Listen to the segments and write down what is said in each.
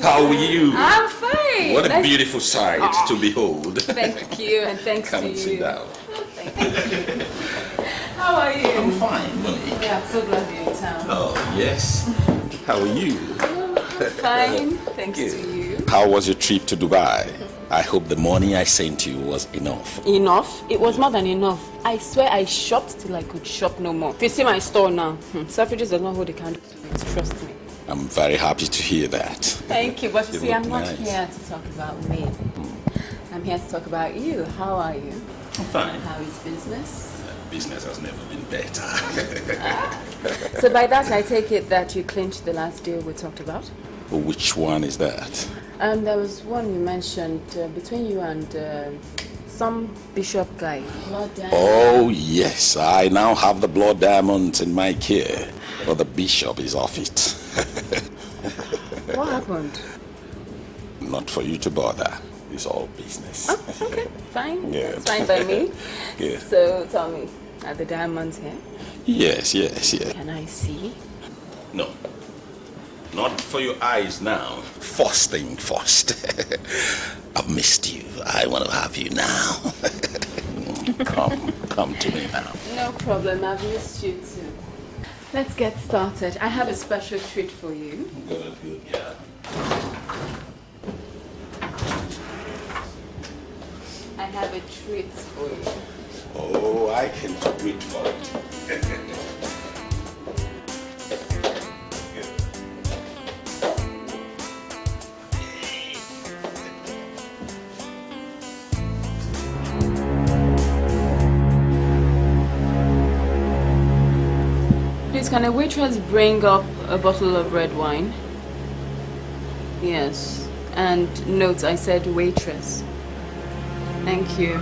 How are you? I'm fine. What a beautiful sight to behold. Thank you, and thanks to you. Come and sit down. Thank you. How are you? I'm fine, Monique. Yeah, I'm so glad you're in town. Oh, yes. How are you? Fine, thanks to you. How was your trip to Dubai? I hope the money I sent you was enough. Enough? It was more than enough. I swear I shopped till I could shop no more. If you see my store now, Selfridges does not hold a candle to it, trust me. I'm very happy to hear that. Thank you, but you see, I'm not nice. here to talk about me. I'm here to talk about you. How are you? I'm fine. How is business? Business has never been better. So by that, I take it that you clinched the last deal we talked about? Which one is that? There was one you mentioned between you and some bishop guy. Blood diamond. Oh, yes. I now have the blood diamonds in my care. But the bishop is off it. What happened? Not for you to bother. It's all business. Oh, okay. Fine. Yeah. That's fine by me. Yeah. So tell me, are the diamonds here? Yes. Can I see? No. Not for your eyes now. First thing first. I've missed you. I want to have you now. Come to me now. No problem. I've missed you too. Let's get started. I have a special treat for you. Good, yeah. I have a treat for you. Oh, I cannot wait for it. Please, can a waitress bring up a bottle of red wine? Yes. And note, I said waitress. Thank you.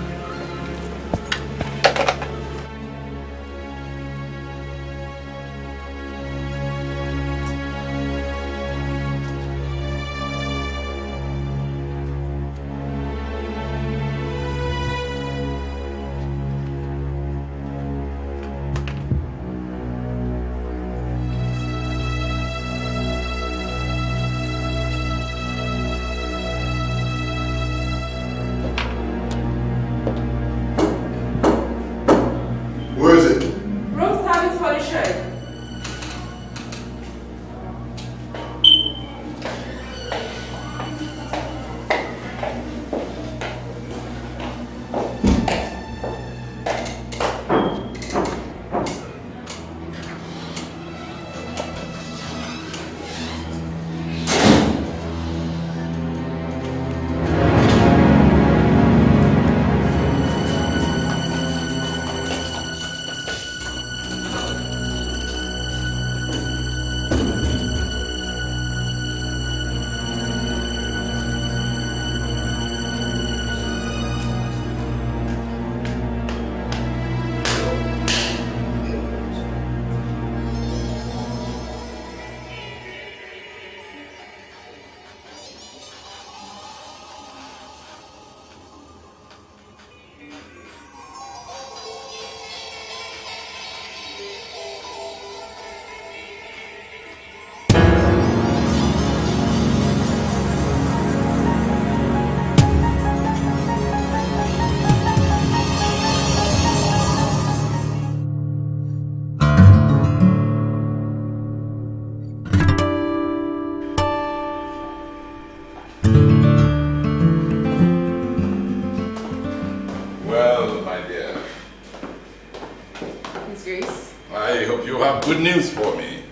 Good news for me.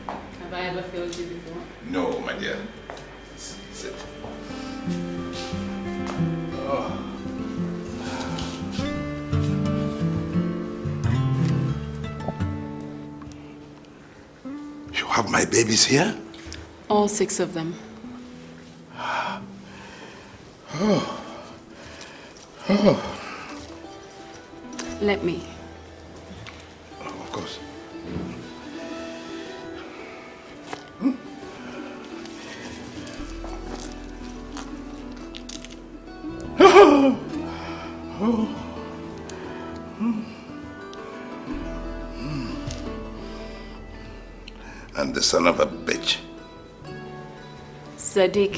Have I ever failed you before? No, my dear. Sit. Oh. You have my babies here? All 6 of them. Oh. Let me. Oh, of course. And the son of a bitch. Sadiq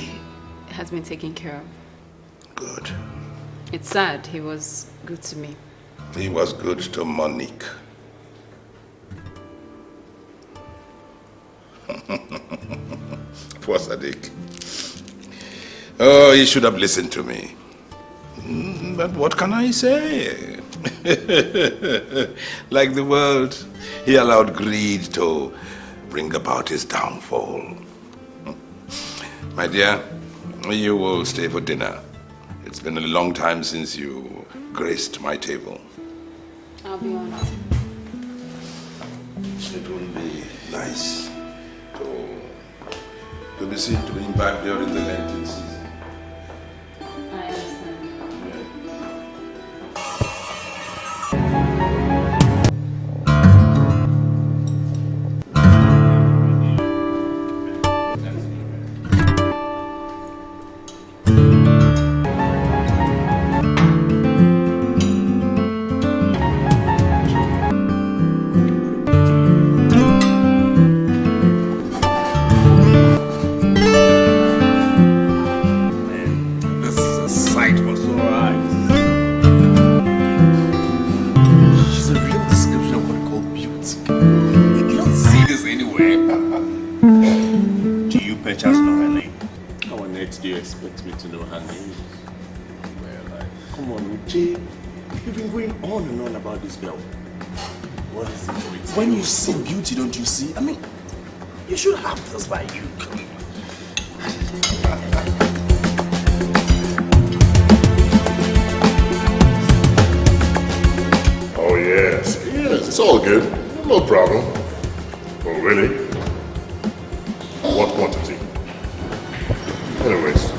has been taken care of. Good. It's sad. He was good to me. He was good to Monique. Poor Sadiq. Oh, he should have listened to me. But what can I say? Like the world, he allowed greed to bring about his downfall. My dear, you will stay for dinner. It's been a long time since you graced my table. I'll be honored. It will be nice to be seen to bring back during the Lenten season. I understand. Do you expect me to know her name? Well, come on, Uche. You've been going on and on about this girl. What is it with When you see beauty, don't you see? I mean, you should have this by you. Come on. Oh, yes. Yes, it's all good. No problem. Oh, really? What quantity? Anyways.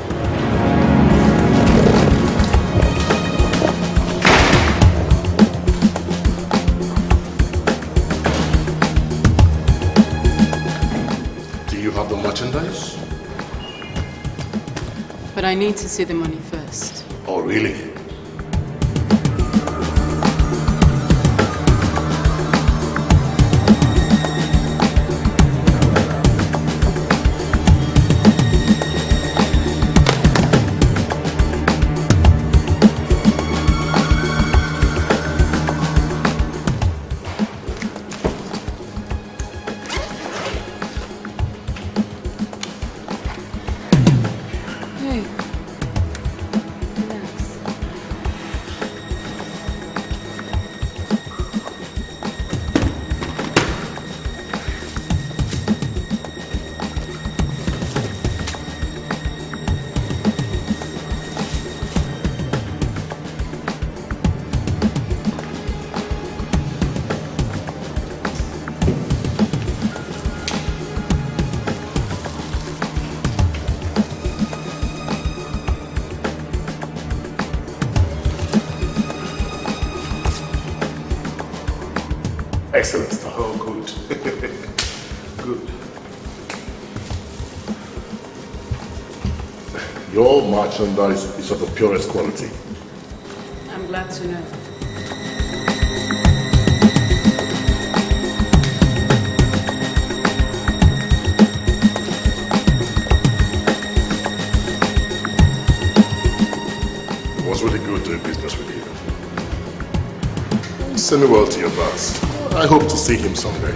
Do you have the merchandise? But I need to see the money first. Oh, really? Excellent stuff. Oh, good. Good. Your merchandise is of the purest quality. I'm glad to know. It was really good doing business with you. Send me well to your boss. I hope to see him someday.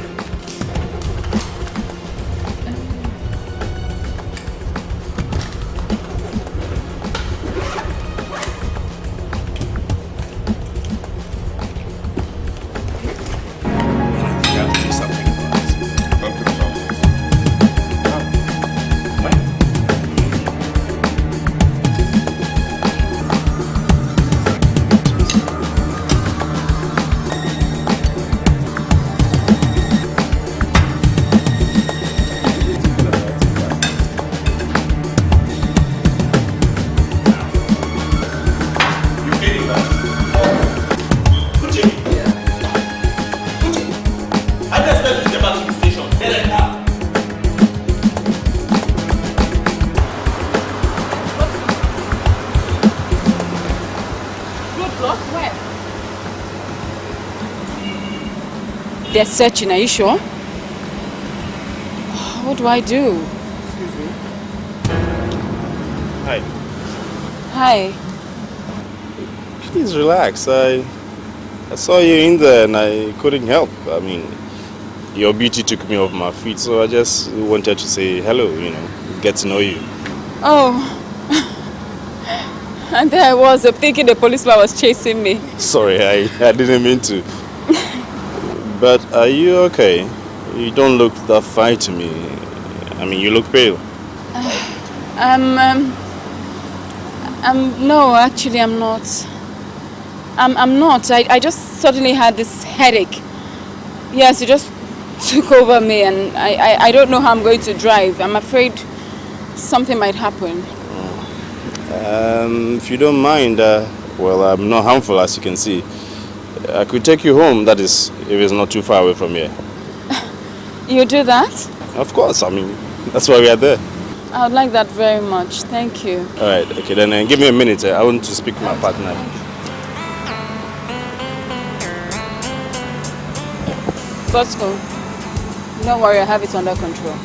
They're searching, are you sure? What do I do? Excuse me. Hi. Hi. Please relax. I saw you in there and I couldn't help. I mean, your beauty took me off my feet, so I just wanted to say hello, you know, get to know you. Oh. And there I was thinking the policeman was chasing me. Sorry, I didn't mean to. But are you okay? You don't look that fine to me. I mean, you look pale. No, actually I'm not. I'm not. I just suddenly had this headache. Yes, it just took over me and I don't know how I'm going to drive. I'm afraid something might happen. If you don't mind, well, I'm not harmful as you can see. I could take you home, that is, if it's not too far away from here. You do that? Of course, I mean, that's why we are there. I would like that very much. Thank you. Alright, okay, then give me a minute. I want to speak to my partner. Let's go. Don't worry, I have it under control.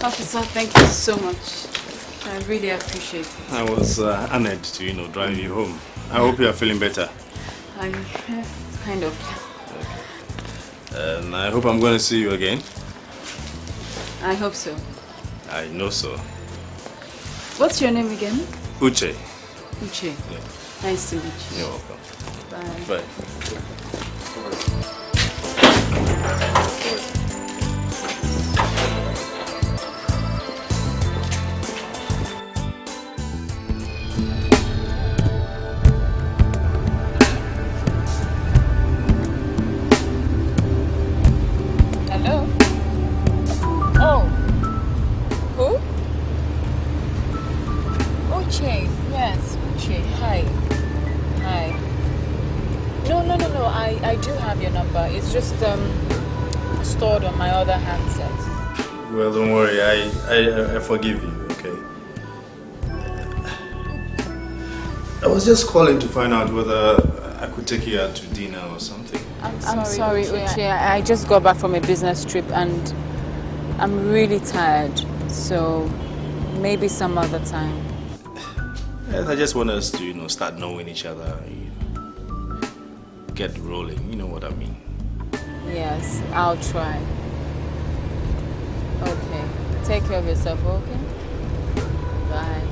Officer, thank you so much. I really appreciate it. I was honored to, you know, drive you home. I hope you are feeling better. Kind of. And I hope I'm going to see you again. I hope so. I know so. What's your name again? Uche. Uche. Yeah. Nice to meet you. You're welcome. Bye. Bye. It's just stored on my other handset. Well, don't worry. I forgive you, okay? I was just calling to find out whether I could take you out to dinner or something. I'm sorry, Uche. I just got back from a business trip and I'm really tired. So maybe some other time. Yes, I just want us to, you know, start knowing each other. Get rolling, you know what I mean. Yes, I'll try. Okay. Take care of yourself, okay? Bye.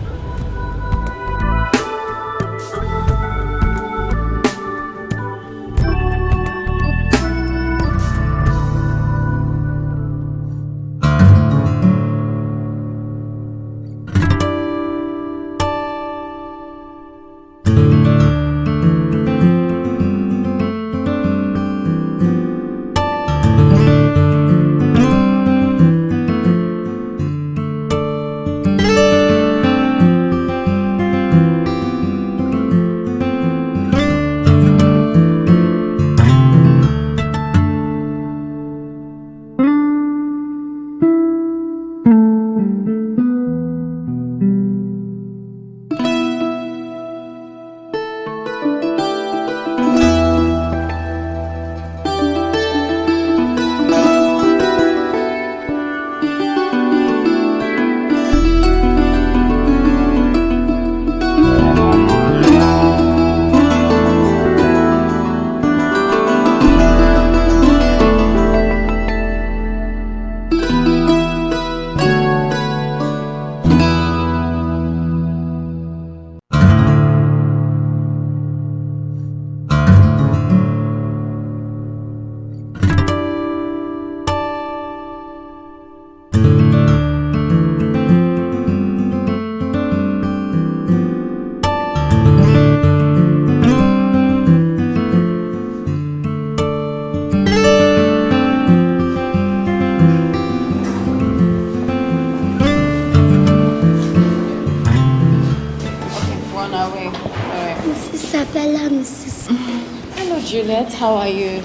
Isabella, Mrs. Hello, Juliet. How are you?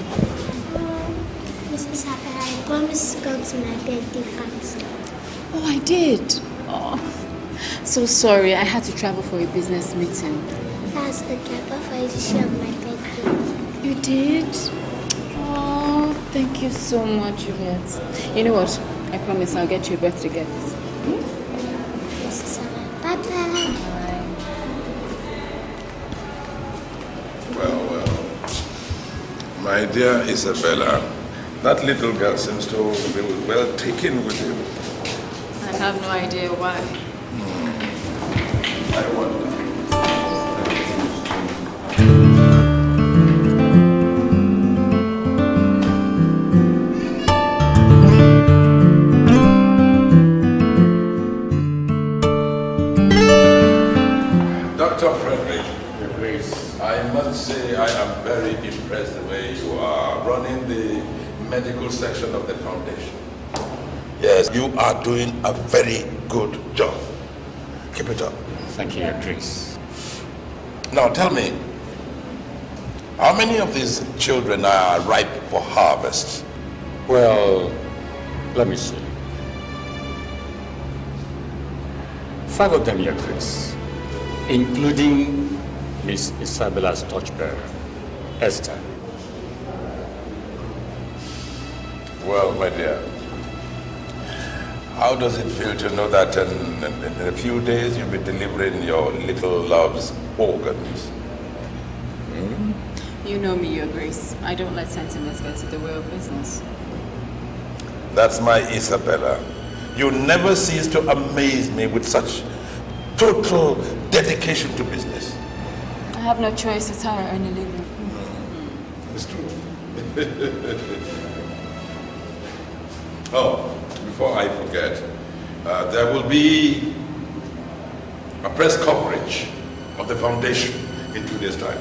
Mrs. Isabella, I promised to come to my birthday party. Oh, I did. Oh, so sorry. I had to travel for a business meeting. That's okay. I bought for you to share on my birthday. You did? Oh, thank you so much, Juliet. You know what? I promise I'll get you a birthday gift. Mrs. Isabella, bye-bye. Well. My dear Isabella, that little girl seems to be well taken with you. I have no idea why. I wonder. Dr. Frederick, I must say I am very impressed the way you are running the medical section of the foundation. Yes, you are doing a very good job. Keep it up. Thank you, Your Grace. Now tell me, how many of these children are ripe for harvest? Well, let me see. 5 of them, Your Grace, including Miss Isabella's torchbearer, Esther. Well, my dear, how does it feel to know that in a few days you'll be delivering your little love's organs? You know me, Your Grace. I don't let sentiments get to the way of business. That's my Isabella. You never cease to amaze me with such total dedication to business. I have no choice. It's how I earn a living. It's true. Oh, before I forget, there will be a press coverage of the foundation in 2 days' time.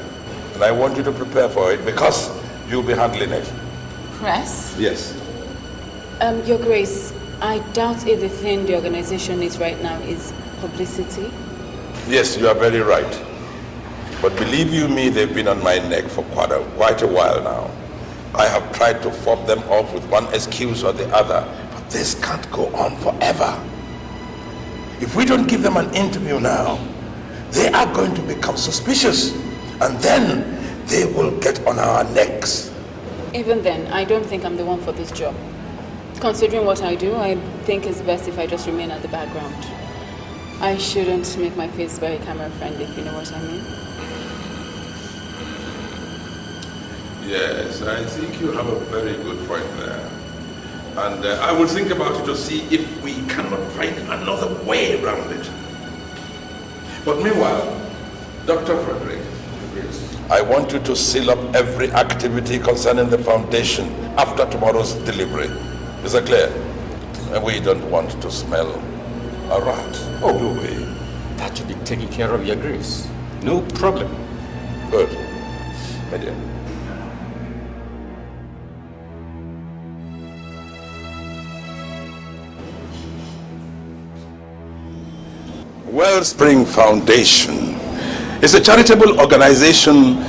And I want you to prepare for it because you'll be handling it. Press? Yes. Your Grace, I doubt if the thing the organization needs right now is publicity. Yes, you are very right. But believe you me, they've been on my neck for quite a while now. I have tried to fob them off with one excuse or the other, but this can't go on forever. If we don't give them an interview now, they are going to become suspicious, and then they will get on our necks. Even then, I don't think I'm the one for this job. Considering what I do, I think it's best if I just remain at the background. I shouldn't make my face very camera friendly, if you know what I mean. Yes, I think you have a very good point there. And I will think about it to see if we cannot find another way around it. But meanwhile, Dr. Frederick, I want you to seal up every activity concerning the foundation after tomorrow's delivery. Is that clear? And we don't want to smell a rat, do we? That should be taken care of, Your Grace. No problem. Good. My dear. Wellspring Foundation is a charitable organization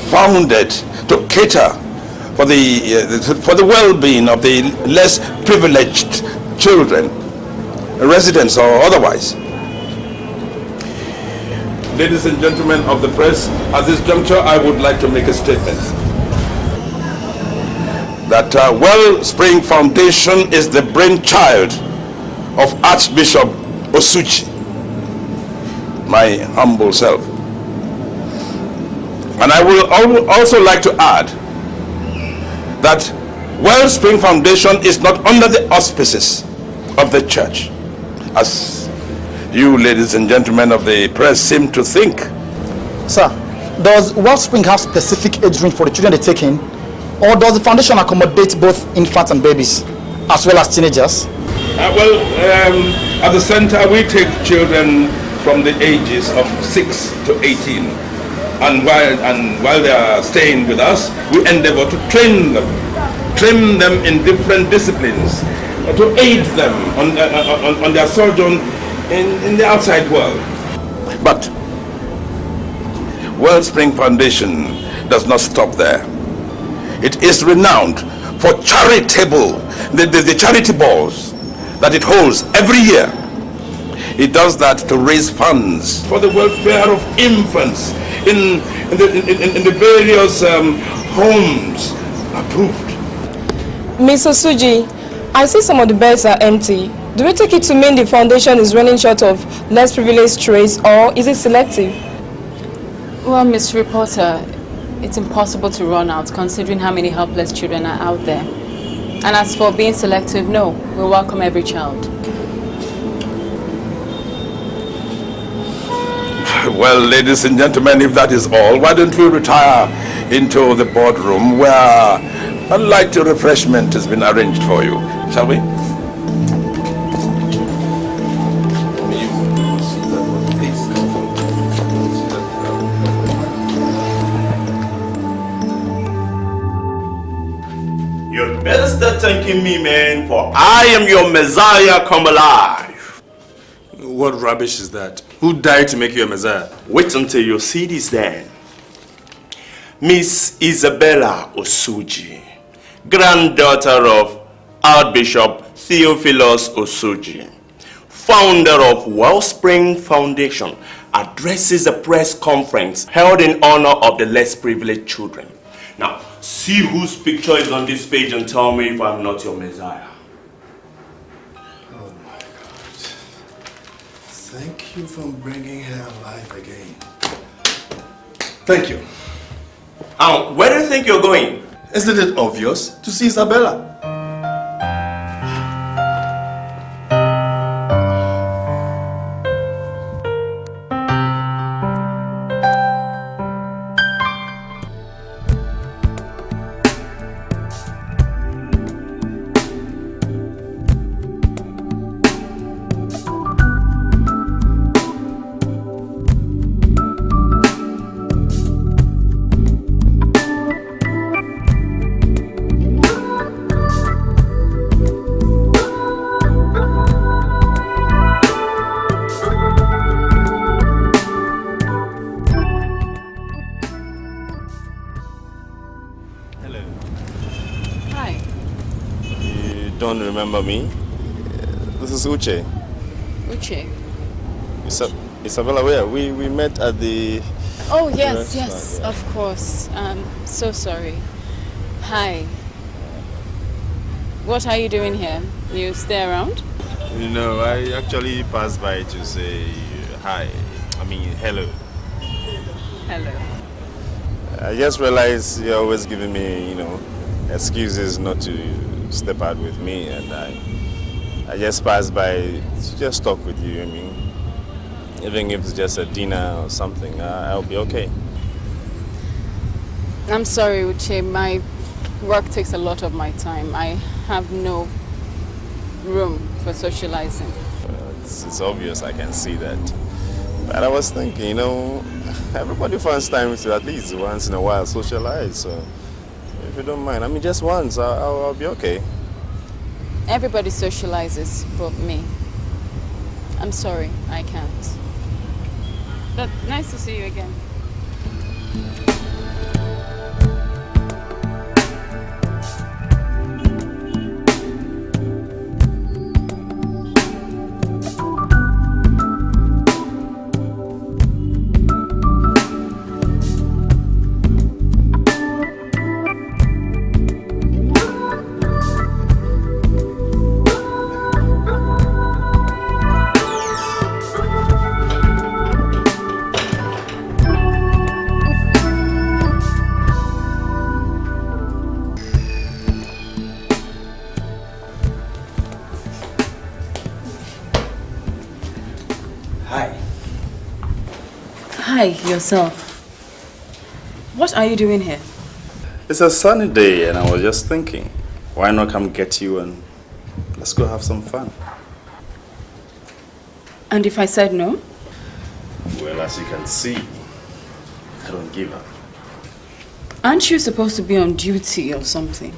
founded to cater for the well-being of the less privileged children, residents or otherwise. Ladies and gentlemen of the press, at this juncture I would like to make a statement that Wellspring Foundation is the brainchild of Archbishop Uche, my humble self. And I will also like to add that Wellspring Foundation is not under the auspices of the church, as you ladies and gentlemen of the press seem to think. Sir, does Wellspring have specific age range for the children they take in? Or does the foundation accommodate both infants and babies, as well as teenagers? At the center we take children from the ages of 6 to 18. And while they are staying with us, we endeavor to train them in different disciplines, to aid them on their sojourn in the outside world. But Wellspring Foundation does not stop there. It is renowned for the charity balls that it holds every year. It does that to raise funds for the welfare of infants in the various homes approved. Miss Osuji, I see some of the beds are empty. Do we take it to mean the foundation is running short of less privileged traits, or is it selective? Well, Miss Reporter, it's impossible to run out considering how many helpless children are out there. And as for being selective, no, we welcome every child. Well, ladies and gentlemen, if that is all, why don't we retire into the boardroom where a light refreshment has been arranged for you, shall we? You better start thanking me, man, for I am your Messiah come alive. What rubbish is that? Who died to make you a Messiah? Wait until you see this then. Miss Isabella Osuji, granddaughter of Archbishop Theophilus Osuji, founder of Wellspring Foundation, addresses a press conference held in honor of the less privileged children. Now, see whose picture is on this page and tell me if I'm not your Messiah. Oh my God. Thank you for bringing her alive again. Thank you. Where do you think you're going? Isn't it obvious? To see Isabella. Remember me? This is Uche. Uche? Isabella, where? We met at the... Oh, yes, yes, of course. So sorry. Hi. What are you doing here? You stay around? No, I actually passed by to say hi. I mean, hello. Hello. I just realized you're always giving me, excuses not to step out with me, and I just passed by to just talk with you. I mean, even if it's just a dinner or something, I'll be okay. I'm sorry, Uche. My work takes a lot of my time. I have no room for socializing. It's obvious, I can see that. But I was thinking, everybody finds time to at least once in a while socialize, so if you don't mind, I mean, just once, I'll be okay. Everybody socializes, but me. I'm sorry, I can't. But nice to see you again. Hi, yourself. What are you doing here? It's a sunny day and I was just thinking, why not come get you and let's go have some fun. And if I said no? Well, as you can see, I don't give up. Aren't you supposed to be on duty or something?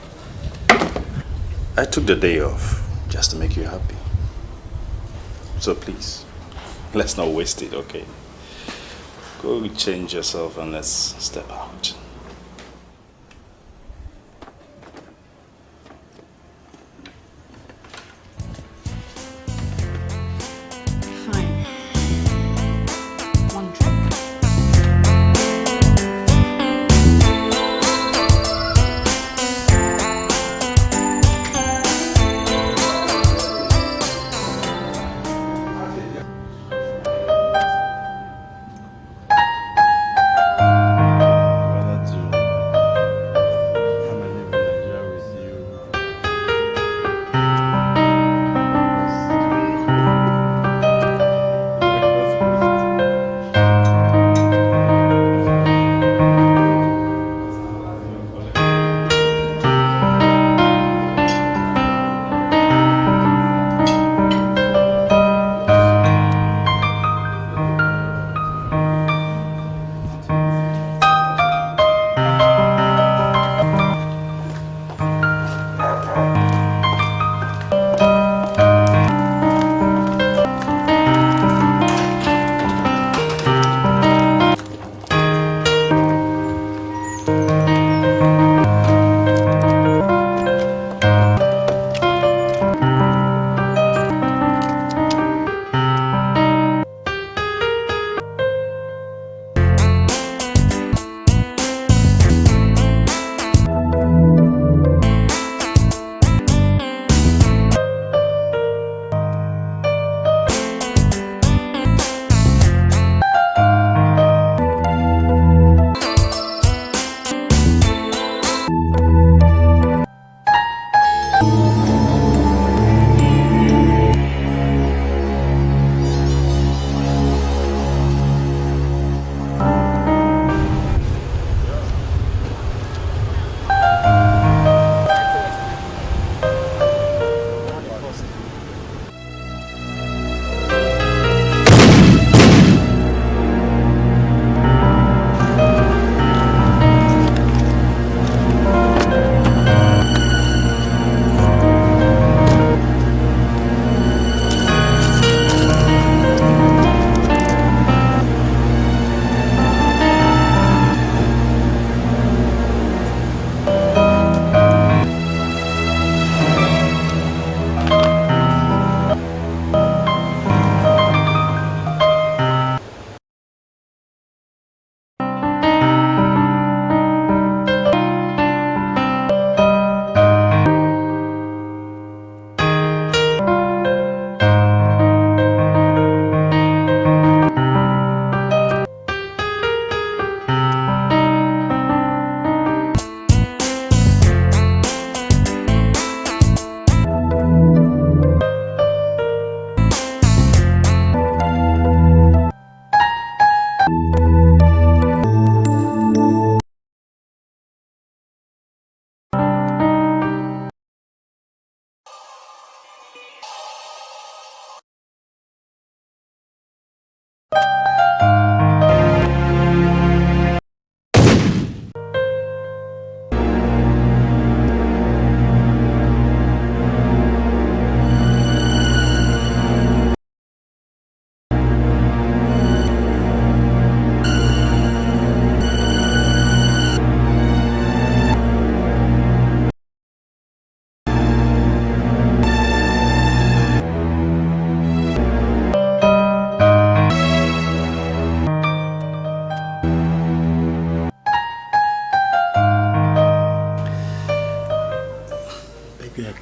I took the day off just to make you happy. So please, let's not waste it, okay? Go change yourself and let's step out.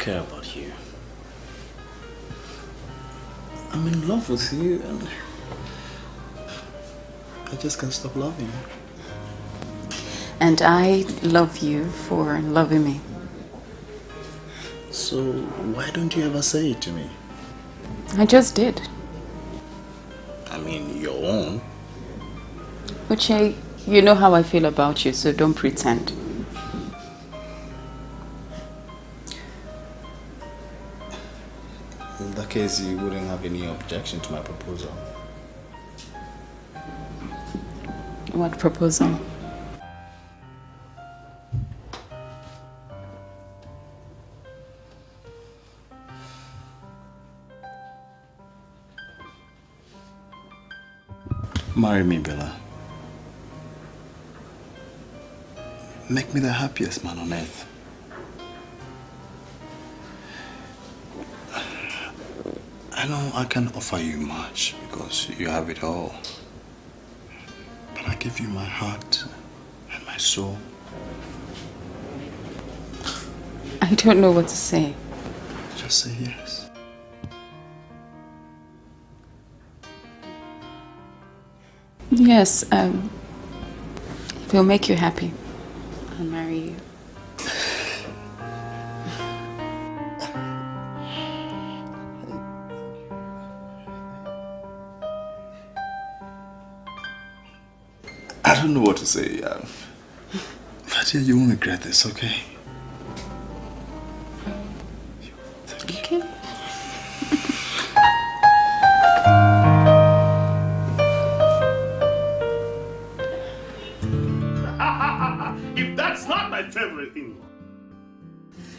care about you. I'm in love with you and I just can't stop loving you. And I love you for loving me. So why don't you ever say it to me? I just did. I mean, your own. Uche, you know how I feel about you, so don't pretend. In that case, you wouldn't have any objection to my proposal. What proposal? Marry me, Bella. make me the happiest man on earth. I know I can't offer you much because you have it all. But I give you my heart and my soul. I don't know what to say. Just say yes. Yes, if it'll make you happy, I'll marry you. I don't know what to say. Fatia, you won't regret this, okay? Thank you. If that's not my favorite in-law.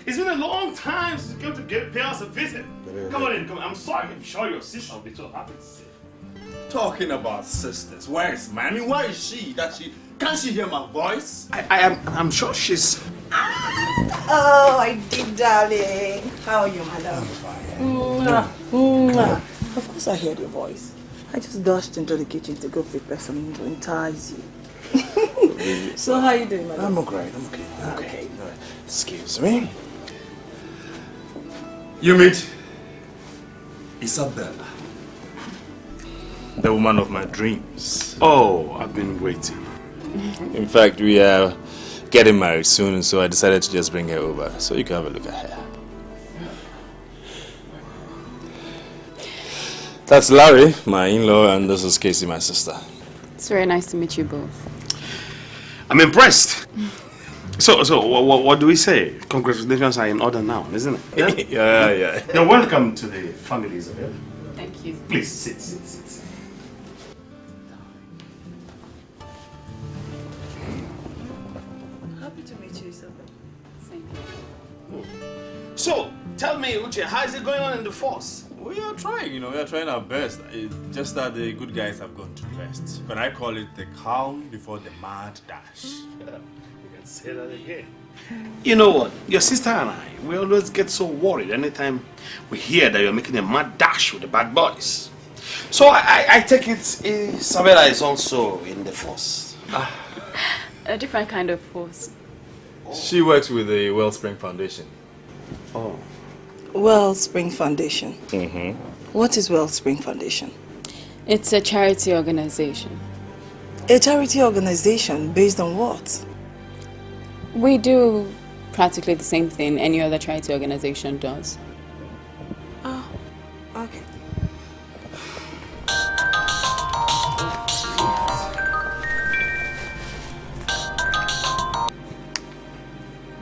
It's been a long time since you came to pay us a visit. Come on in, come on. I'm sorry, I'm sure your sister will be so happy to see you. Talking about sisters, where is mine? I mean, where is she? Can't she hear my voice? I'm sure she's... Oh, I did, darling. How are you, my love? Of course I heard your voice. I just dashed into the kitchen to go prepare something to entice you. So how are you doing, my love? I'm alright, I'm okay. Okay. Excuse me. You meet Isabella, the woman of my dreams. Oh, I've been waiting. In fact, we are getting married soon, so I decided to just bring her over so you can have a look at her. That's Larry, my in-law, and this is Casey, my sister. It's very nice to meet you both. I'm impressed. So what do we say? Congratulations are in order now, isn't it? Yeah? yeah. You're welcome to the family, Isabella. Thank you. Please, sit. Happy to meet you, Isabella. Same here. So, tell me, Uche, how is it going on in the force? We are trying, we are trying our best. It's just that the good guys have gone to rest. But I call it the calm before the mad dash. You can say that again. You know what? Your sister and I, we always get so worried anytime we hear that you're making a mad dash with the bad boys. So I take it Isabella is also in the force. A different kind of force. She works with the Wellspring Foundation. Oh. Wellspring Foundation. Mm-hmm. What is Wellspring Foundation? It's a charity organization. A charity organization based on what? We do practically the same thing any other charity organization does. Oh, okay.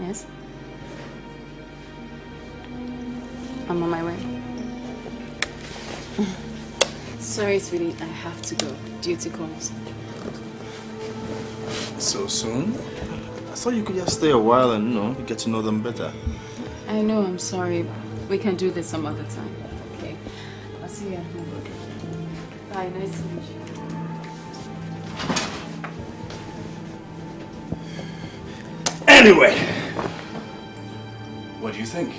Yes? I'm on my way. Sorry, sweetie, I have to go. Duty calls. So soon? I thought you could just stay a while and, get to know them better. I know, I'm sorry. We can do this some other time. Okay? I'll see you at home. Bye, nice to meet you. Anyway, what do you think?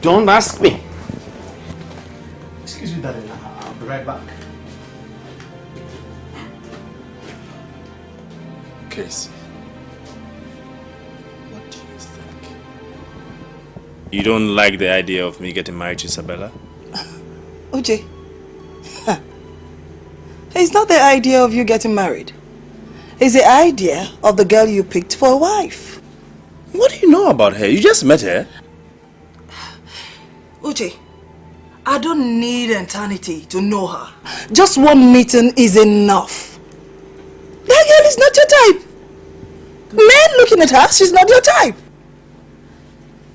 don't ask me. Excuse me, darling. I'll be right back. Casey, what do you think? You don't like the idea of me getting married to Isabella? Uche, it's not the idea of you getting married. It's the idea of the girl you picked for a wife. What do you know about her? You just met her. Uche, I don't need eternity to know her. Just one meeting is enough. That girl is not your type. Men looking at her, she's not your type.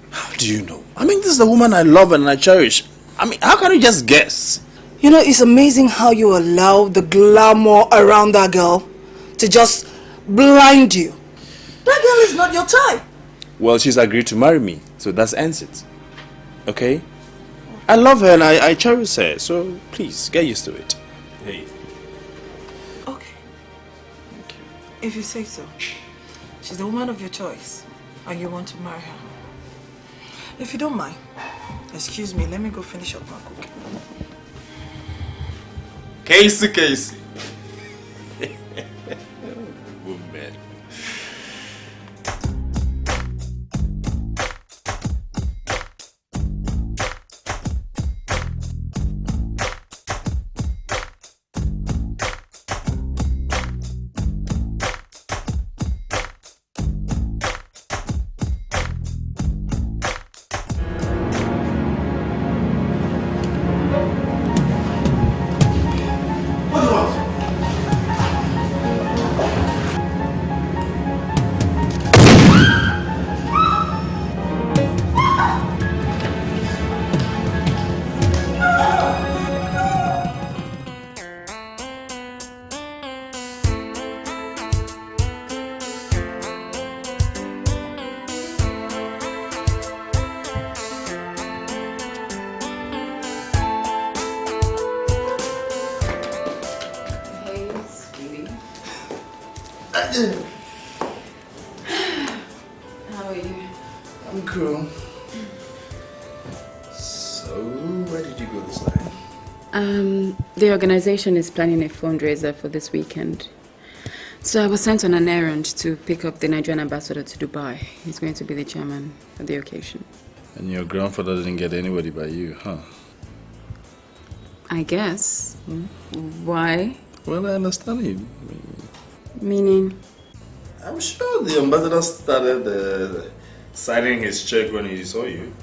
How do you know? I mean, this is the woman I love and I cherish. I mean, how can you just guess? You know, it's amazing how you allow the glamour around that girl to just blind you. That girl is not your type. Well, she's agreed to marry me, so that ends it. Okay? I love her and I cherish her, so please, get used to it. Hey. Okay. If you say so. She's the woman of your choice, and you want to marry her. If you don't mind, excuse me, let me go finish up my cooking. Casey. Woman. How are you? I'm cool. So, where did you go this night? The organization is planning a fundraiser for this weekend. So I was sent on an errand to pick up the Nigerian ambassador to Dubai. He's going to be the chairman for the occasion. And your grandfather didn't get anybody by you, huh? I guess. Why? Well, I understand you. Meaning? I'm sure the ambassador started signing his check when he saw you.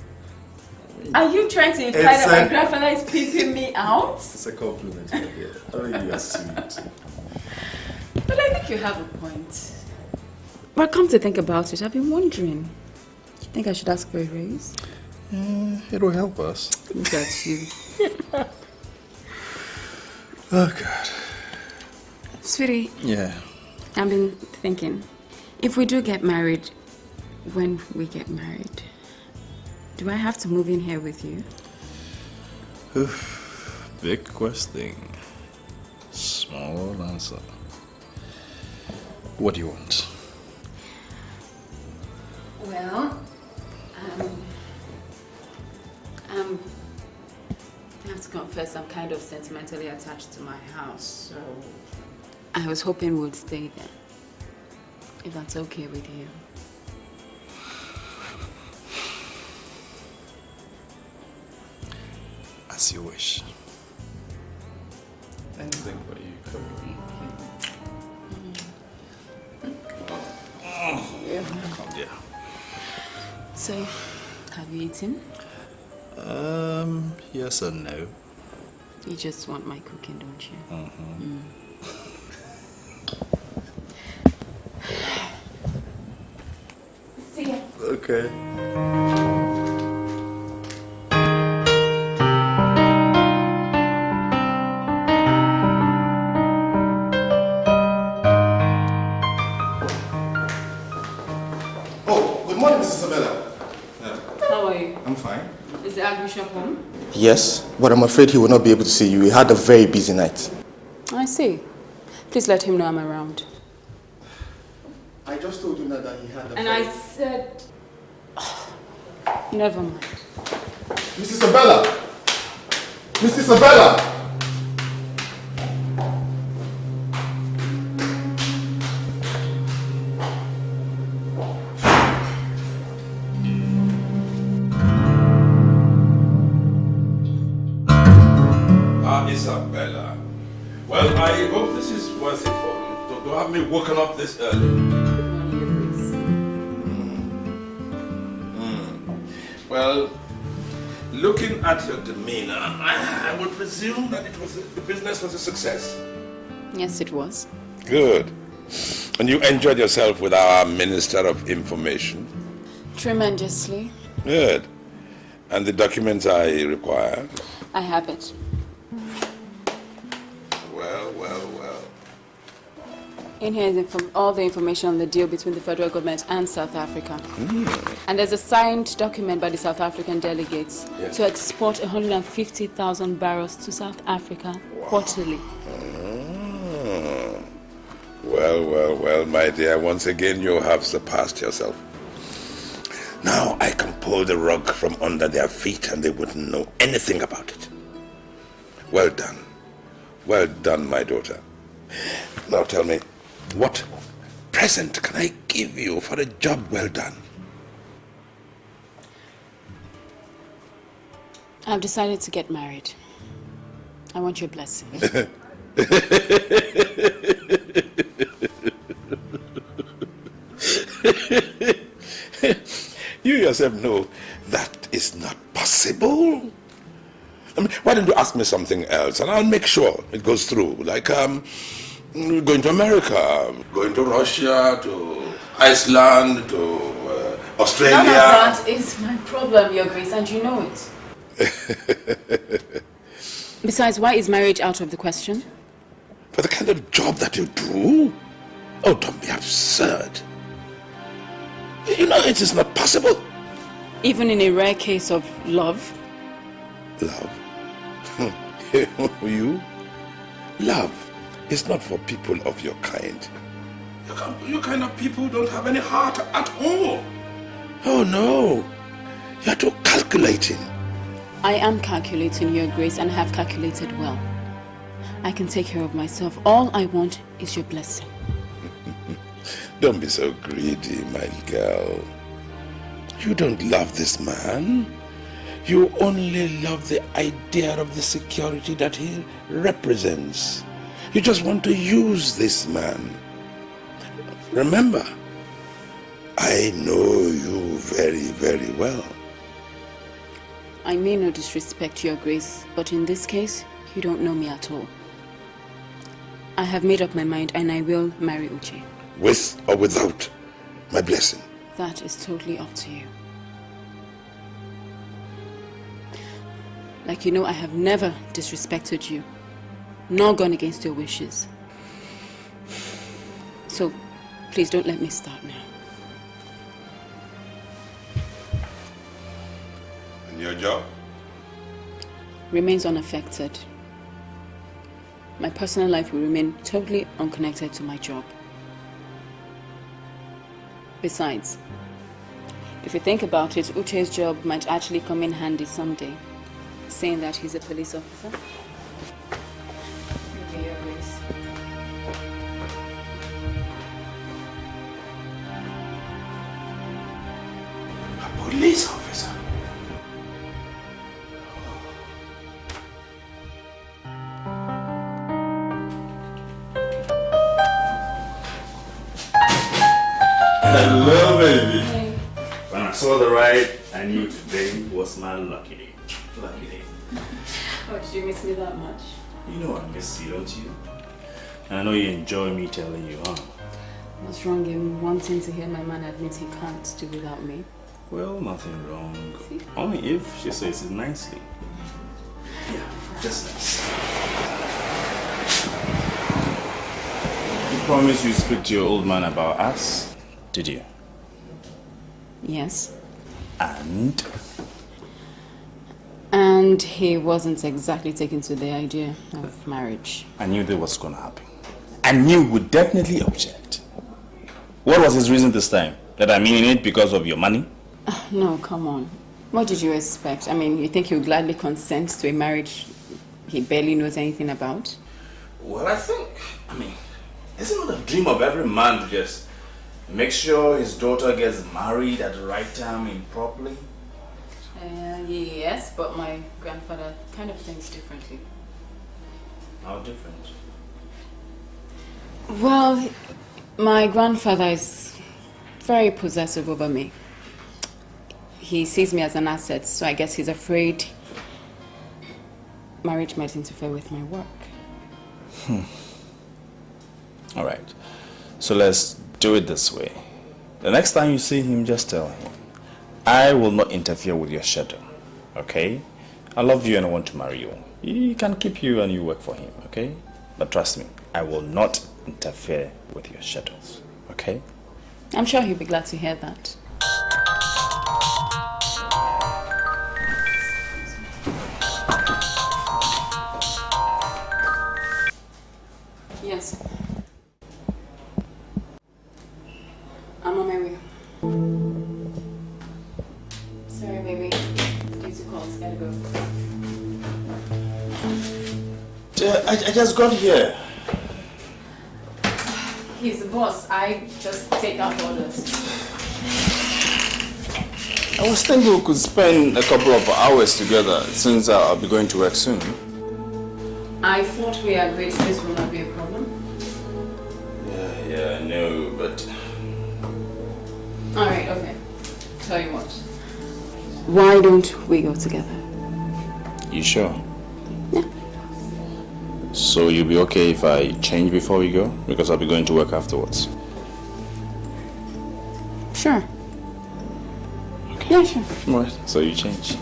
Are you trying to imply that my grandfather is peeping me out? It's a compliment, my dear. I think you are sweet. But I think you have a point. But come to think about it, I've been wondering. You think I should ask for a raise? It'll help us. Look at you. Oh, God. Sweetie. Yeah. I've been thinking, if we do get married, when we get married, do I have to move in here with you? Big question. Small answer. What do you want? Well, I have to confess I'm kind of sentimentally attached to my house, so I was hoping we'd stay there, if that's okay with you. As you wish. Anything for you. Come on, dear. So, have you eaten? Yes and no. You just want my cooking, don't you? See ya. Okay. Oh, good morning, Mrs. Isabella. How are you? I'm fine. Is the Archbishop home? Yes, but I'm afraid he will not be able to see you. He had a very busy night. I see. Please let him know I'm around. I just told you that he had a And I said... Never mind. Mrs. Isabella! Mrs. Isabella! Isabella. Well, I hope this is worth it for you to have me woken up this early. Well, looking at your demeanor, I would presume that the business was a success. Yes, it was. Good. And you enjoyed yourself with our Minister of Information? Tremendously. Good. And the documents I required? I have it. Well. In here is all the information on the deal between the federal government and South Africa. And there's a signed document by the South African delegates to export 150,000 barrels to South Africa. Wow. quarterly. Well, my dear, once again you have surpassed yourself. Now I can pull the rug from under their feet and they wouldn't know anything about it. Well done. Well done, my daughter. Now tell me, what present can I give you for a job well done? I've decided to get married. I want your blessing. You yourself know that is not possible. I mean, why don't you ask me something else and I'll make sure it goes through. Like going to America, going to Russia, to Iceland, to Australia. None of that is my problem, Your Grace, and you know it. Besides, why is marriage out of the question? For the kind of job that you do? Oh, don't be absurd. You know, it is not possible. Even in a rare case of love? Love? You? Love is not for people of your kind. Your kind of people don't have any heart at all. Oh no, you're too calculating. I am calculating, Your Grace, and have calculated well. I can take care of myself. All I want is your blessing. Don't be so greedy, my girl. You don't love this man. You only love the idea of the security that he represents. You just want to use this man. Remember, I know you very, very well. I may not disrespect Your Grace, but in this case, you don't know me at all. I have made up my mind and I will marry Uche. With or without my blessing? That is totally up to you. Like you know, I have never disrespected you, nor gone against your wishes. So, please don't let me start now. And your job? Remains unaffected. My personal life will remain totally unconnected to my job. Besides, if you think about it, Uche's job might actually come in handy someday, saying that he's a police officer. Okay, Your Grace. A police officer? Hello, baby. Hey. When I saw the ride, I knew today was my lucky day. Lucky day. Oh, did you miss me that much? You know I miss you, don't you? And I know you enjoy me telling you, huh? What's wrong in wanting to hear my man admit he can't do without me? Well, nothing wrong. See? Only if she says it nicely. Yeah, just nice. You promised you'd speak to your old man about us, did you? Yes. And he wasn't exactly taken to the idea of marriage. I knew that was going to happen. I knew he would definitely object. What was his reason this time? That I'm in it because of your money? No, come on. What did you expect? I mean, you think he would gladly consent to a marriage he barely knows anything about? Well, isn't it a dream of every man to just make sure his daughter gets married at the right time and properly? Yes, but my grandfather kind of thinks differently. How different? Well, my grandfather is very possessive over me. He sees me as an asset, so I guess he's afraid marriage might interfere with my work. All right, so let's do it this way. The next time you see him, just tell him, I will not interfere with your schedule, okay? I love you and I want to marry you. He can keep you and you work for him, okay? But trust me, I will not interfere with your schedules, okay? I'm sure he'll be glad to hear that. I just got here. He's the boss. I just take out orders. I was thinking we could spend a couple of hours together since I'll be going to work soon. I thought we agreed this will not be a problem. Yeah, I know, but... Alright, okay. Tell you what. Why don't we go together? You sure? Yeah. So you'll be okay if I change before we go? Because I'll be going to work afterwards. Sure. Okay. Yeah, sure. Alright, so you change.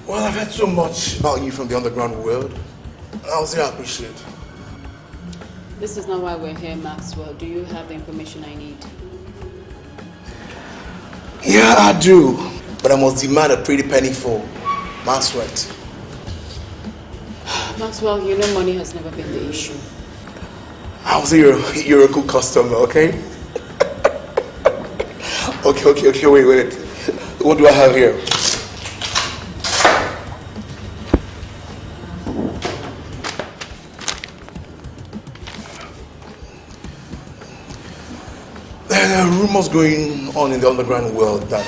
Well, I've heard so much about you from the underground world. I'll say I appreciate. This is not why we're here, Maxwell. Do you have the information I need? Yeah, I do. But I must demand a pretty penny for my sweat. Maxwell, you know money has never been the issue. I'll say you're a good customer, okay? Okay, wait. What do I have here? There are rumors going on in the underground world that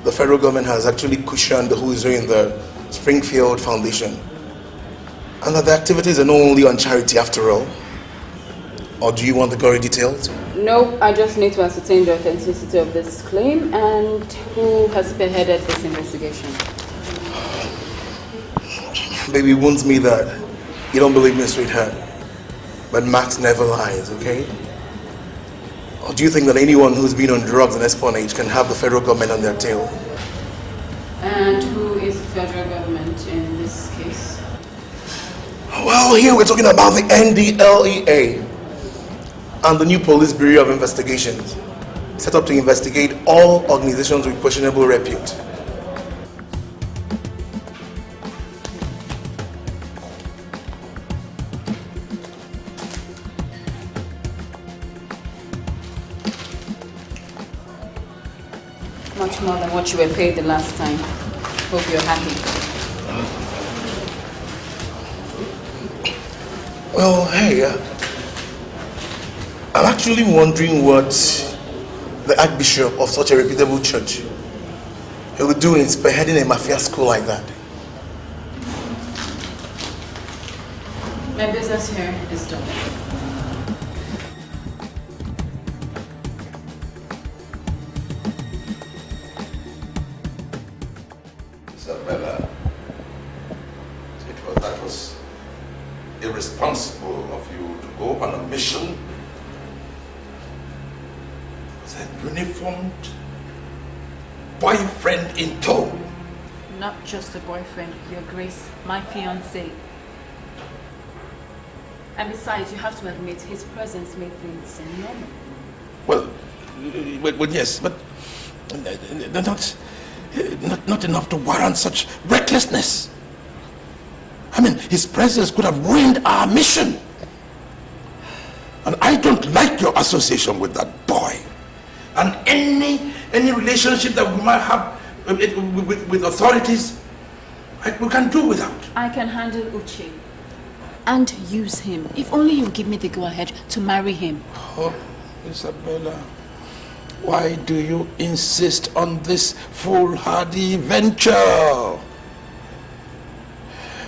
the federal government has actually cushioned the who is doing the Springfield Foundation. And that the activities are not only on charity after all. Or do you want the gory details? No, I just need to ascertain the authenticity of this claim and who has spearheaded this investigation. Baby, it wounds me that you don't believe me, sweetheart. But Max never lies, okay? Or do you think that anyone who's been on drugs and espionage can have the federal government on their tail? And who is the federal government in this case? Well, here we're talking about the NDLEA and the new Police Bureau of Investigations, set up to investigate all organizations with questionable repute. Much more than what you were paid the last time. Hope you're happy. Well, hey, I'm actually wondering what the Archbishop of such a reputable church will do in spearheading a mafia school like that. My business here is done. Isabella, that was irresponsible of you to go on a mission with a uniformed boyfriend in tow. Not just a boyfriend, Your Grace, my fiancé. And besides, you have to admit, his presence made things seem normal. Well, yes, but not enough to warrant such recklessness. I mean, his presence could have ruined our mission. And I don't like your association with that boy. And any relationship that we might have with authorities, We can do without. I can handle Uche. And use him. If only you give me the go-ahead to marry him. Oh, Isabella, why do you insist on this foolhardy venture?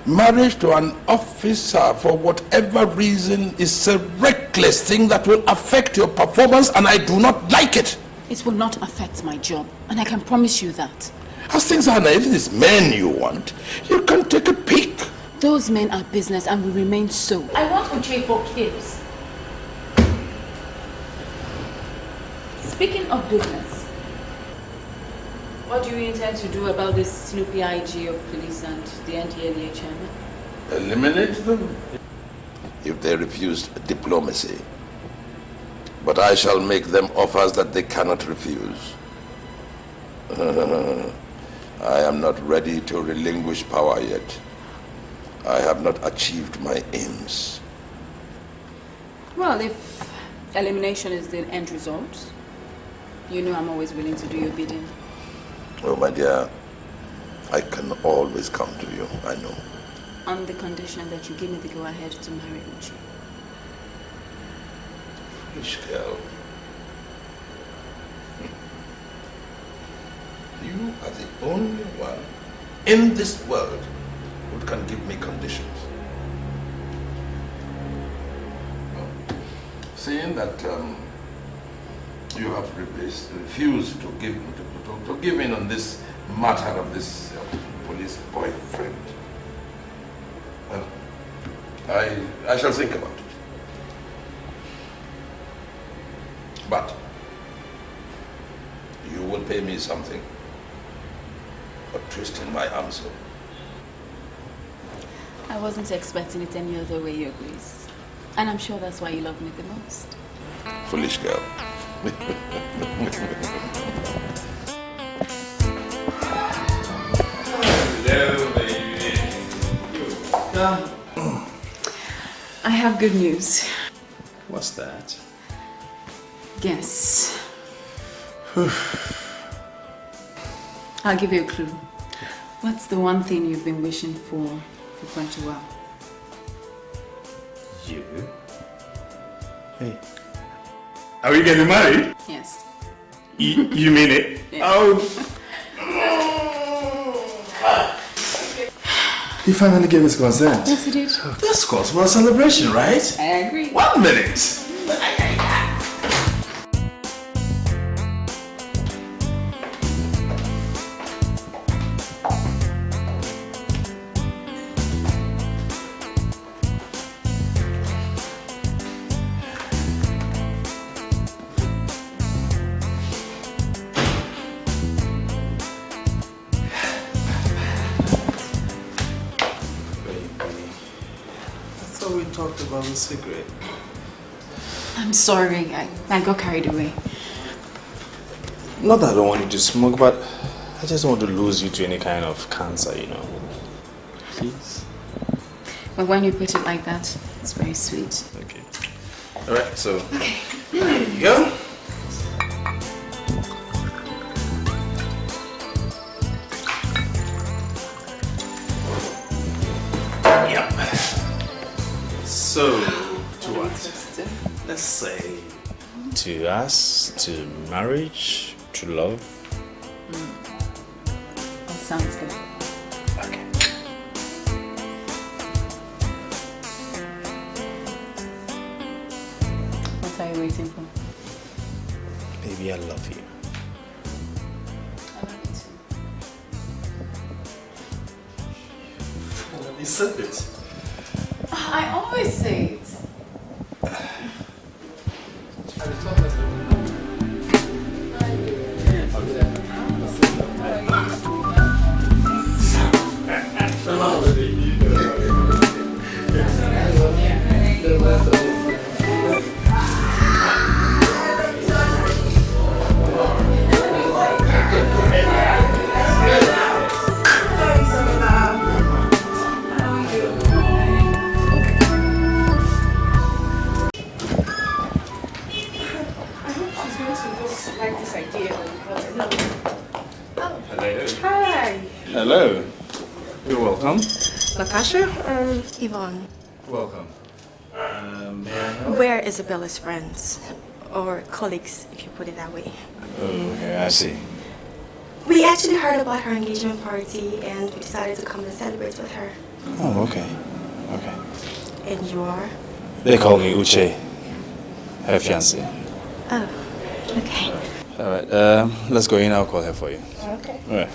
Marriage to an officer for whatever reason is a reckless thing that will affect your performance, and I do not like it. It will not affect my job, and I can promise you that. As things are now, if it is men you want, you can take a peek. Those men are business and will remain so. I want Uche for kids. Speaking of business, what do you intend to do about this Snoopy IG of police and the NDLEA chairman? Eliminate them if they refuse diplomacy. But I shall make them offers that they cannot refuse. I am not ready to relinquish power yet. I have not achieved my aims. Well, if elimination is the end result, you know I'm always willing to do your bidding. Oh, my dear, I can always come to you, I know. On the condition that you give me the go-ahead to marry Uche. Foolish girl. You are the only one in this world who can give me conditions. Seeing that you have refused to give in on this matter of this police boyfriend, well, I shall think about it. But you will pay me something for twisting my arm so. I wasn't expecting it any other way, Your Grace. And I'm sure that's why you love me the most. Foolish girl. Hello, baby. Come. I have good news. What's that? Guess. I'll give you a clue. What's the one thing you've been wishing for quite a while? You? Hey. Are we getting married? Yes. You mean it? Yes. Oh. He finally gave his consent. Yes, he did. This calls for a celebration, right? I agree. 1 minute. About the cigarette. I'm sorry, I got carried away. Not that I don't want you to smoke, but I just don't want to lose you to any kind of cancer, you know. Please. But when you put it like that, it's very sweet. Okay. Alright, so okay. There you go. So, to what? Let's say... To us, to marriage, to love. That sounds good. Okay. What are you waiting for? Baby, I love you. I love you too. You said it. I always say it. Natasha, Yvonne. Welcome. We're Isabella's friends. Or colleagues, if you put it that way. Oh, okay, I see. We actually heard about her engagement party and we decided to come and celebrate with her. Oh, okay. Okay. And you are? They call me Uche, her fiancé. Oh, okay. All right, let's go in. I'll call her for you. Okay. All right.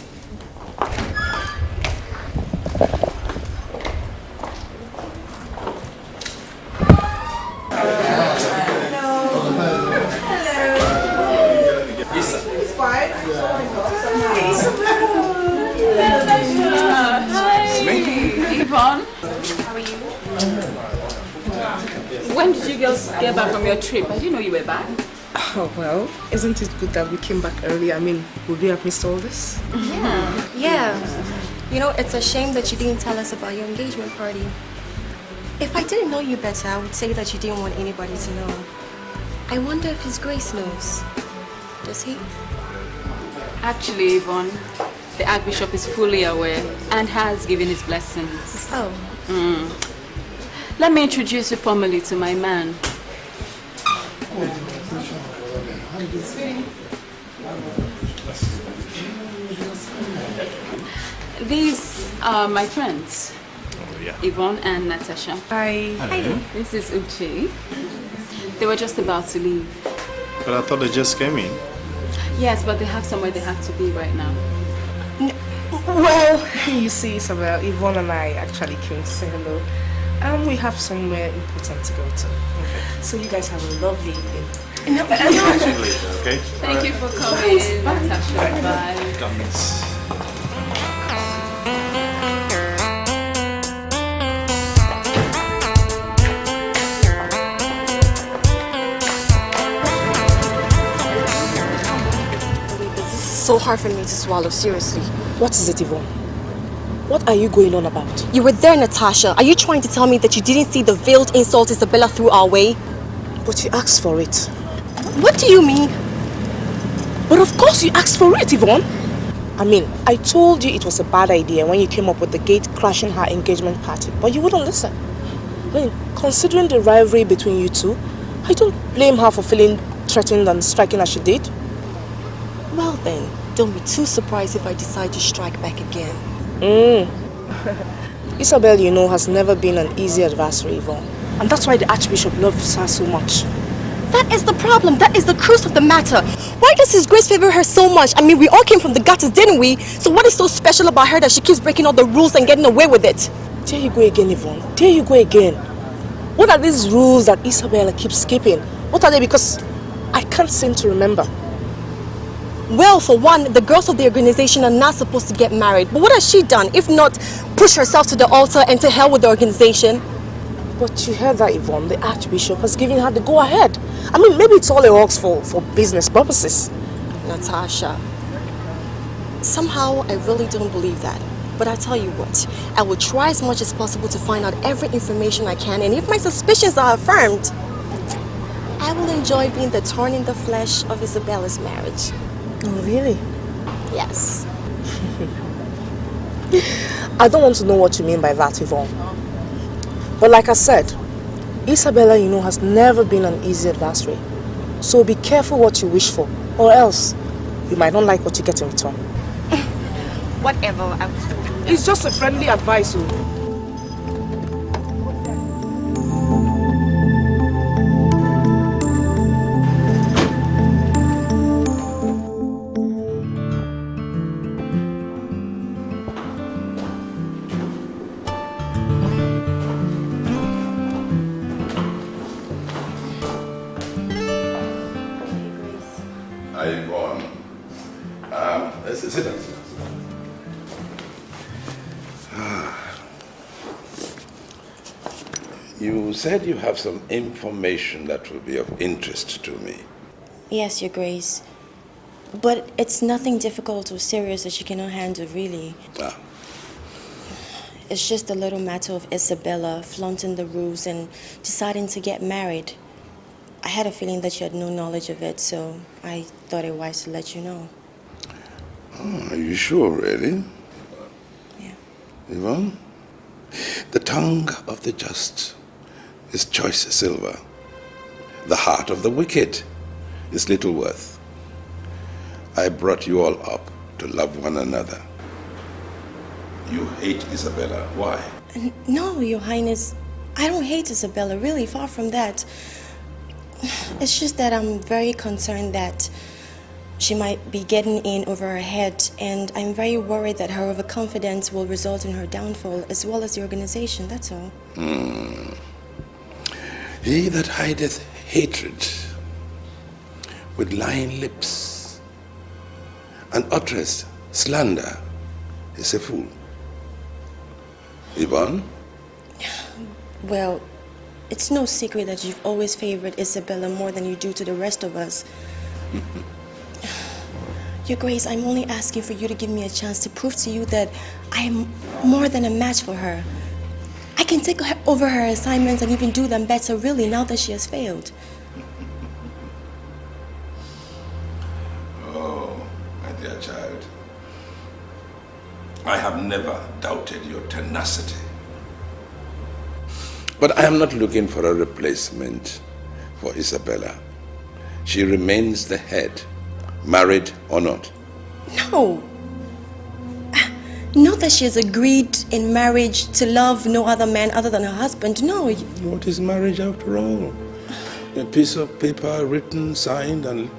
Yvonne. How are you? When did you girls get back from your trip? I didn't know you were back. Oh, well, isn't it good that we came back early? I mean, would we have missed all this? Yeah. You know, it's a shame that you didn't tell us about your engagement party. If I didn't know you better, I would say that you didn't want anybody to know. I wonder if His Grace knows. Does he? Actually, Yvonne, the Archbishop is fully aware and has given his blessings. Oh. Let me introduce you formally to my man. These are my friends, Yvonne and Natasha. Hi. This is Uche. They were just about to leave. But I thought they just came in. Yes, but they have somewhere they have to be right now. Well, you see, Isabel, Yvonne and I actually came to say hello. We have somewhere important to go to. Okay. So you guys have a lovely evening. No. Okay? Thank you for coming, Natasha. Bye. So hard for me to swallow, seriously. What is it, Yvonne? What are you going on about? You were there, Natasha. Are you trying to tell me that you didn't see the veiled insult Isabella threw our way? But you asked for it. What do you mean? But of course you asked for it, Yvonne. I mean, I told you it was a bad idea when you came up with the gate crashing her engagement party, but you wouldn't listen. I mean, considering the rivalry between you two, I don't blame her for feeling threatened and striking as she did. Well then, don't be too surprised if I decide to strike back again. Isabel, you know, has never been an easy adversary, Yvonne. And that's why the Archbishop loves her so much. That is the problem. That is the crux of the matter. Why does His Grace favor her so much? I mean, we all came from the gutters, didn't we? So what is so special about her that she keeps breaking all the rules and getting away with it? There you go again, Yvonne. There you go again. What are these rules that Isabella keeps skipping? What are they? Because I can't seem to remember. Well, for one, the girls of the organization are not supposed to get married. But what has she done, if not push herself to the altar and to hell with the organization? But you heard that, Yvonne. The Archbishop has given her the go-ahead. I mean, maybe it's all a works for business purposes. Natasha, somehow I really don't believe that. But I tell you what, I will try as much as possible to find out every information I can. And if my suspicions are affirmed, I will enjoy being the thorn in the flesh of Isabella's marriage. Oh, really? Yes. I don't want to know what you mean by that, Yvonne. But like I said, Isabella, you know, has never been an easy adversary. So be careful what you wish for, or else you might not like what you get in return. Whatever. It's just a friendly advice. Sit down. You said you have some information that will be of interest to me. Yes, Your Grace. But it's nothing difficult or serious that you cannot handle, really. It's just a little matter of Isabella flaunting the rules and deciding to get married. I had a feeling that you had no knowledge of it, so I thought it wise to let you know. Oh, are you sure, really? Yeah. Yvonne? The tongue of the just is choice silver. The heart of the wicked is little worth. I brought you all up to love one another. You hate Isabella. Why? No, Your Highness. I don't hate Isabella, really, far from that. It's just that I'm very concerned that she might be getting in over her head, and I'm very worried that her overconfidence will result in her downfall, as well as the organization, that's all. He that hideth hatred with lying lips and uttereth slander is a fool. Yvonne? Well, it's no secret that you've always favored Isabella more than you do to the rest of us. Your Grace, I'm only asking for you to give me a chance to prove to you that I am more than a match for her. I can take over her assignments and even do them better, really, now that she has failed. Oh, my dear child. I have never doubted your tenacity. But I am not looking for a replacement for Isabella. She remains the head, married or not. No. Not that she has agreed in marriage to love no other man other than her husband, no. What is marriage after all? A piece of paper written, signed, and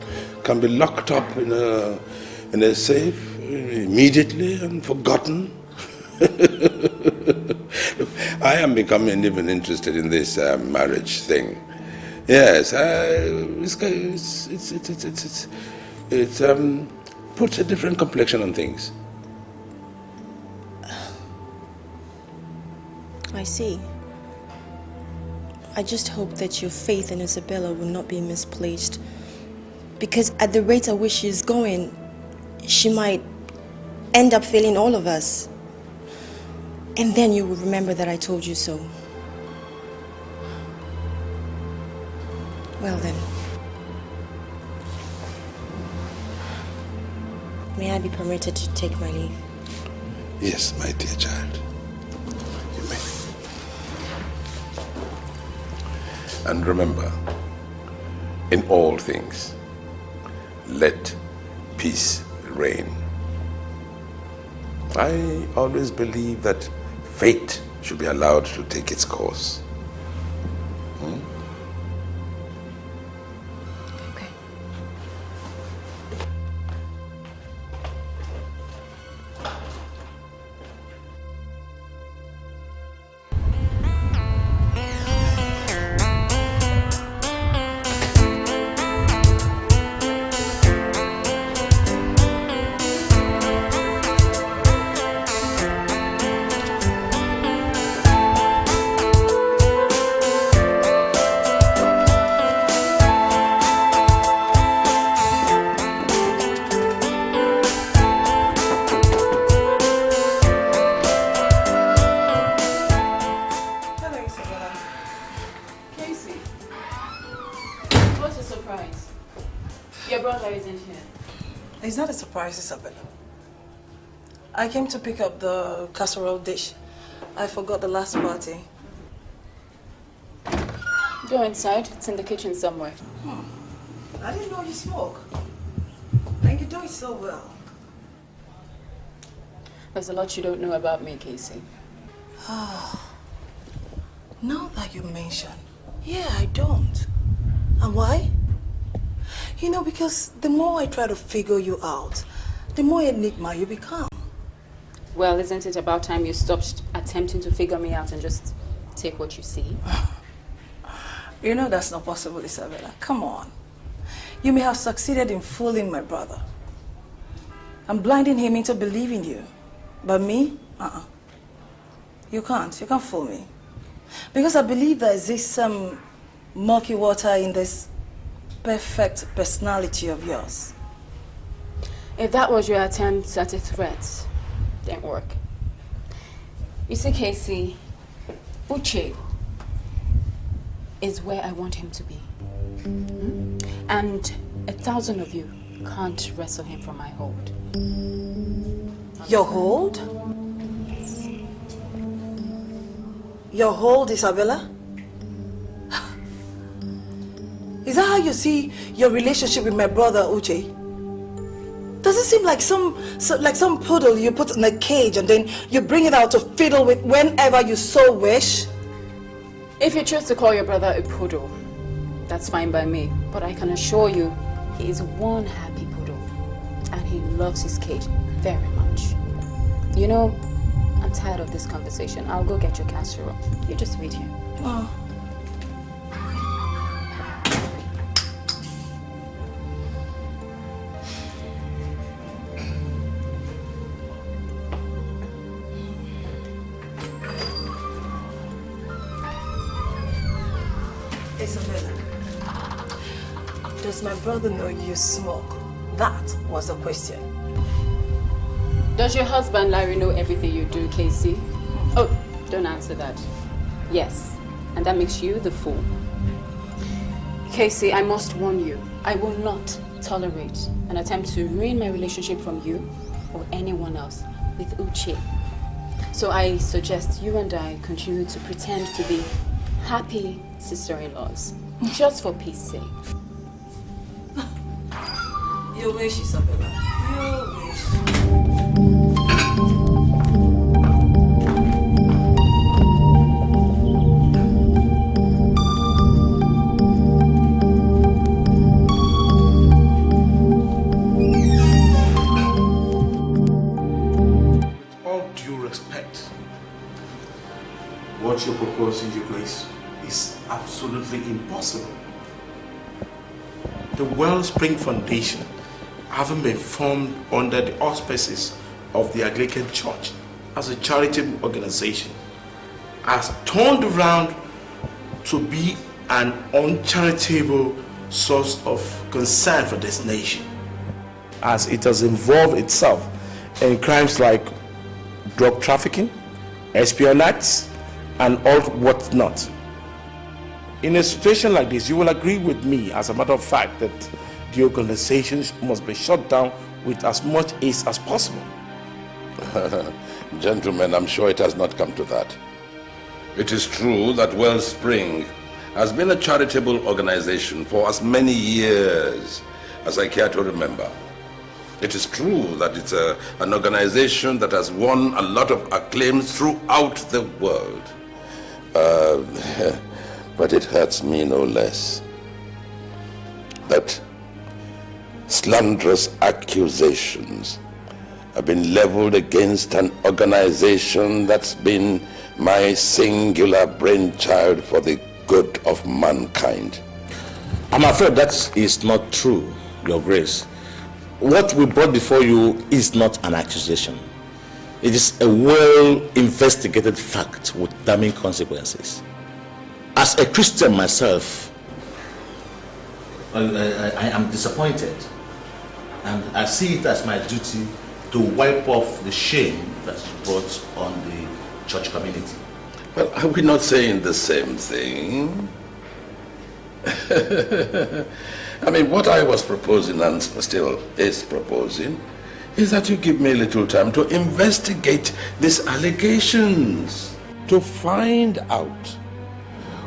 can be locked up in a safe immediately and forgotten. Look, I am becoming even interested in this marriage thing. Yes, it puts a different complexion on things. I see. I just hope that your faith in Isabella will not be misplaced. Because at the rate at which she is going, she might end up failing all of us. And then you will remember that I told you so. Well then. May I be permitted to take my leave? Yes, my dear child. You may. And remember, in all things, let peace reign. I always believe that fate should be allowed to take its course. Okay. It's not a surprise, Isabella. I came to pick up the casserole dish. I forgot the last party. Go inside. It's in the kitchen somewhere. I didn't know you smoke. And you do it so well. There's a lot you don't know about me, Casey. Now that you mention, yeah, I don't. And why? You know, because the more I try to figure you out, the more enigma you become. Well, isn't it about time you stopped attempting to figure me out and just take what you see? You know that's not possible, Isabella. Come on. You may have succeeded in fooling my brother. I'm blinding him into believing you. But me? You can't fool me. Because I believe there is some murky water in this perfect personality of yours. If that was your attempt at a threat, it didn't work. You see, Casey, Uche is where I want him to be. And 1,000 of you can't wrestle him from my hold. Your hold? Yes. Your hold, Isabella? Is that how you see your relationship with my brother, Uche? Does it seem like some poodle you put in a cage and then you bring it out to fiddle with whenever you so wish? If you choose to call your brother a poodle, that's fine by me. But I can assure you, he is one happy poodle. And he loves his cage very much. You know, I'm tired of this conversation. I'll go get your casserole. You just wait here. Oh. Isabella, does my brother know you smoke? That was the question. Does your husband Larry know everything you do, Casey? Oh, don't answer that. Yes, and that makes you the fool. Casey, I must warn you, I will not tolerate an attempt to ruin my relationship from you or anyone else with Uche. So I suggest you and I continue to pretend to be happy sister-in-laws, just for peace sake. You wish, Isabella. You wish. With all due respect, what you're proposing, Your Grace, is absolutely impossible. The Wellspring Foundation, having been formed under the auspices of the Anglican Church as a charitable organization, has turned around to be an uncharitable source of concern for this nation, as it has involved itself in crimes like drug trafficking, espionage, and all whatnot. In a situation like this, you will agree with me, as a matter of fact, that the organization must be shut down with as much haste as possible. Gentlemen, I'm sure it has not come to that. It is true that Wellspring has been a charitable organization for as many years as I care to remember. It is true that it's an organization that has won a lot of acclaims throughout the world. But it hurts me no less that slanderous accusations have been leveled against an organization that's been my singular brainchild for the good of mankind. I'm afraid that is not true, Your Grace. What we brought before you is not an accusation. It is a well-investigated fact with damning consequences. As a Christian myself, I am disappointed, and I see it as my duty to wipe off the shame that you brought on the church community. Well, are we not saying the same thing? I mean, what I was proposing and still is proposing is that you give me a little time to investigate these allegations, to find out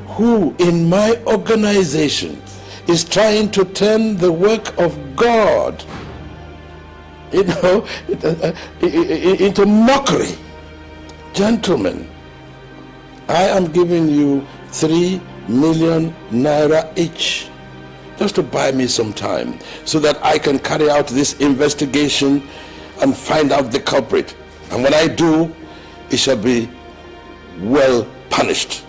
who in my organization is trying to turn the work of God, into mockery. Gentlemen, I am giving you 3 million naira each, just to buy me some time, so that I can carry out this investigation and find out the culprit. And when I do, it shall be well punished.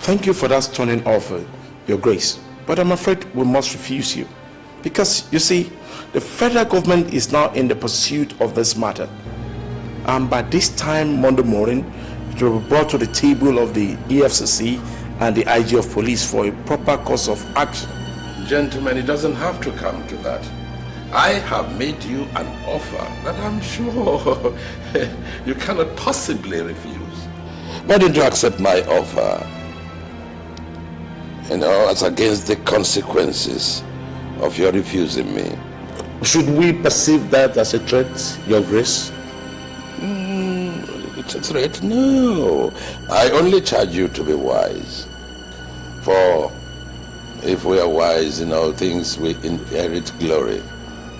Thank you for that stunning offer, Your Grace. But I'm afraid we must refuse you. Because, you see, the federal government is now in the pursuit of this matter. And by this time Monday morning, it will be brought to the table of the EFCC and the IG of police for a proper course of action. Gentlemen, it doesn't have to come to that. I have made you an offer that I'm sure you cannot possibly refuse. Why don't you accept my offer? You know, as against the consequences of your refusing me. Should we perceive that as a threat, Your Grace? not a threat, no. I only charge you to be wise. For if we are wise in all things, we inherit glory.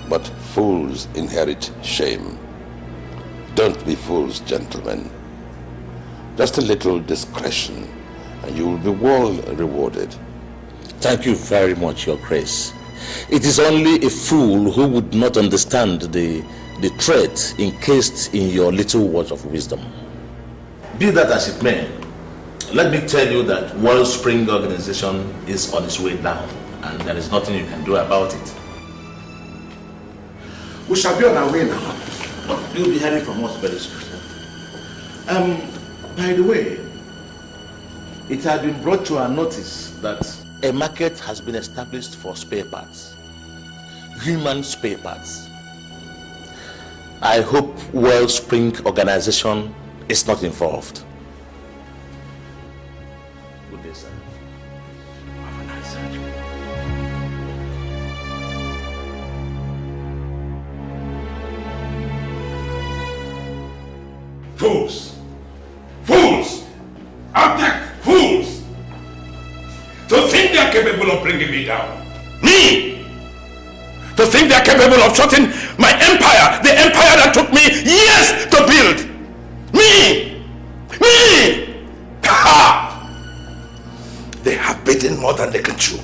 But fools inherit shame. Don't be fools, gentlemen. Just a little discretion, and you will be well rewarded. Thank you very much, Your Grace. It is only a fool who would not understand the threat encased in your little words of wisdom. Be that as it may, let me tell you that Wellspring Organization is on its way down, and there is nothing you can do about it. We shall be on our way now. You'll be hearing from us very soon. By the way, it had been brought to our notice that a market has been established for spare parts. Human spare parts. I hope Wellspring Organization is not involved. Good day, sir. Have a nice day. Fools! Fools! Abject fools! To think they are capable of bringing me down. Me! To think they are capable of shutting my empire, the empire that took me years to build. Me! Me! Ha! They have bitten more than they can chew.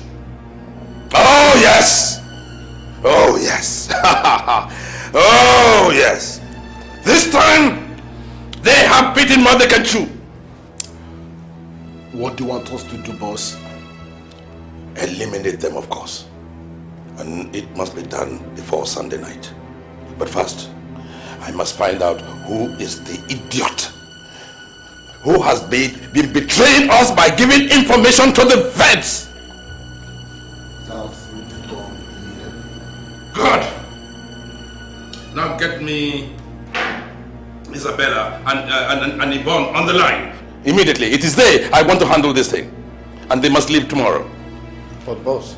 Oh yes! Oh yes! Oh yes! This time, they have bitten more than they can chew. What do you want us to do, boss? Eliminate them, of course. And it must be done before Sunday night. But first, I must find out who is the idiot who has been betraying us by giving information to the feds. Good. Now get me Isabella and Yvonne on the line. Immediately. It is they I want to handle this thing. And they must leave tomorrow. But boss.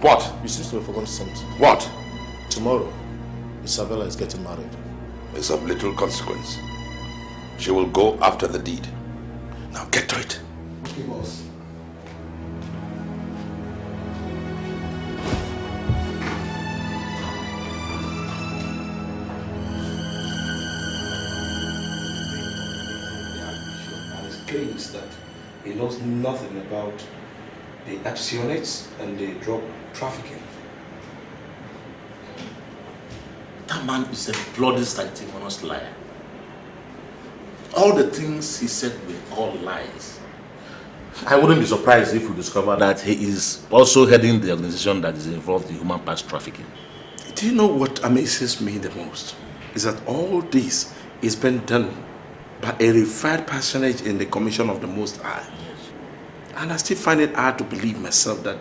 What? You seem to have forgotten something. What? Tomorrow, Isabella is getting married. It's of little consequence. She will go after the deed. Now get to it. Okay, boss. Claims that he knows nothing about the actionates and the drug trafficking. That man is a bloody sanctimonious liar. All the things he said were all lies. I wouldn't be surprised if we discover that he is also heading the organization that is involved in human parts trafficking. Do you know what amazes me the most? Is that all this is being done by a revered personage in the Commission of the Most High. Yes. And I still find it hard to believe myself that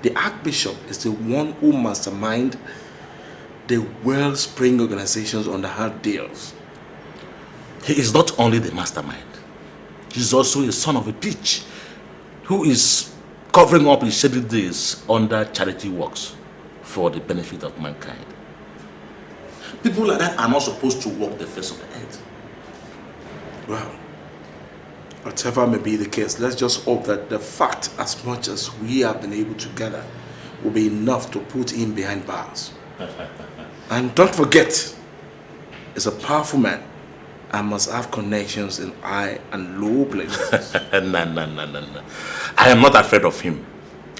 the Archbishop is the one who masterminded the Wellspring organizations on the hard deals. He is not only the mastermind, he is also a son of a bitch who is covering up his shady days under charity works for the benefit of mankind. People like that are not supposed to walk the face of the earth. Well, whatever may be the case, let's just hope that the fact, as much as we have been able to gather, will be enough to put him behind bars. And don't forget, he's a powerful man and must have connections in high and low places. No. I am not afraid of him.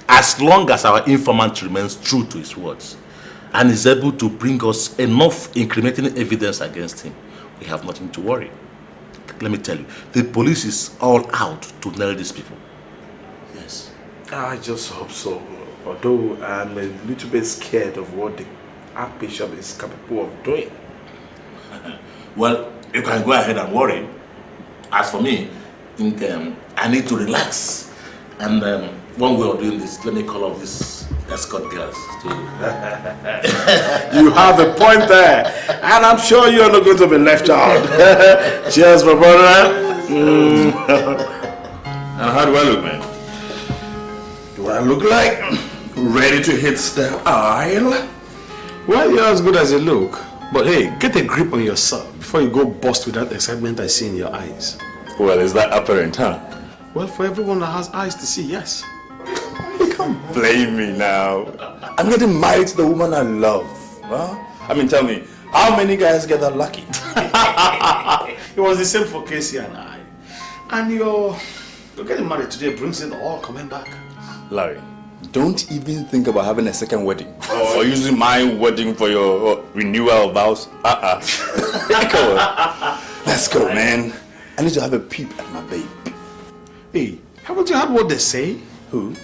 As long as our informant remains true to his words and is able to bring us enough incriminating evidence against him, we have nothing to worry. Let me tell you, the police is all out to nail these people. Yes. I just hope so. Although I'm a little bit scared of what the Archbishop is capable of doing. Well, you can go ahead and worry. As for me, I think I need to relax. And one way of doing this, let me call up these escort girls too. You have a point there. And I'm sure you're not going to be left out. Cheers, my brother. And how do I look, man? Do I look like ready to hit the aisle? Well, you're as good as you look. But hey, get a grip on yourself before you go bust with that excitement I see in your eyes. Well, is that apparent, huh? Well, for everyone that has eyes to see, yes. You can't blame me now. I'm getting married to the woman I love. Huh? I mean, tell me, how many guys get that lucky? It was the same for Casey and I. And you're getting married today brings it all coming back. Larry, don't even think about having a second wedding. Or using my wedding for your renewal vows. Come on. Let's go, man. I need to have a peep at my babe. Hey, haven't you heard what they say? Who?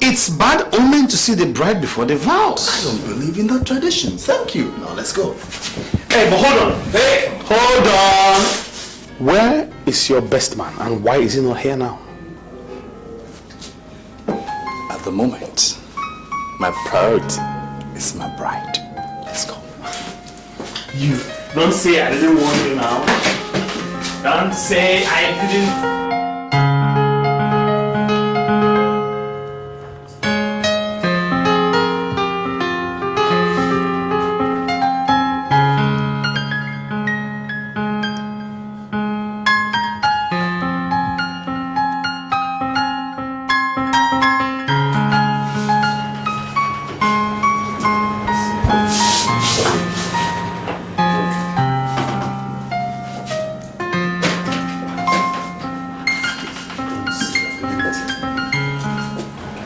It's bad omen to see the bride before the vows. I don't believe in that tradition. Thank you. Now let's go. Hey, but hold on. Hey, hold on. Where is your best man and why is he not here now? At the moment, my priority is my bride. Let's go. You don't say I didn't warn you now. Don't say I didn't.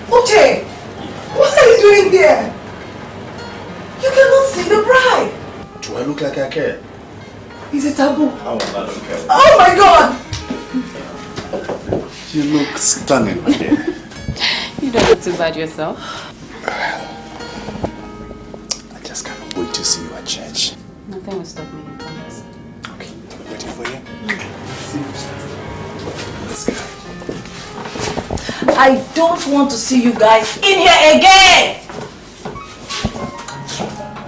Uche, what are you doing here? You cannot see the bride. Do I look like I care? Is it taboo? How am I don't care? Oh my God! You look stunning, my dear. You don't look too bad yourself. I just can't wait to see you at church. Nothing will stop me, I promise. Okay, I'm waiting for you. See you. Let's go. I don't want to see you guys in here again!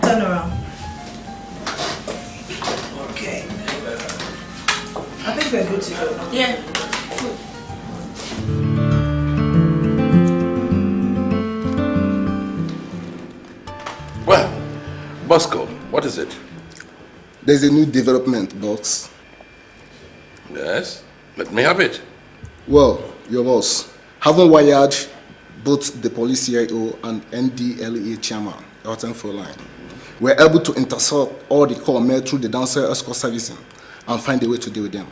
Turn around. Okay. I think we're good to go. Yeah. Well, Bosco, what is it? There's a new development, boss. Yes? Let me have it. Well, your boss, having wired both the police CIO and NDLEA chairman, Elton Froline, we're able to intercept all the call made through the downstairs escort servicing and find a way to deal with them.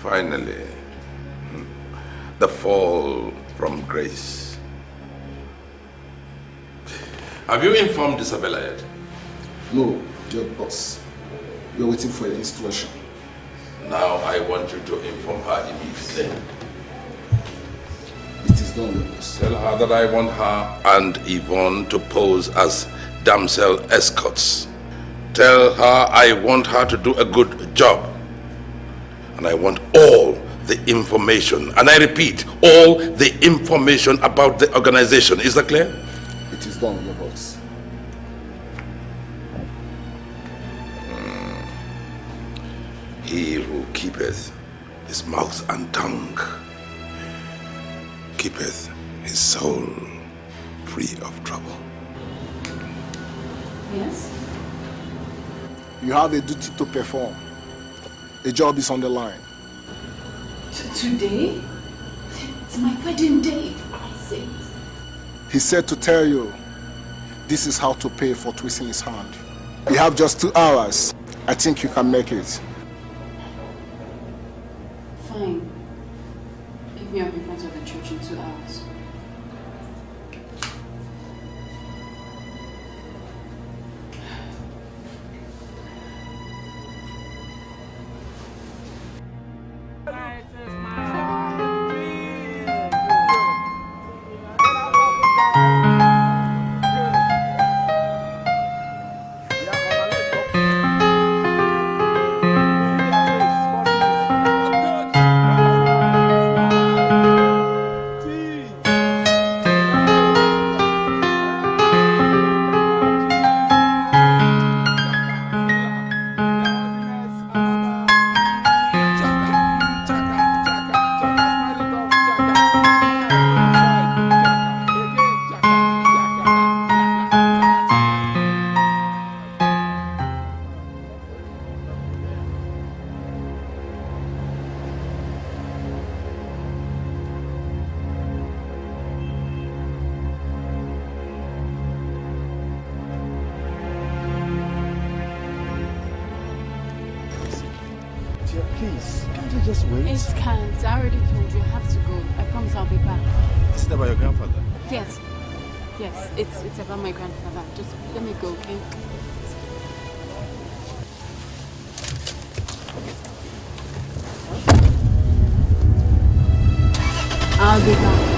Finally, the fall from grace. Have you informed Isabella yet? No, your boss. We're waiting for your instruction. Now I want you to inform her immediately. It is done, your boss. Tell her that I want her and Yvonne to pose as damsel escorts. Tell her I want her to do a good job. And I want all the information, and I repeat, all the information about the organization. Is that clear? It is done, your boss. He who keepeth his mouth and tongue keepeth his soul free of trouble. Yes? You have a duty to perform. A job is on the line. Today? It's my wedding day, for Christ's sake. He said to tell you, this is how to pay for twisting his hand. You have just 2 hours. I think you can make it. Fine. Pick me up in front of the church in 2 hours. dear, please, can't you just wait? It can't. I already told you I have to go. I promise I'll be back. Is it about your grandfather? Yes. Yes, it's about my grandfather. Just let me go, okay? I'll be back.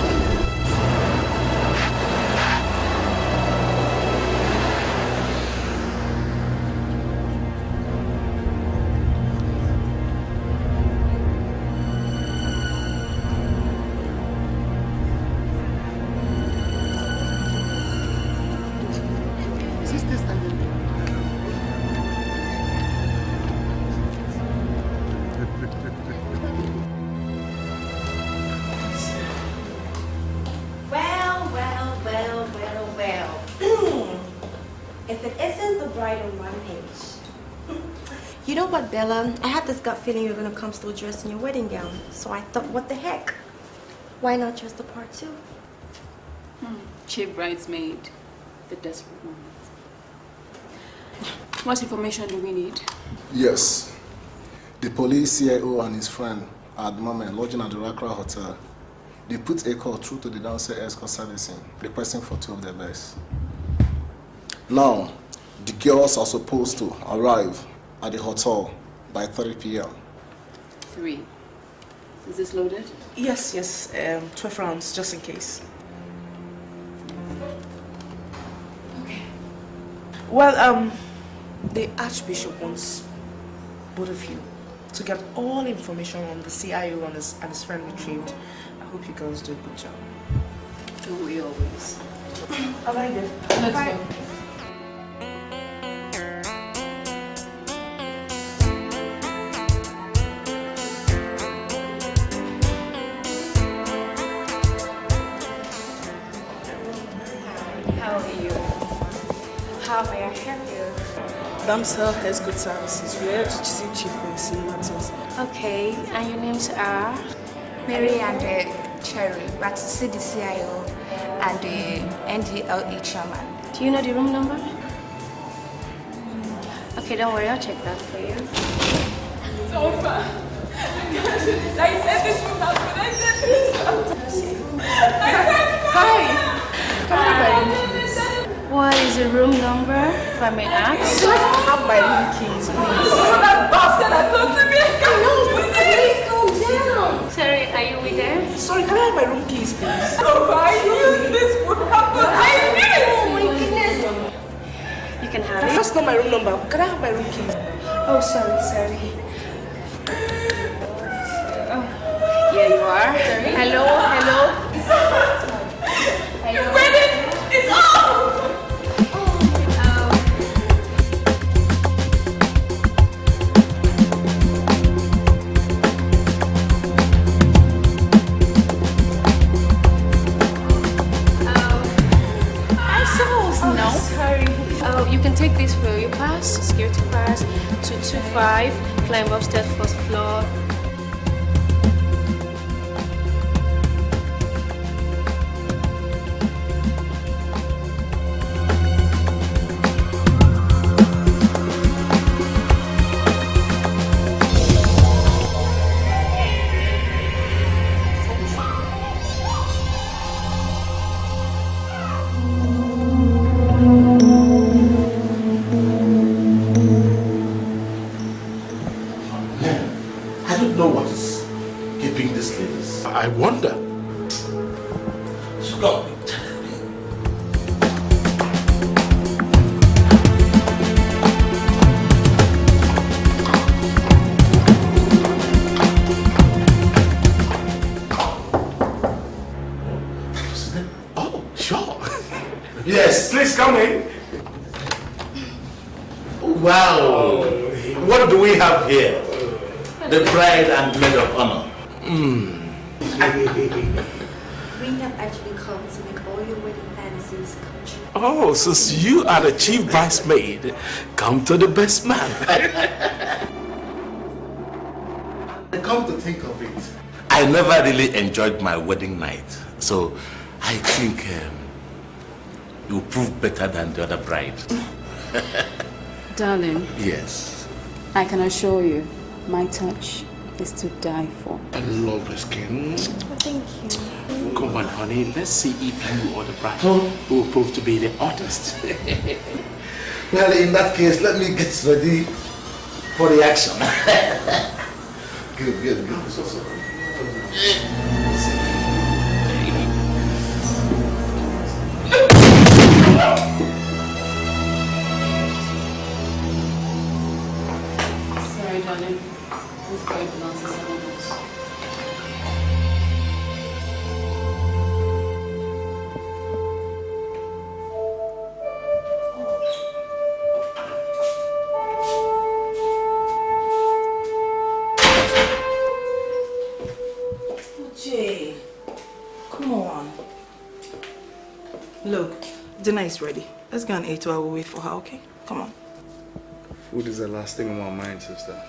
Bella, I had this gut feeling you were going to come still dressed in your wedding gown. So I thought, what the heck? Why not dress the part too? Cheap bridesmaid. The desperate moment. What information do we need? Yes. The police CIO and his friend are at the moment lodging at the Rakra Hotel. They put a call through to the downstairs escort servicing, requesting for 2 of their best. Now, the girls are supposed to arrive at the hotel by 3 p.m. 3. Is this loaded? Yes, 12 rounds, just in case. Okay. Well, the Archbishop wants both of you to get all information on the CIO and his friend retrieved. I hope you girls do a good job. Don't we always? I like it. Let's go. How may I help you? Damsel has good services. We are to see Chief Quincy matters. Okay, and your names are? Mary and Cherry, but to see the CIO and the NDLE chairman. Do you know the room number? Okay, don't worry, I'll check that for you. So far. I said this would happen. I said this. Hi. What is the room number, if I may ask? I have my room keys, please. Oh, that bastard has done to me. Please calm down. Sorry, are you with them? Sorry, can I have my room keys, please? Oh, I knew this would happen. I knew it. Oh my goodness. You can have it. That's not my room number. Can I have my room keys? Oh, sorry. Oh, here you are. Sorry. Hello. Your wedding is off. No. Sorry. Oh, you can take this for your pass, security pass, 225, climb upstairs, first floor. I wonder. Go. Oh, sure. Yes, please come in. Wow. What do we have here? The bride and maid of honor. We have actually come to make all your wedding fantasies come true. Oh, since you are the chief bridesmaid, come to the best man. Come to think of it, I never really enjoyed my wedding night, so I think you prove better than the other bride. Darling. Yes. I can assure you, My touch is to die for. I love the skin. Thank you. Come on, honey. Let's see if you or the bride will prove to be the artist. Well, in that case, let me get ready for the action. Good. Sorry, darling. This boy belongs to someone else. Uche, come on. Look, dinner is ready. Let's go and eat while we wait for her, okay? Come on. Food is the last thing on my mind, sister.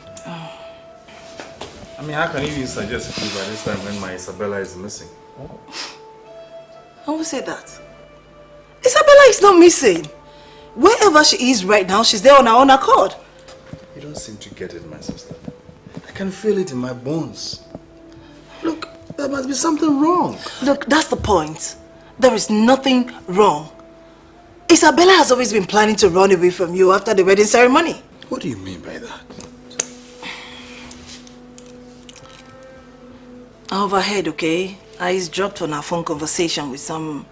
I mean, how can you even suggest food by this time when my Isabella is missing? Who said that? Isabella is not missing. Wherever she is right now, she's there on her own accord. You don't seem to get it, my sister. I can feel it in my bones. Look, there must be something wrong. Look, that's the point. There is nothing wrong. Isabella has always been planning to run away from you after the wedding ceremony. What do you mean by that? I overheard, okay? I dropped on our phone conversation with some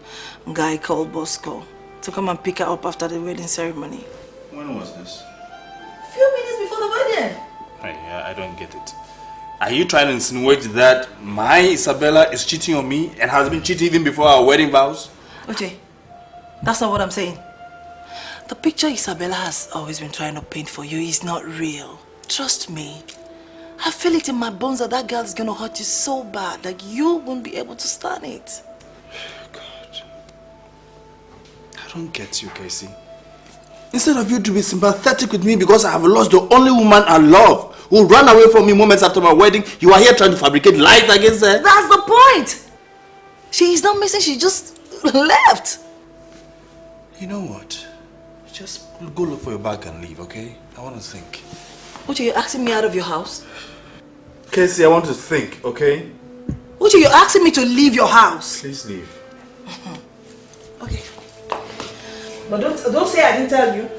guy called Bosco to come and pick her up after the wedding ceremony. When was this? A few minutes before the wedding. I don't get it. Are you trying to insinuate that my Isabella is cheating on me and has been cheating even before our wedding vows? Okay, that's not what I'm saying. The picture Isabella has always been trying to paint for you is not real. Trust me. I feel it in my bones that that girl is going to hurt you so bad that you won't be able to stand it. God. I don't get you, Casey. Instead of you to be sympathetic with me because I have lost the only woman I love who ran away from me moments after my wedding, you are here trying to fabricate lies against her? That's the point! She is not missing, she just left. You know what? Just go look for your bag and leave, okay? I want to think. Uche, you're asking me out of your house? Casey, I want to think, okay? Uche, you're asking me to leave your house? Please leave. Okay. But don't say I didn't tell you.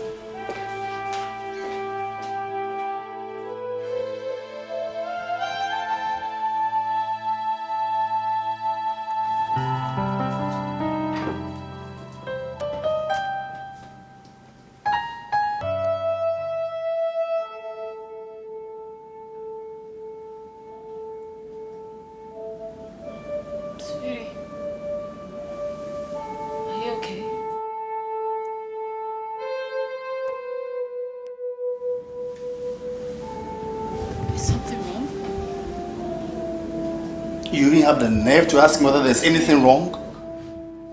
You didn't have the nerve to ask me whether there's anything wrong?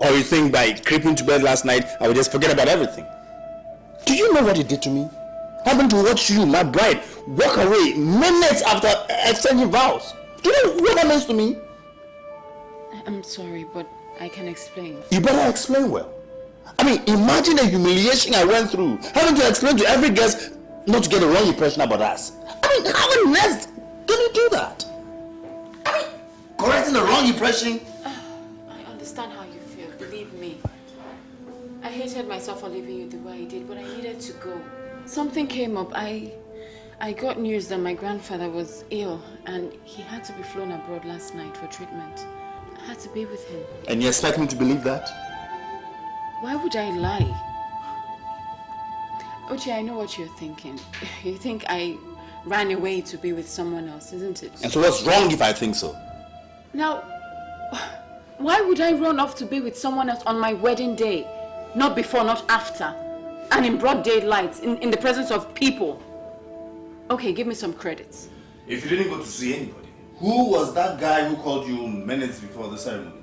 Or you think by creeping to bed last night, I would just forget about everything? Do you know what he did to me? Having to watch you, my bride, walk away minutes after exchanging vows. Do you know what that means to me? I'm sorry, but I can explain. You better explain well. I mean, imagine the humiliation I went through, having to explain to every guest not to get the wrong impression about us. I mean, how on earth can you do that? I mean, correcting the wrong impression. I understand how you feel, believe me. I hated myself for leaving you the way I did, but I needed to go. Something came up. I got news that my grandfather was ill and he had to be flown abroad last night for treatment. I had to be with him. And you expect me to believe that? Why would I lie? Uche, I know what you're thinking. You think I ran away to be with someone else, isn't it? And so what's wrong if I think so? Now, why would I run off to be with someone else on my wedding day? Not before, not after. And in broad daylight, in the presence of people. Okay, give me some credits. If you didn't go to see anybody, who was that guy who called you minutes before the ceremony?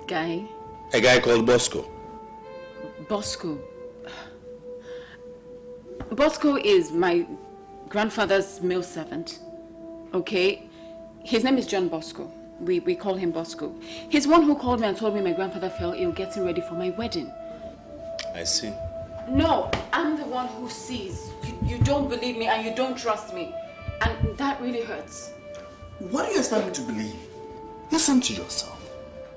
Guy? A guy called Bosco. Bosco? Bosco is my grandfather's male servant. Okay? His name is John Bosco. We call him Bosco. He's one who called me and told me my grandfather fell ill getting ready for my wedding. I see. No, I'm the one who sees. You don't believe me and you don't trust me. And that really hurts. What do you expect me to believe? Listen to yourself.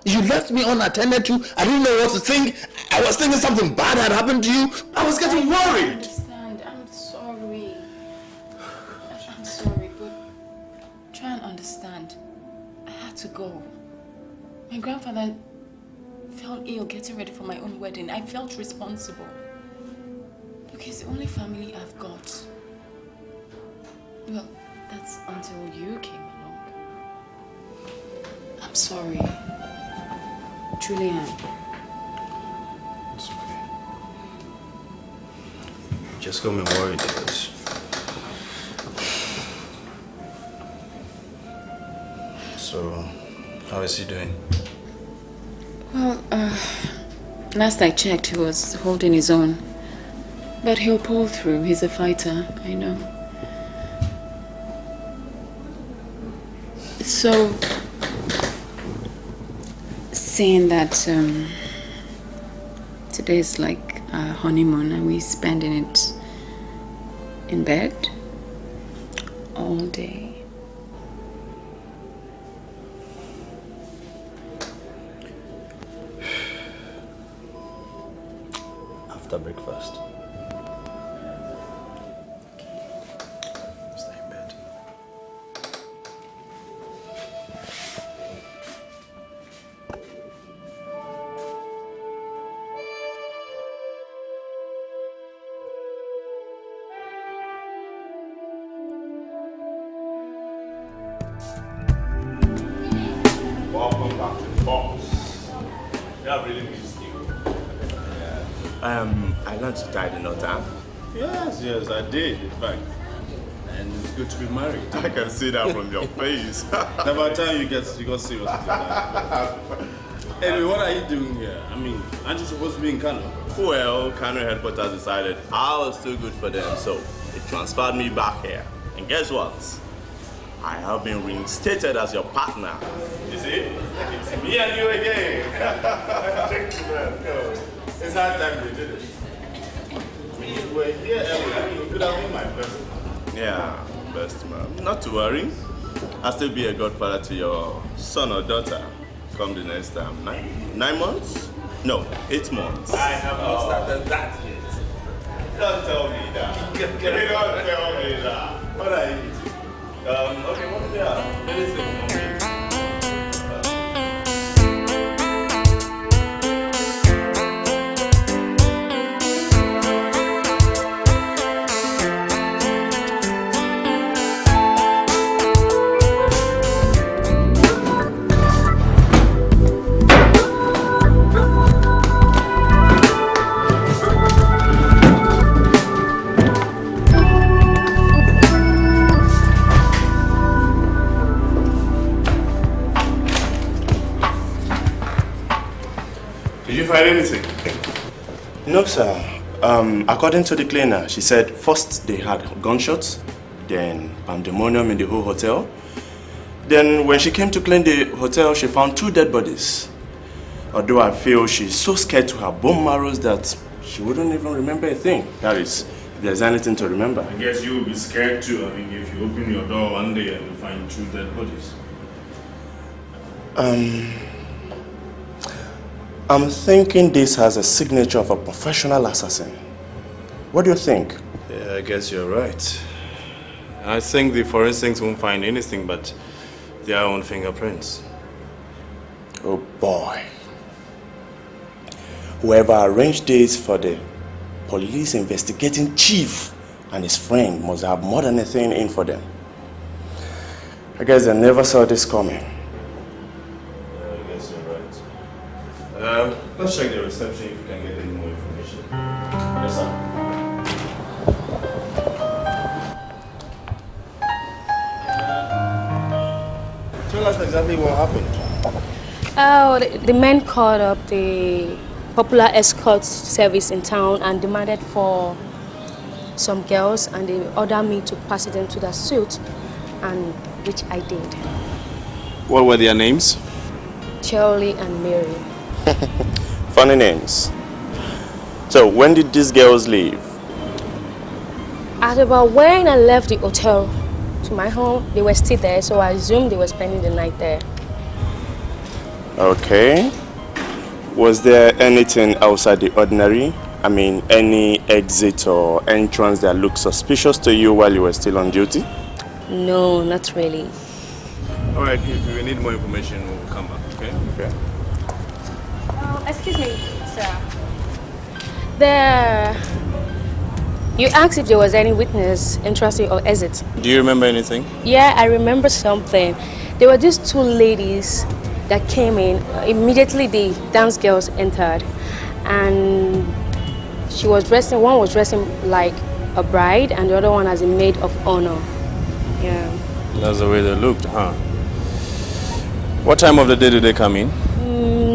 You left me unattended to. I didn't know what to think. I was thinking something bad had happened to you. I was getting worried. I understand. I'm sorry. I'm sorry, but try and understand. I had to go. My grandfather felt ill getting ready for my own wedding. I felt responsible. Look, he's the only family I've got. Well, that's until you came along. I'm sorry. Truly am. It's okay. Just got me worried because... So, how is he doing? Well, last I checked, he was holding his own. But he'll pull through. He's a fighter, I know. So, saying that today's like our honeymoon and we're spending it in bed all day. After breakfast. Welcome back to the box. Yeah, I really missed you. I learned to tie the knot, huh? Yes, I did, in fact. And it's good to be married. I can see that from your face. Now, by the time you got serious with that. Anyway, what are you doing here? I mean, aren't you supposed to be in Kano? Well, Kano headquarters decided I was too good for them, so they transferred me back here. And guess what? I have been reinstated as your partner. You see? It's me and you again. It's hard time we did it. We were here earlier. You could have been my person. Yeah, best man. Not to worry. I'll still be a godfather to your son or daughter. Come the next time. 9 months? No, 8 months. I have not started that yet. Don't tell me that. Don't tell me that. What are you eating? Okay, what do we have? Anything. Find anything? No, sir. According to the cleaner, she said first they had gunshots, then pandemonium in the whole hotel. Then when she came to clean the hotel, she found 2 dead bodies. Although I feel she's so scared to her bone marrows that she wouldn't even remember a thing. That is, if there's anything to remember. I guess you will be scared too. I mean, if you open your door one day and you find 2 dead bodies. I'm thinking this has a signature of a professional assassin. What do you think? Yeah, I guess you're right. I think the forensics won't find anything but their own fingerprints. Oh boy. Whoever arranged this for the police investigating chief and his friend must have more than a thing in for them. I guess they never saw this coming. Let's check the reception if we can get any more information. Yes, sir. Tell us exactly what happened. Oh, the men called up the popular escort service in town and demanded for some girls, and they ordered me to pass them to the suite, and which I did. What were their names? Charlie and Mary. Funny names. So, when did these girls leave? At about when I left the hotel to my home, they were still there, so I assumed they were spending the night there. Okay. Was there anything outside the ordinary? I mean, any exit or entrance that looked suspicious to you while you were still on duty? No, not really. All right, if we need more information, we'll come back, okay? Okay. Excuse me, sir. You asked if there was any witness interested or exit. Do you remember anything? Yeah, I remember something. There were these two ladies that came in. Immediately the dance girls entered. And she was dressing, one was dressing like a bride and the other one as a maid of honor. Yeah. That's the way they looked, huh? What time of the day did they come in?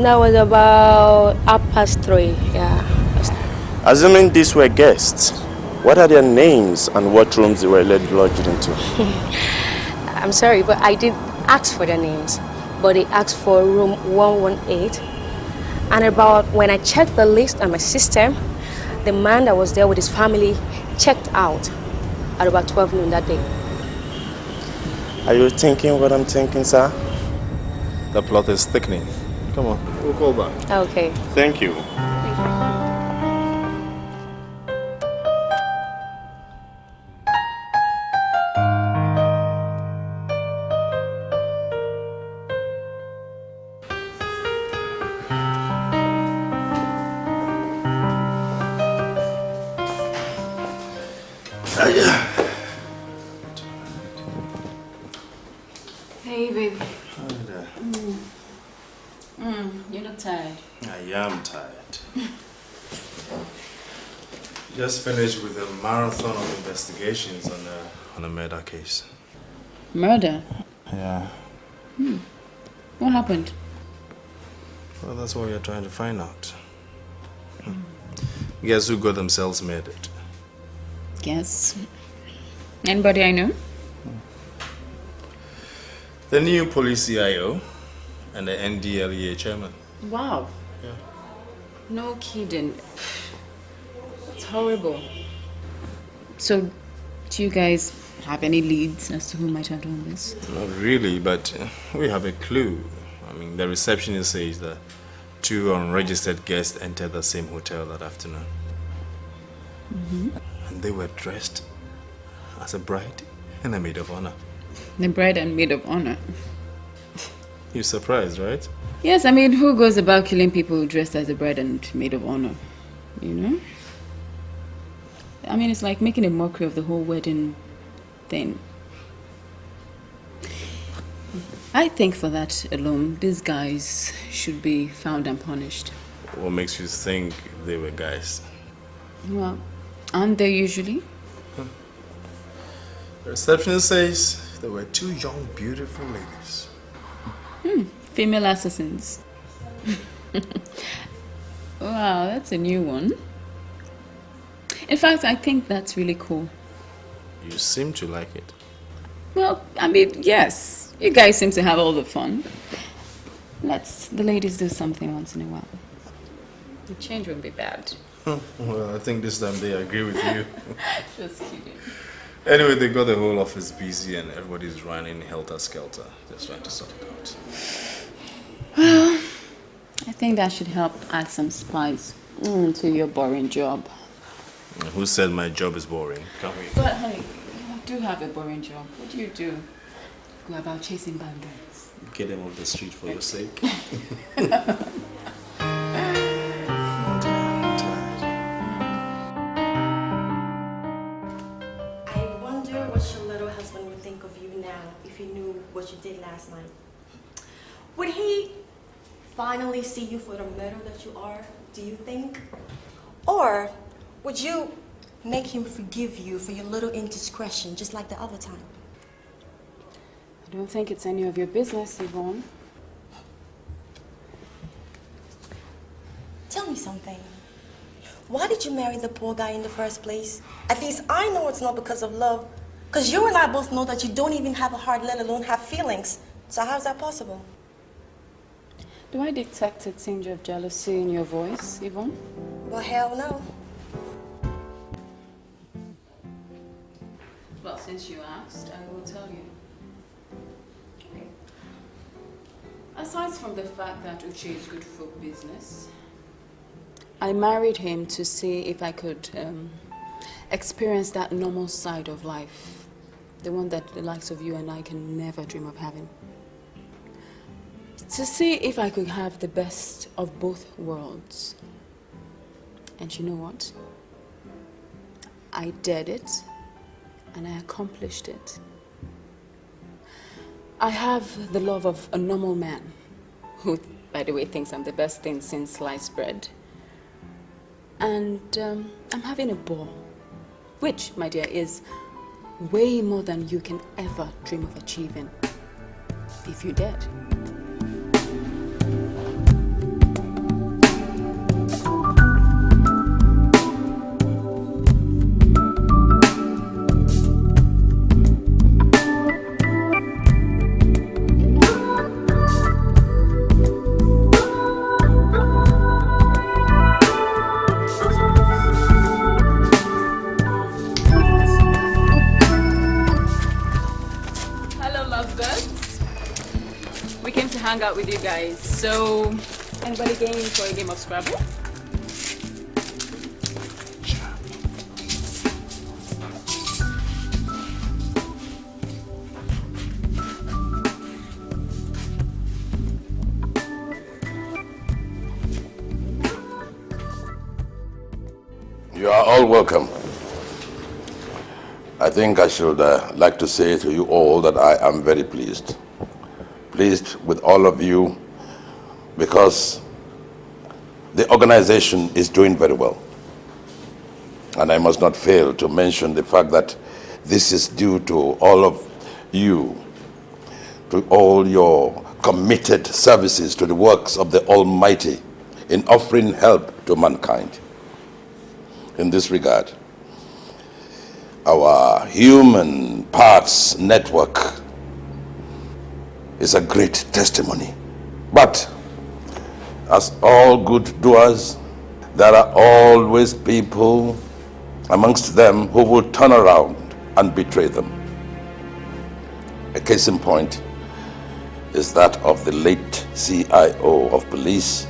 That was about 3:30, yeah. Assuming these were guests, what are their names and what rooms they were lodged into? I'm sorry, but I did ask for their names. But they asked for room 118. And about when I checked the list on my system, the man that was there with his family checked out at about 12 noon that day. Are you thinking what I'm thinking, sir? The plot is thickening. Come on, we'll call back. Okay. Thank you. Hey, baby. Hi there. You're not tired? I am tired. Just finished with a marathon of investigations on a murder case. Murder? Yeah. What happened? Well, that's what we are trying to find out. Guess who got themselves murdered? Guess. Anybody I know? The new police CIO and the NDLEA chairman. Wow. Yeah. No kidding. It's horrible. So, do you guys have any leads as to who might have done this? Not really, but we have a clue. I mean, the receptionist says that 2 unregistered guests entered the same hotel that afternoon. And they were dressed as a bride and a maid of honor. The bride and maid of honor. You're surprised, right? Yes, I mean, who goes about killing people dressed as a bride and maid of honor? You know? I mean, it's like making a mockery of the whole wedding thing. I think for that alone, these guys should be found and punished. What makes you think they were guys? Well, aren't they usually? The receptionist says there were 2 young, beautiful ladies. Female assassins. Wow, that's a new one. In fact, I think that's really cool. You seem to like it. Well, I mean, yes. You guys seem to have all the fun. Let's the ladies do something once in a while. The change won't be bad. Well, I think this time they agree with you. Just kidding. Anyway, they got the whole office busy and everybody's running helter-skelter. Just trying to sort it out. Well, I think that should help add some spice to your boring job. Who said my job is boring? Come here. But honey, you do have a boring job. What do you do? Go about chasing bad guys. Get them off the street for your sake. I wonder what your little husband would think of you now if he knew what you did last night. Would he finally see you for the murderer that you are, do you think? Or would you make him forgive you for your little indiscretion, just like the other time? I don't think it's any of your business, Yvonne. Tell me something. Why did you marry the poor guy in the first place? At least I know it's not because of love. Because you and I both know that you don't even have a heart, let alone have feelings. So how's that possible? Do I detect a tinge of jealousy in your voice, Yvonne? Well, hell no. Well, since you asked, I will tell you. Okay. Aside from the fact that Uche is good for business, I married him to see if I could experience that normal side of life. The one that the likes of you and I can never dream of having. To see if I could have the best of both worlds. And you know what? I did it, and I accomplished it. I have the love of a normal man, who, by the way, thinks I'm the best thing since sliced bread. And I'm having a ball, which, my dear, is way more than you can ever dream of achieving, if you dared. Hang out with you guys. So, anybody game for a game of Scrabble? You are all welcome. I think I should like to say to you all that I am very pleased. Pleased with all of you because the organization is doing very well. And I must not fail to mention the fact that this is due to all of you, to all your committed services to the works of the Almighty in offering help to mankind. In this regard, our human parts network is a great testimony. But as all good doers, there are always people amongst them who will turn around and betray them. A case in point is that of the late CIO of police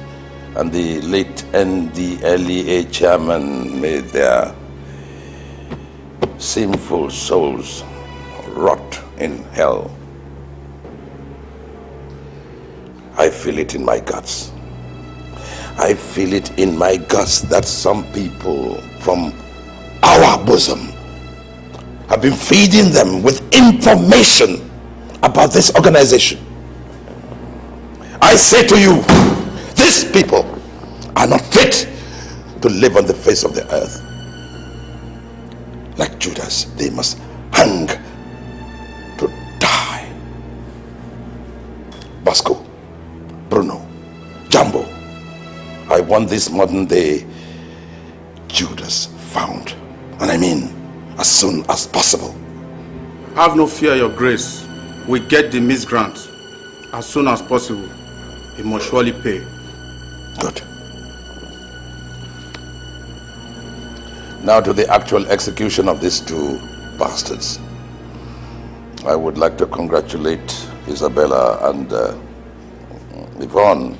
and the late NDLEA chairman. May their sinful souls rot in hell. I feel it in my guts. I feel it in my guts that some people from our bosom have been feeding them with information about this organization. I say to you, these people are not fit to live on the face of the earth. Like Judas, they must hang to die. Bosco, Bruno, Jumbo, I want this modern day Judas found. And I mean, as soon as possible. Have no fear, Your Grace. We get the misgrant as soon as possible. He must surely pay. Good. Now to the actual execution of these two bastards. I would like to congratulate Isabella and Yvonne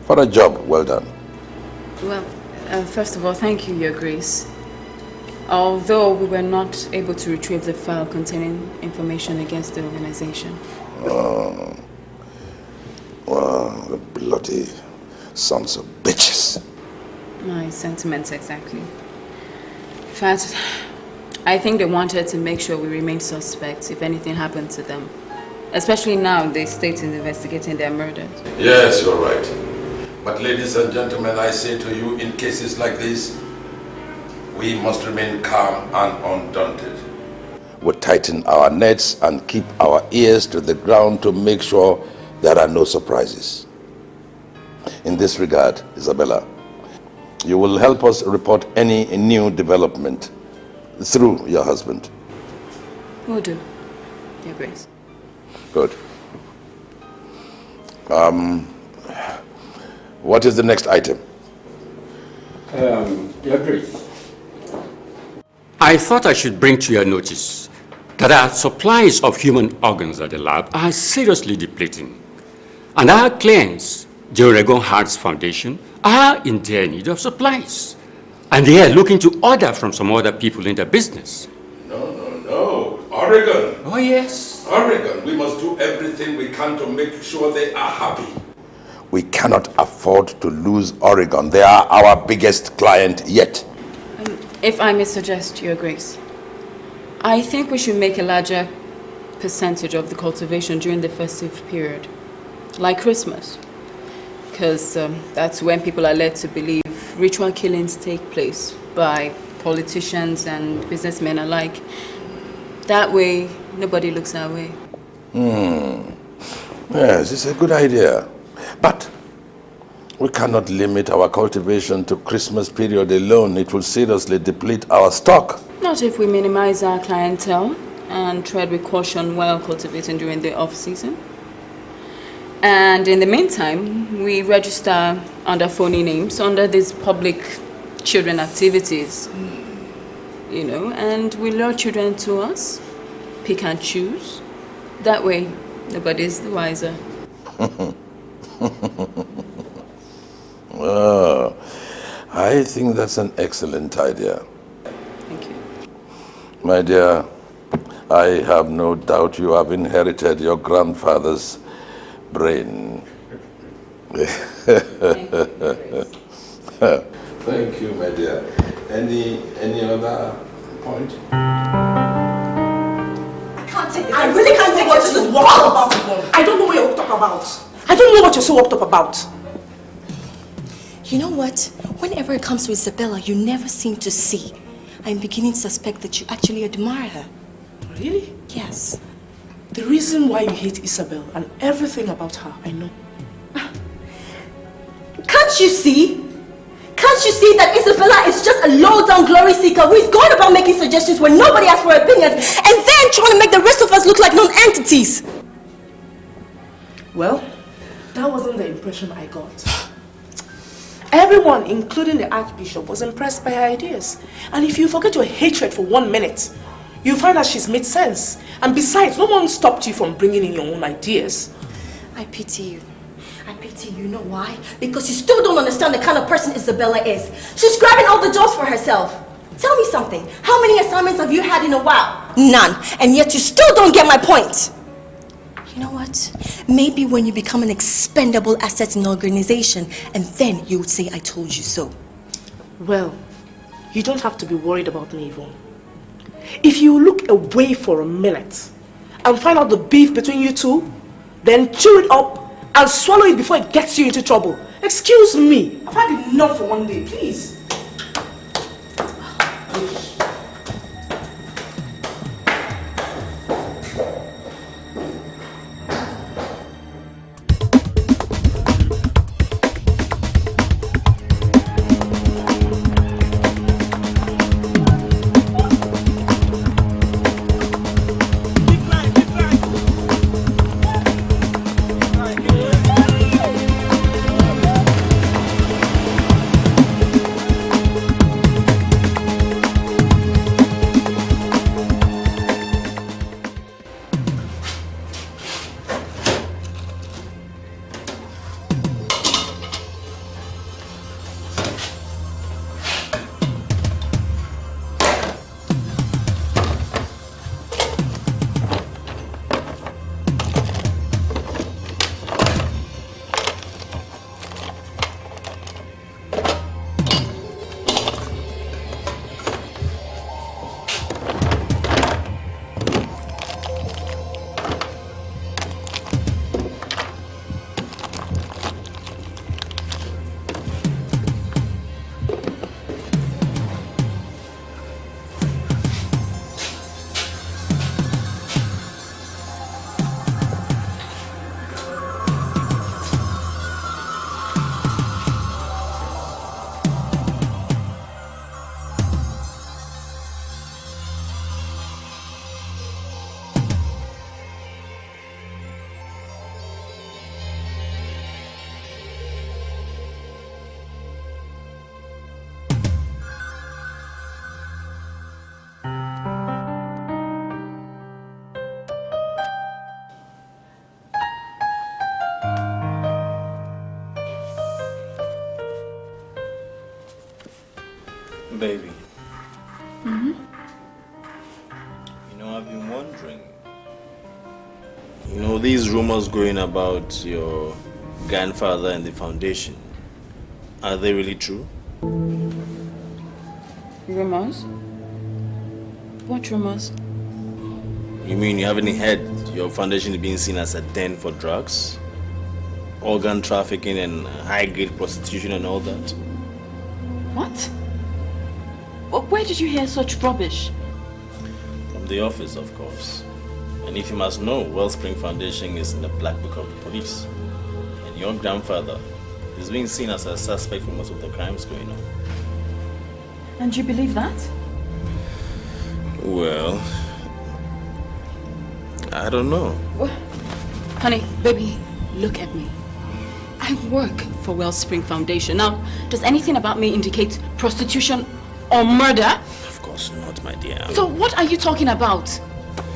for a job well done. Well, first of all, thank you, Your Grace. Although we were not able to retrieve the file containing information against the organization. Oh, well, the bloody sons of bitches. My sentiments exactly. In fact, I think they wanted to make sure we remained suspects if anything happened to them. Especially now the state is investigating their murders. Yes, you're right. But ladies and gentlemen, I say to you, in cases like this, we must remain calm and undaunted. We tighten our nets and keep our ears to the ground to make sure there are no surprises. In this regard, Isabella, you will help us report any new development through your husband. Will do, Your Grace. Good. What is the next item? Your Grace, I thought I should bring to your notice that our supplies of human organs at the lab are seriously depleting. And our clients, the Oregon Hearts Foundation, are in dire need of supplies. And they are looking to order from some other people in the business. No. Oregon. Oh, yes. Oregon. We must do everything we can to make sure they are happy. We cannot afford to lose Oregon. They are our biggest client yet. If I may suggest, Your Grace, I think we should make a larger percentage of the cultivation during the festive period, like Christmas. Because that's when people are led to believe ritual killings take place by politicians and businessmen alike. That way, nobody looks our way. Yes, it's a good idea. But we cannot limit our cultivation to Christmas period alone. It will seriously deplete our stock. Not if we minimize our clientele and tread with caution while cultivating during the off-season. And in the meantime, we register under phony names under these public children activities. You know, and we lure children to us, pick and choose. That way, nobody's the wiser. Oh, I think that's an excellent idea. Thank you. My dear, I have no doubt you have inherited your grandfather's brain. Thank you, my dear. Any other point? I can't take this. I really can't take what this is worked up about. I don't know what you're worked up about. I don't know what you're so worked up about. You know what? Whenever it comes to Isabella, you never seem to see. I'm beginning to suspect that you actually admire her. Really? Yes. The reason why you hate Isabel and everything about her, I know. Can't you see? Can't you see that Isabella is just a low-down glory seeker who is going about making suggestions when nobody asks for opinions and then trying to make the rest of us look like non-entities? Well, that wasn't the impression I got. Everyone, including the Archbishop, was impressed by her ideas. And if you forget your hatred for 1 minute, you find that she's made sense. And besides, no one stopped you from bringing in your own ideas. I pity you. I pity you. You know why? Because you still don't understand the kind of person Isabella is. She's grabbing all the jobs for herself. Tell me something. How many assignments have you had in a while? None. And yet you still don't get my point. You know what? Maybe when you become an expendable asset in the organization, and then you would say, I told you so. Well, you don't have to be worried about me, Yvonne. If you look away for a minute and find out the beef between you two, then chew it up and swallow it before it gets you into trouble. Excuse me. I've had enough for one day, please. Baby. Mm-hmm. You know, I've been wondering. You know, these rumors going about your grandfather and the foundation, are they really true? Rumors? What rumors? You mean you haven't heard your foundation is being seen as a den for drugs, organ trafficking and high-grade prostitution and all that? What? Where did you hear such rubbish? From the office, of course. And if you must know, Wellspring Foundation is in the black book of the police. And your grandfather is being seen as a suspect for most of the crimes going on. And you believe that? Well, I don't know. Honey, baby, look at me. I work for Wellspring Foundation. Now, does anything about me indicate prostitution or murder? Of course not, my dear. So what are you talking about?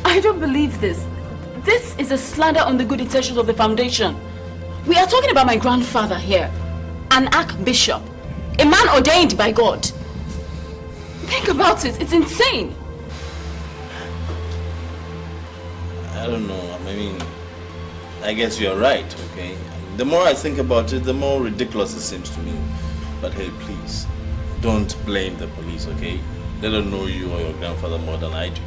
I don't believe this. This is a slander on the good intentions of the foundation. We are talking about my grandfather here, an Archbishop, a man ordained by God. Think about it, it's insane. I don't know. I mean, I guess you're right, okay? The more I think about it, the more ridiculous it seems to me. But hey, please, don't blame the police, okay? They don't know you or your grandfather more than I do.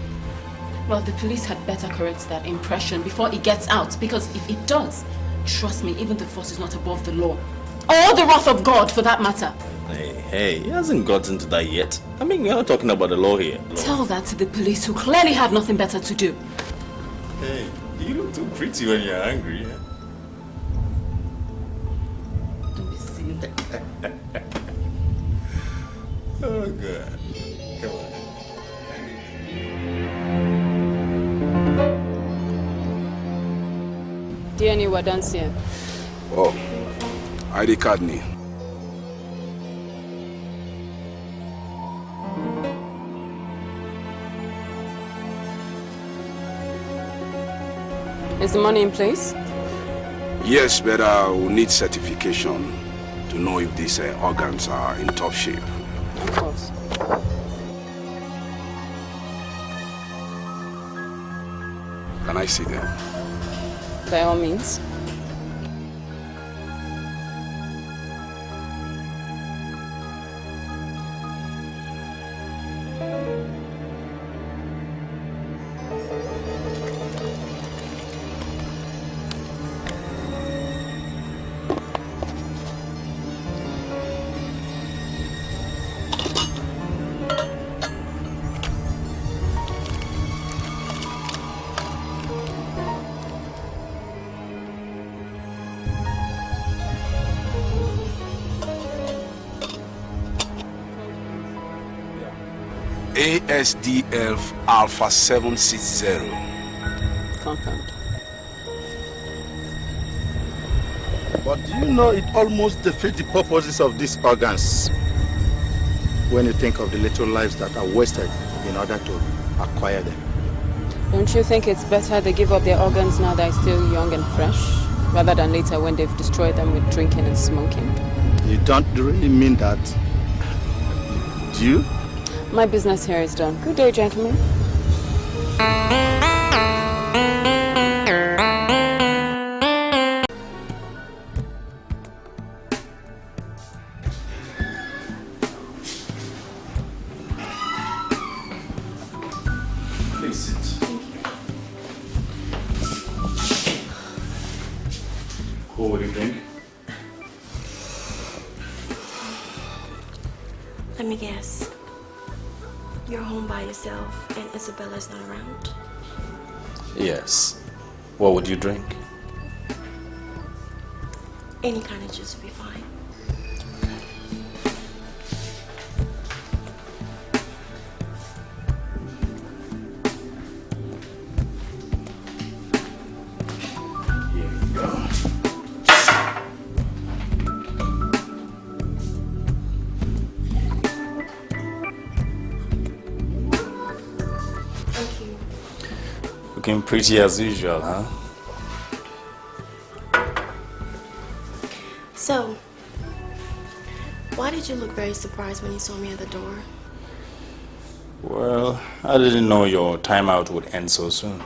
Well, the police had better correct that impression before it gets out, because if it does, trust me, even the force is not above the law. Or the wrath of God, for that matter. Hey, he hasn't gotten to that yet. I mean, we're not talking about the law here. Tell that to the police, who clearly have nothing better to do. Hey, you look too pretty when you're angry. Yeah? Don't be silly. Oh, God. Come on. DNA Wadansia. Oh, ID card ni. Is the money in place? Yes, but I will need certification to know if these organs are in top shape. Of course. Can I see them? By all means. ASDF Alpha 760. Confirmed. But do you know it almost defeats the purposes of these organs when you think of the little lives that are wasted in order to acquire them? Don't you think it's better they give up their organs now they're still young and fresh, rather than later when they've destroyed them with drinking and smoking? You don't really mean that, do you? My business here is done. Good day, gentlemen. Please sit. What would you drink? Let me guess. You're home by yourself and Isabella's not around? Yes. What would you drink? Any kind of juice would be fine. Here you go. Looking pretty as usual, huh? So, why did you look very surprised when you saw me at the door? Well, I didn't know your timeout would end so soon.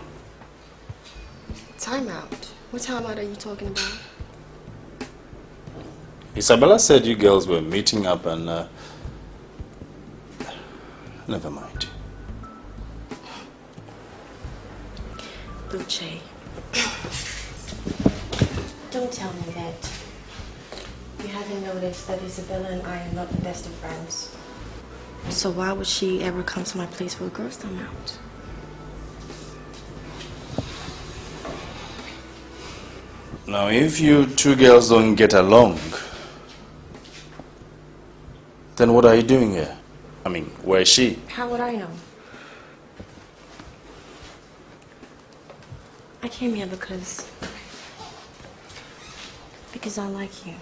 Timeout? What timeout are you talking about? Isabella said you girls were meeting up and... never mind. Uche, don't tell me that you haven't noticed that Isabella and I are not the best of friends. So why would she ever come to my place for a girls' time out? Now, if you two girls don't get along, then what are you doing here? I mean, where is she? How would I know? I came here because I like you.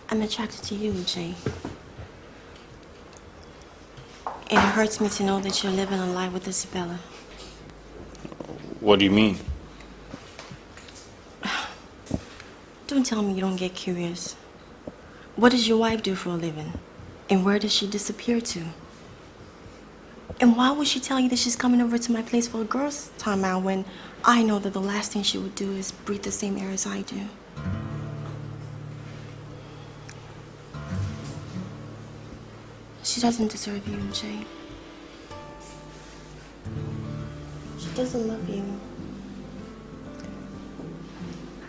I'm attracted to you, Uche. And it hurts me to know that you're living a life with Isabella. What do you mean? Don't tell me you don't get curious. What does your wife do for a living? And where does she disappear to? And why would she tell you that she's coming over to my place for a girls' time out when I know that the last thing she would do is breathe the same air as I do? She doesn't deserve you, Uche. She doesn't love you.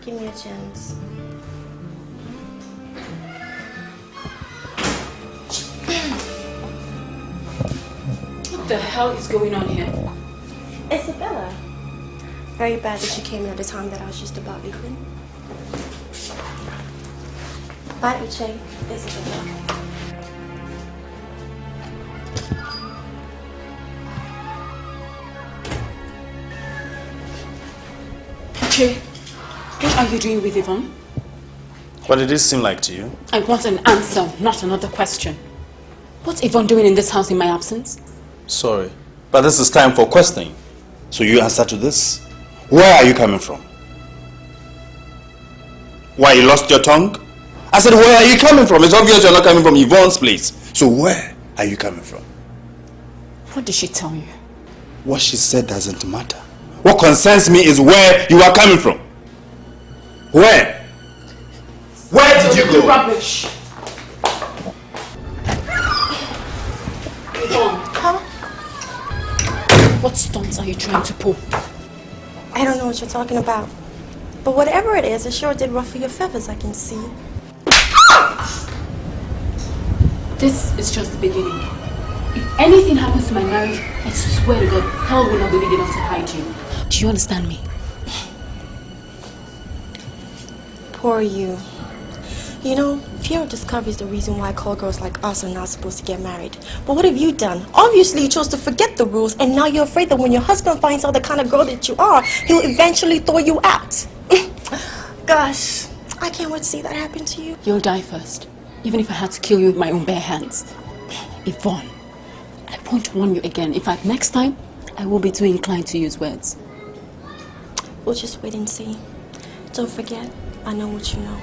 Give me a chance. What the hell is going on here? Isabella. Very bad that she came in at the time that I was just about leaving. Bye, Uche. Isabella. Uche, what are you doing with Yvonne? What did it seem like to you? I want an answer, not another question. What's Yvonne doing in this house in my absence? Sorry, but this is time for questioning. So you answer to this. Where are you coming from? Why, you lost your tongue? I said, where are you coming from? It's obvious you're not coming from Yvonne's place. So where are you coming from? What did she tell you? What she said doesn't matter. What concerns me is where you are coming from. Where? Where did you go? Rubbish. Yvonne. Huh? What stunts are you trying to pull? I don't know what you're talking about. But whatever it is, it sure did ruffle your feathers, I can see. This is just the beginning. If anything happens to my marriage, I swear to God, hell will not be big enough to hide you. Do you understand me? Poor you. You know, fear of discovery is the reason why call girls like us are not supposed to get married. But what have you done? Obviously, you chose to forget the rules, and now you're afraid that when your husband finds out the kind of girl that you are, he'll eventually throw you out. Gosh, I can't wait to see that happen to you. You'll die first, even if I had to kill you with my own bare hands. Yvonne, I won't warn you again. In fact, next time, I will be too inclined to use words. We'll just wait and see. Don't forget, I know what you know.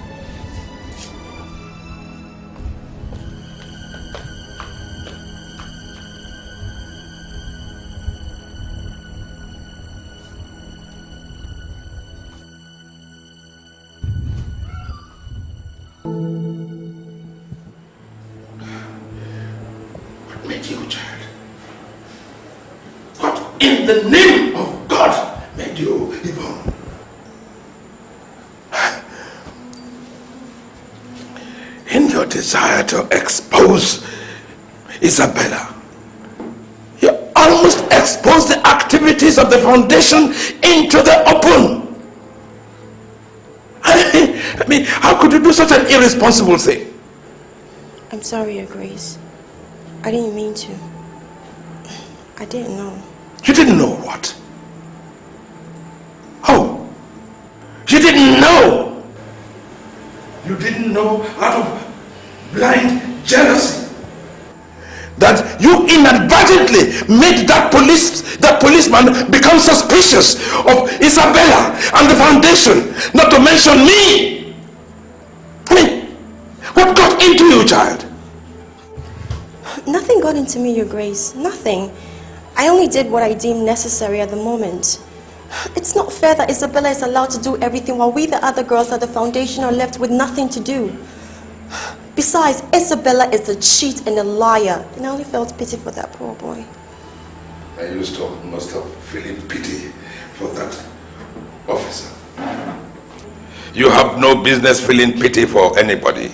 What made you, child? What in the name of God made you, Yvonne? In your desire to expose Isabella, you almost exposed the activities of the foundation into the open. I mean, how could you do such an irresponsible thing? I'm sorry, Your Grace. I didn't mean to. I didn't know. You didn't know what? Oh, you didn't know? You didn't know out of blind jealousy that you inadvertently made that policeman become suspicious of Isabella and the foundation, not to mention me. I mean, what got into you, child? Nothing got into me, Your Grace. Nothing. I only did what I deemed necessary at the moment. It's not fair that Isabella is allowed to do everything while we, the other girls at the foundation, are left with nothing to do. Besides, Isabella is a cheat and a liar, and I only felt pity for that poor boy. I must have feeling pity for that officer. You have no business feeling pity for anybody.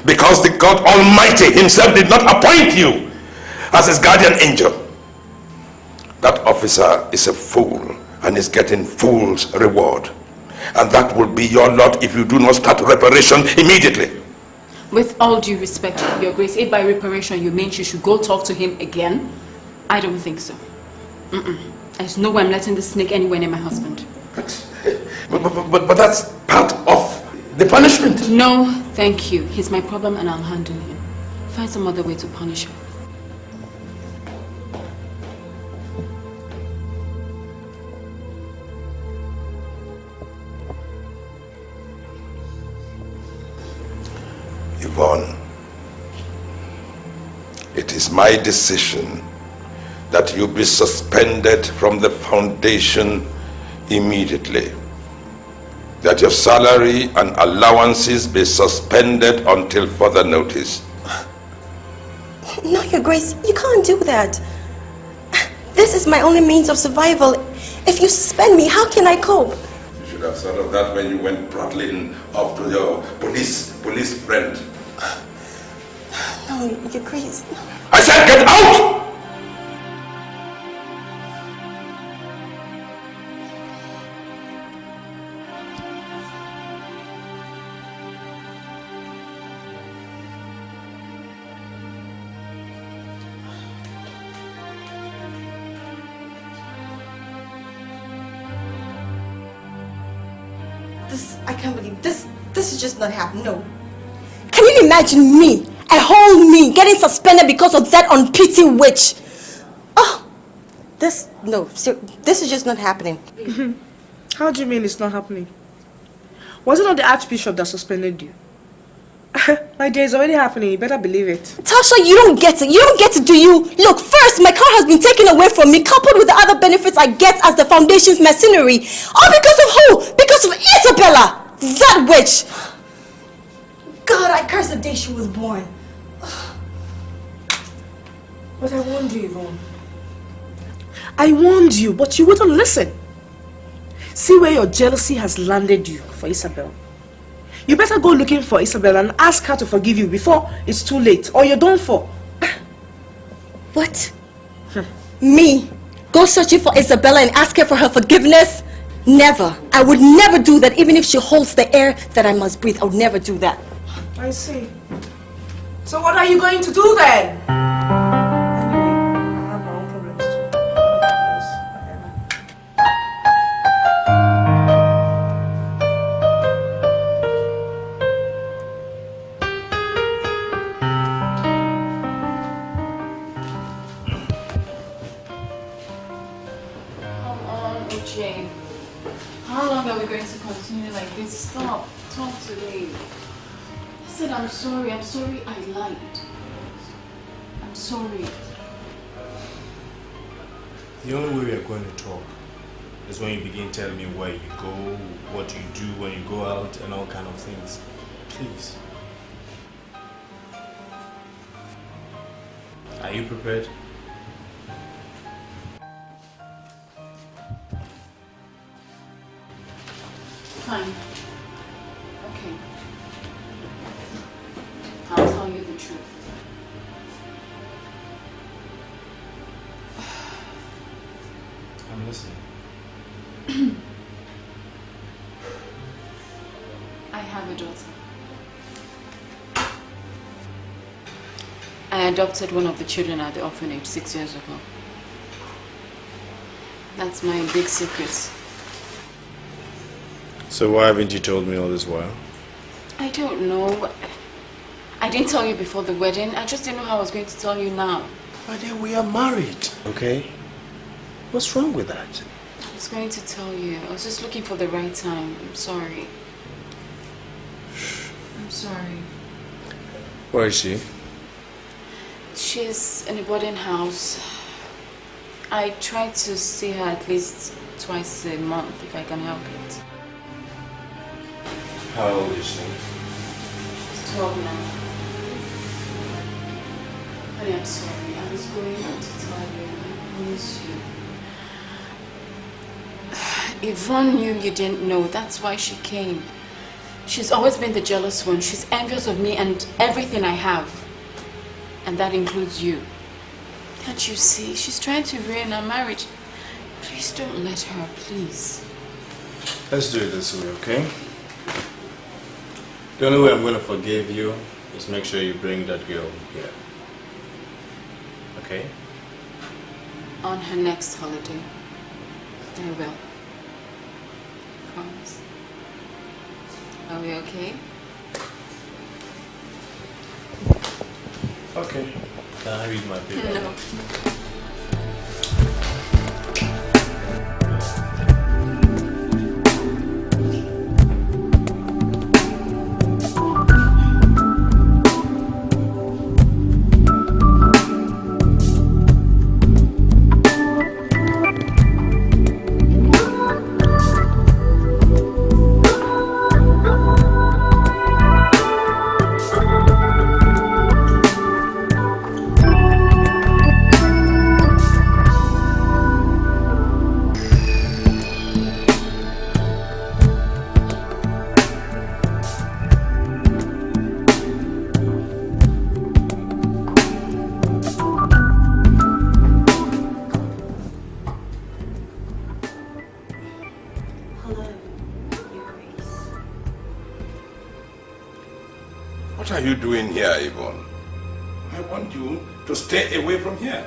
Because the God Almighty himself did not appoint you as his guardian angel. That officer is a fool and is getting fool's reward. And that will be your lot if you do not start reparation immediately. With all due respect, Your Grace, if by reparation you mean she should go talk to him again, I don't think so. There's no way I'm letting this snake anywhere near my husband. But that's part of the punishment. No, thank you. He's my problem and I'll handle him. Find some other way to punish him. Yvonne, it is my decision that you be suspended from the foundation immediately. That your salary and allowances be suspended until further notice. No, Your Grace, you can't do that. This is my only means of survival. If you suspend me, how can I cope? You should have thought of that when you went prattling off to your police friend. No, Your Grace. No. I said get out! I can't believe this is just not happening. No. Can you imagine me, a whole me, getting suspended because of that unpity witch? Oh, this is just not happening. How do you mean it's not happening? Was it not the Archbishop that suspended you? My day is already happening, you better believe it. Tasha, you don't get it. You don't get it, do you? Look, first, my car has been taken away from me, coupled with the other benefits I get as the foundation's mercenary. All because of who? Because of Isabella! That witch! God, I curse the day she was born. But I warned you, Yvonne. I warned you, but you wouldn't listen. See where your jealousy has landed you for Isabel. You better go looking for Isabel and ask her to forgive you before it's too late, or you're done for. What? Me? Go searching for Isabella and ask her for her forgiveness? Never. I would never do that, even if she holds the air that I must breathe. I would never do that. I see. So what are you going to do then? How long are we going to continue like this? Stop. Talk to me. I said I'm sorry. I'm sorry I lied. I'm sorry. The only way we are going to talk is when you begin telling me where you go, what you do when you go out, and all kind of things. Please. Are you prepared? Fine. Okay. I'll tell you the truth. I'm listening. I have a daughter. I adopted one of the children at the orphanage 6 years ago. That's my big secret. So why haven't you told me all this while? I don't know. I didn't tell you before the wedding. I just didn't know how I was going to tell you now. But then we are married, okay? What's wrong with that? I was going to tell you. I was just looking for the right time. I'm sorry. I'm sorry. Where is she? She's in a boarding house. I try to see her at least twice a month if I can help it. How old is she? She's 12 now. Honey, I'm sorry. I was going out to tell you. I miss you. Yvonne knew you didn't know. That's why she came. She's always been the jealous one. She's envious of me and everything I have. And that includes you. Can't you see? She's trying to ruin our marriage. Please don't let her, please. Let's do it this way, okay? The only way I'm going to forgive you is make sure you bring that girl here. Okay? On her next holiday. I will. Promise. Are we okay? Okay. Can I read my paper? No. What are you doing here, Yvonne? I want you to stay away from here.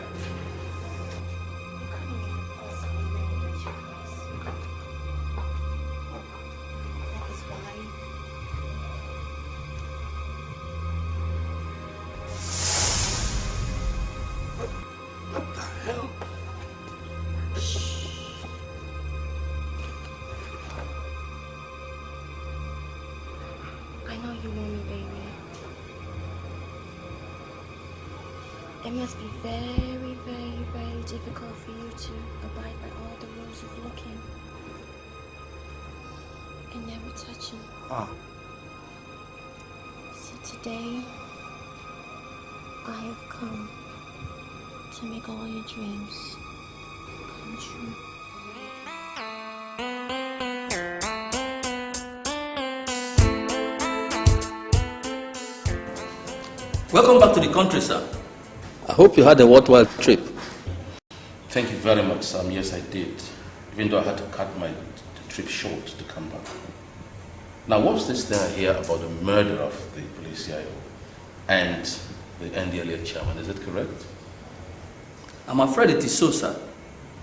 What the hell? I know you want me, baby. It must be very, very, very difficult for you to abide by all the rules of looking and never touching. So today, I have come to make all your dreams come true. Welcome back to the country, sir. I hope you had a worthwhile trip. Thank you very much, Sam. Yes, I did. Even though I had to cut my trip short to come back. Now, what's this thing I hear about the murder of the police CIO and the NDLA chairman? Is it correct? I'm afraid it is so, sir.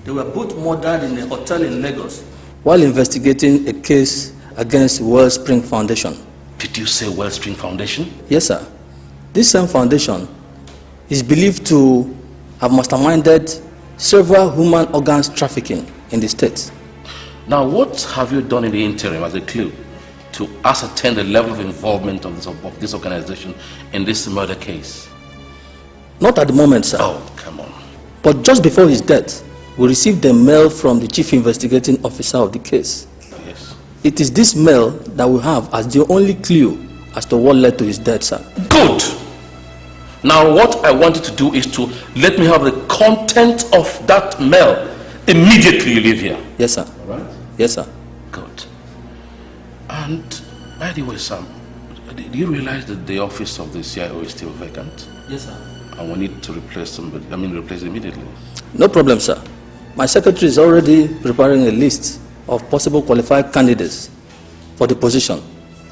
They were both murdered in a hotel in Lagos while investigating a case against Wellspring Foundation. Did you say Wellspring Foundation? Yes, sir. This same foundation is believed to have masterminded several human organs trafficking in the state. Now, what have you done in the interim as a clue to ascertain the level of involvement of this organization in this murder case? Not at the moment, sir. Oh, come on. But just before his death, we received a mail from the chief investigating officer of the case. Yes. It is this mail that we have as the only clue as to what led to his death, sir. Good! Now what I want you to do is to let me have the content of that mail immediately you leave here. Yes, sir. All right? Yes, sir. Good. And by the way, Sam, do you realize that the office of the CIO is still vacant? Yes, sir. And we need to replace somebody, replace immediately. No problem, sir. My secretary is already preparing a list of possible qualified candidates for the position.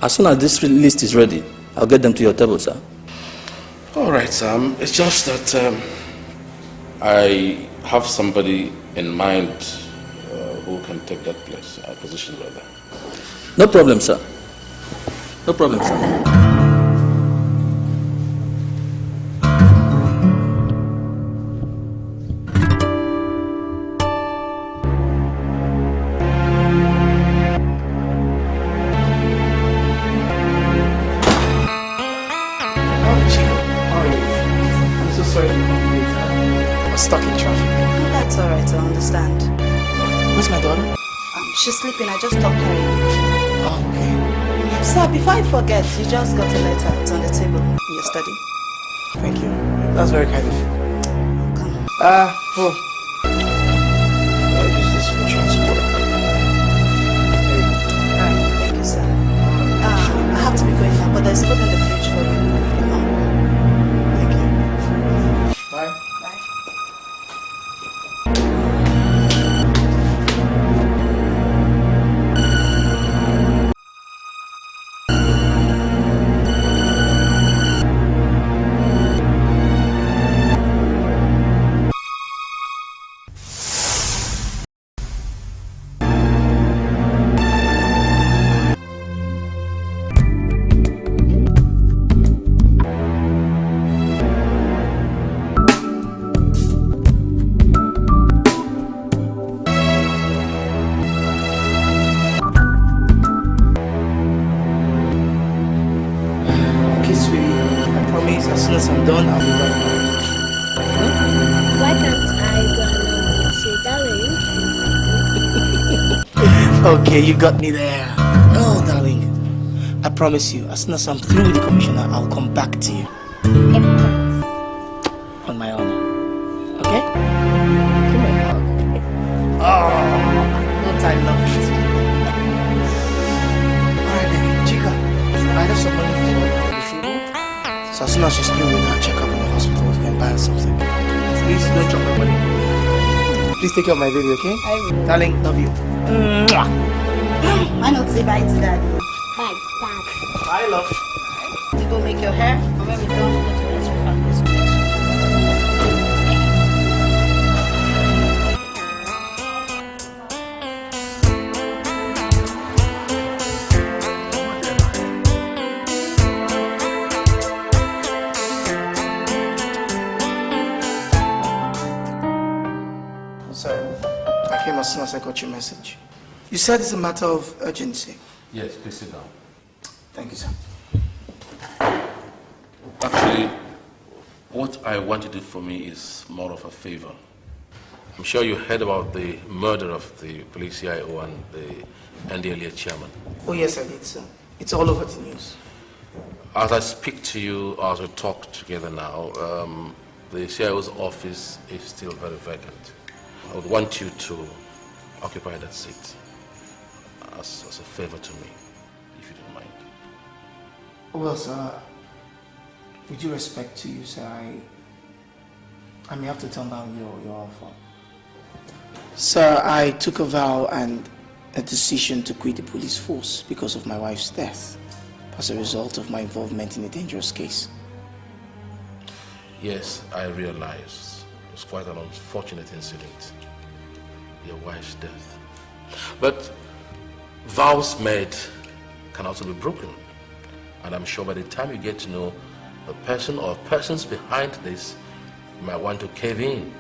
As soon as this list is ready, I'll get them to your table, sir. All right, Sam. It's just that I have somebody in mind who can take that place, position rather. No problem, sir. No problem, sir. She's sleeping. I just talked to her. Okay. Sir, before I forget, you just got a letter. It's on the table in your study. Thank you. That's very kind of you. Use this for transport. Thank you, sir. I have to be going now, but there's food in the fridge for you. Thank you. Bye. Okay, you got me there. Oh, darling. I promise you, as soon as I'm through with the commissioner, I'll come back to you. On my honor. Okay? Give me a hug. Oh, don't I love it? Alright then, Chica. I have some money for the food. So as soon as she's through with her checkup in the hospital, we can buy her something. Please don't drop my money. Please take care of my baby, okay? I will. Darling, love you. Why not say bye to daddy? Bye, Dad. Bye, love. You go make your hair, and when we don't go to the restaurant this week. So, I came as soon as I got your message. You said it's a matter of urgency. Yes, please sit down. Thank you, sir. Actually, what I want you to do for me is more of a favor. I'm sure you heard about the murder of the police CIO and the Elliot chairman. Oh, yes, I did, sir. It's all over the news. As I speak to you, as we talk together now, the CIO's office is still very vacant. I would want you to occupy that seat as a favor to me, if you don't mind. Well, sir, with due respect to you, sir, I may have to turn down your offer. Sir, I took a vow and a decision to quit the police force because of my wife's death as a result of my involvement in a dangerous case. Yes, I realize it was quite an unfortunate incident, your wife's death. But vows made can also be broken. And I'm sure by the time you get to know the person or persons behind this, you might want to cave in.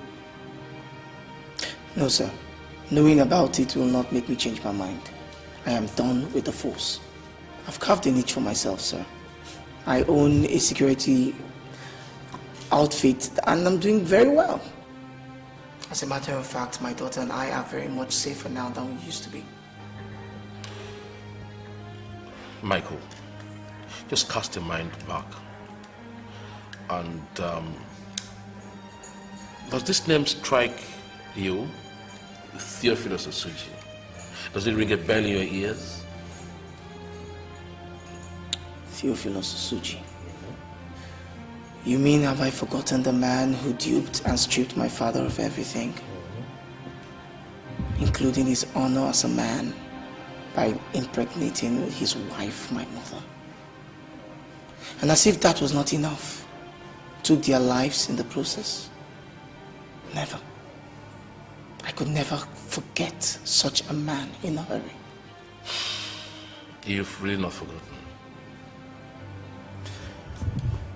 No, sir. Knowing about it will not make me change my mind. I am done with the force. I've carved a niche for myself, sir. I own a security outfit and I'm doing very well. As a matter of fact, my daughter and I are very much safer now than we used to be. Michael, just cast your mind back. And does this name strike you? Theophilus Osuji. Does it ring a bell in your ears? Theophilus Osuji. You mean, have I forgotten the man who duped and stripped my father of everything, including his honor as a man, by impregnating his wife, my mother? And as if that was not enough, took their lives in the process? Never. I could never forget such a man in a hurry. You've really not forgotten.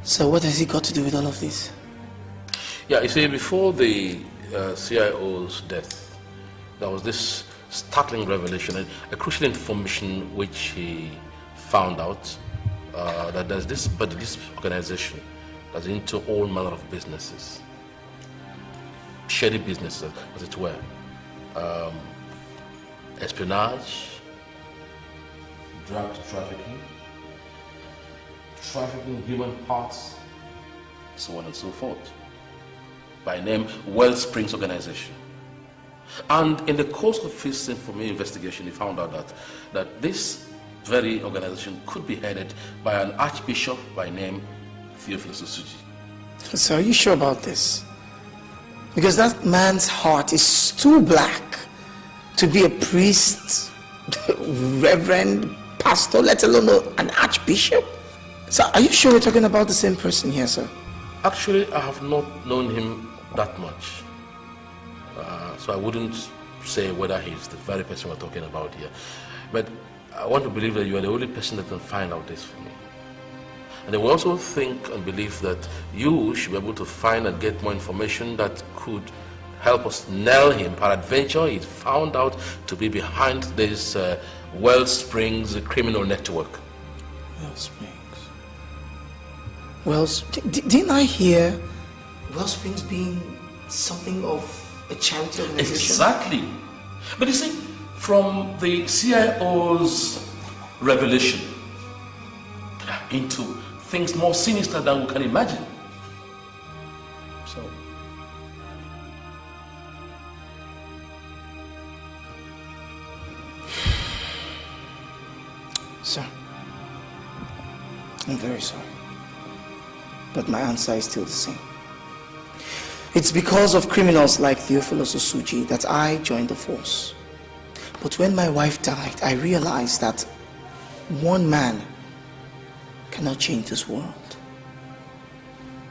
So what has he got to do with all of this? Yeah, you see, before the CIO's death, there was this startling revelation, a crucial information which he found out that there's this organization that's into all manner of businesses, shady businesses, as it were. espionage, drug trafficking, trafficking human parts, so on and so forth, by name Wellsprings Organization. And in the course of his investigation, he found out that this very organization could be headed by an archbishop by name Theophilus Osuji. So are you sure about this? Because that man's heart is too black to be a priest, reverend, pastor, let alone an archbishop. So are you sure we're talking about the same person here, sir? Actually, I have not known him that much. So I wouldn't say whether he's the very person we're talking about here. But I want to believe that you are the only person that can find out this for me. And I will also think and believe that you should be able to find and get more information that could help us nail him. Peradventure, he's found out to be behind this Wellsprings criminal network. Wellsprings. Didn't I hear Wellsprings being something of a charity organization? Exactly. But you see, from the CIO's revelation into things more sinister than we can imagine. So, sir, I'm very sorry, but my answer is still the same. It's because of criminals like Theophilus Osuji that I joined the force. But when my wife died, I realized that one man cannot change this world.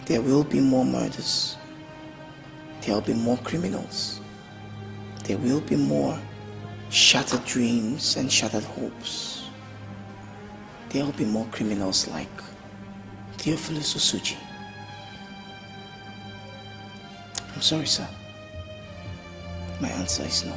There will be more murders. There will be more criminals. There will be more shattered dreams and shattered hopes. There will be more criminals like Theophilus Osuji. I'm sorry, sir. My answer is no.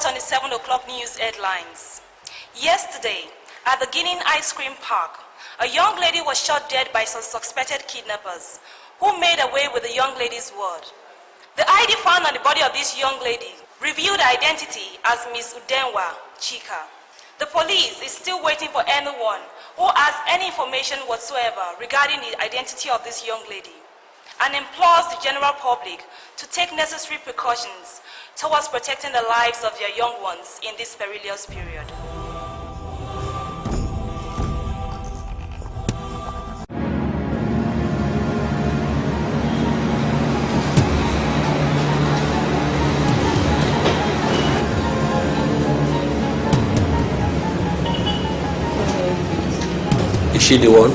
On the 7 o'clock news headlines. Yesterday, at the Guinea Ice Cream Park, a young lady was shot dead by some suspected kidnappers who made away with the young lady's word. The ID found on the body of this young lady revealed her identity as Miss Udenwa Chika. The police is still waiting for anyone who has any information whatsoever regarding the identity of this young lady, and implores the general public to take necessary precautions towards protecting the lives of their young ones in this perilous period. she the one?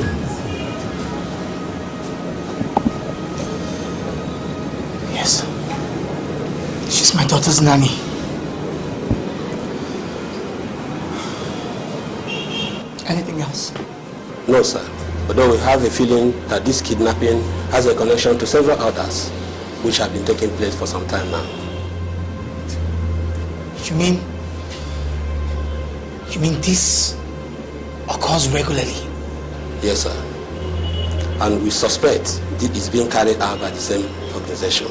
Yes. She's my daughter's nanny. Anything else? No, sir. Although we have a feeling that this kidnapping has a connection to several others, which have been taking place for some time now. You mean this occurs regularly? Yes, sir. And we suspect it is being carried out by the same organization.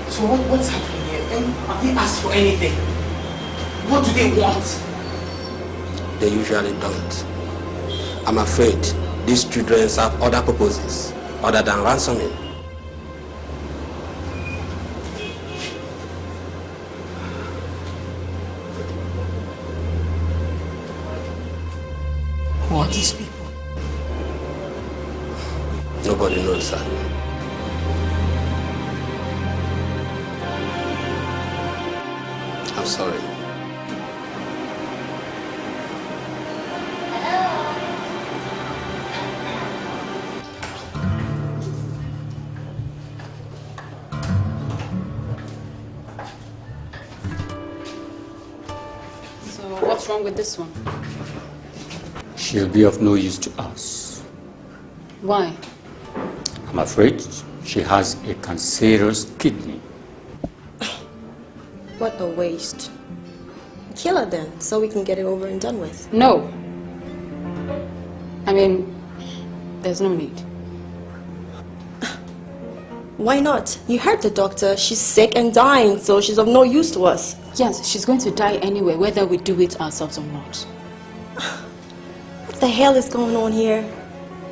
So what's happening here? Have they asked for anything? What do they want? They usually don't. I'm afraid these children have other purposes other than ransoming. Who are these people? Nobody knows, sir. I'm sorry. So what's wrong with this one? She'll be of no use to us. Why? I'm afraid she has a cancerous kidney. What a waste. Kill her then, so we can get it over and done with. No. I mean, there's no need. Why not? You heard the doctor. She's sick and dying, so she's of no use to us. Yes, she's going to die anyway, whether we do it ourselves or not. What the hell is going on here?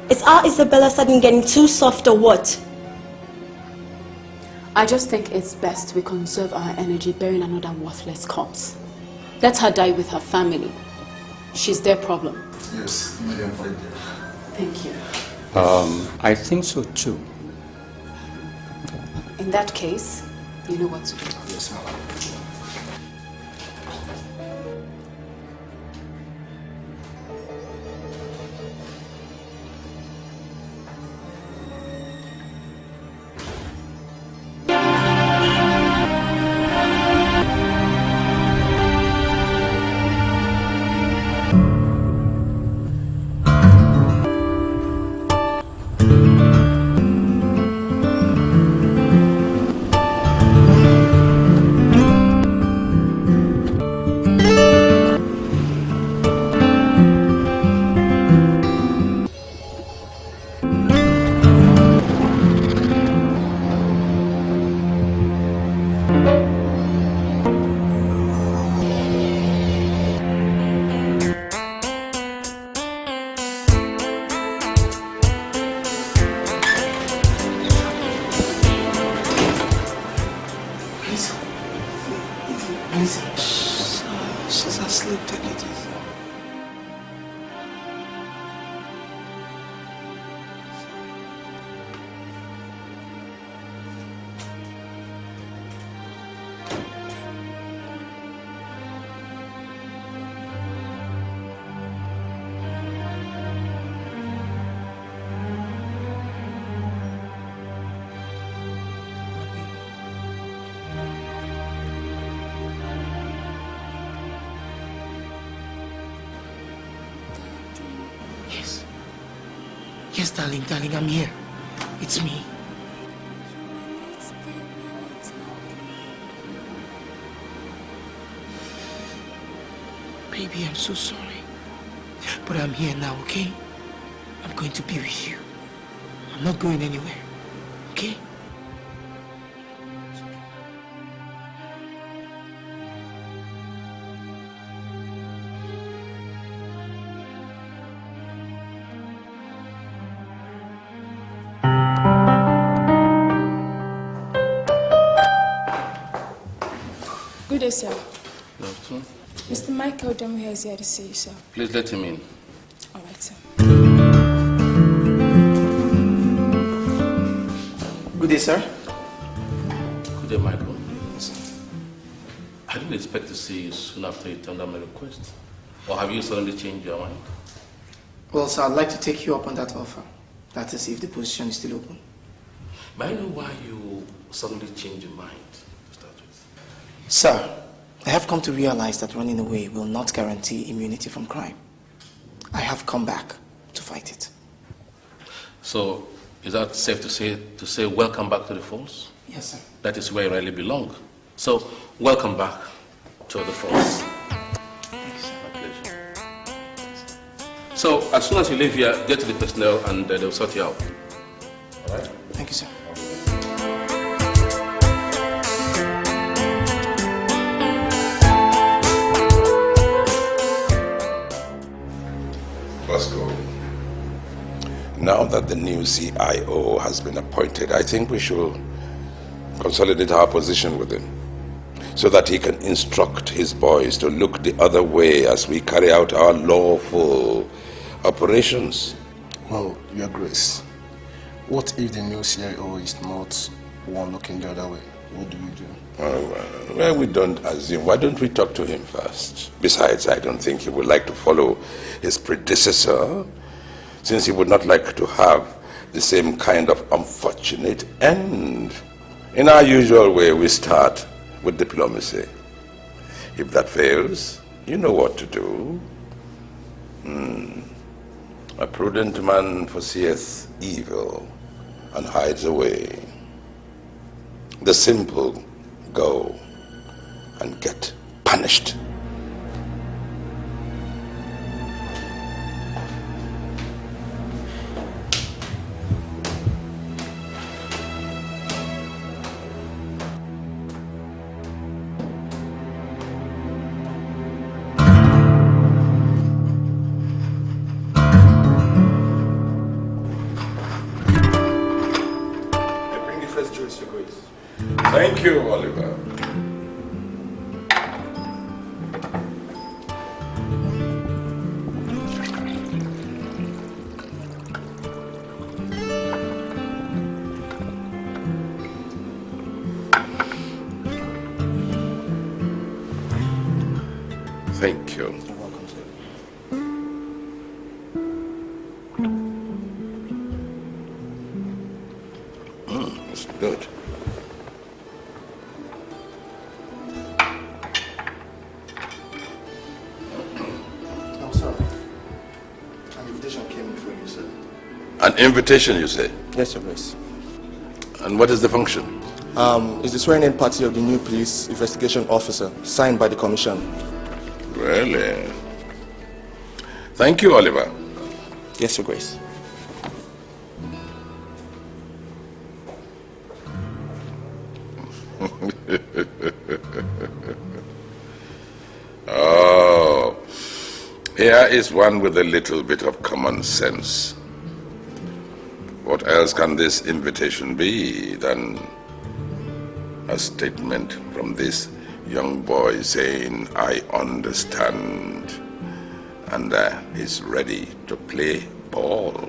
Is our Isabella suddenly getting too soft or what? I just think it's best we conserve our energy burying another worthless corpse. Let her die with her family. She's their problem. Yes, Madam. Thank you. I think so too. In that case, you know what to do. Yes, madam. She's asleep, take it easy. Yes, darling, I'm here. It's me. Baby, I'm so sorry. But I'm here now, okay? I'm going to be with you. I'm not going anywhere, okay? Good day, sir. Good afternoon. Mr. Michael Demwe is here to see you, sir. Please let him in. All right, sir. Good day, sir. Good day, Michael. I didn't expect to see you soon after you turned down my request. Or have you suddenly changed your mind? Well, sir, I'd like to take you up on that offer. That is, if the position is still open. May I know why you suddenly changed your mind to start with? Sir, I have come to realize that running away will not guarantee immunity from crime. I have come back to fight it. So, is that safe to say welcome back to the force? Yes, sir. That is where you really belong. So, welcome back to the force. So, as soon as you leave here, get to the personnel and they'll sort you out. All right? Thank you, sir. Bosco, now that the new CIO has been appointed, I think we should consolidate our position with him so that he can instruct his boys to look the other way as we carry out our lawful operations. Well, Your Grace, what if the new CIO is not one looking the other way? What do we do? Well, we don't assume. Why don't we talk to him first? Besides, I don't think he would like to follow his predecessor, since he would not like to have the same kind of unfortunate end. In our usual way, we start with diplomacy. If that fails, you know what to do. A prudent man foreseeth evil and hides away. The simple go and get punished. Thank you, Oliver. Thank you. You're welcome, sir. It's good. An invitation, you say? Yes, Your Grace. And what is the function? It's the swearing-in party of the new police investigation officer, signed by the commission. Really? Thank you, Oliver. Yes, Your Grace. Oh, here is one with a little bit of common sense. What else can this invitation be than a statement from this young boy saying, I understand, and is ready to play ball?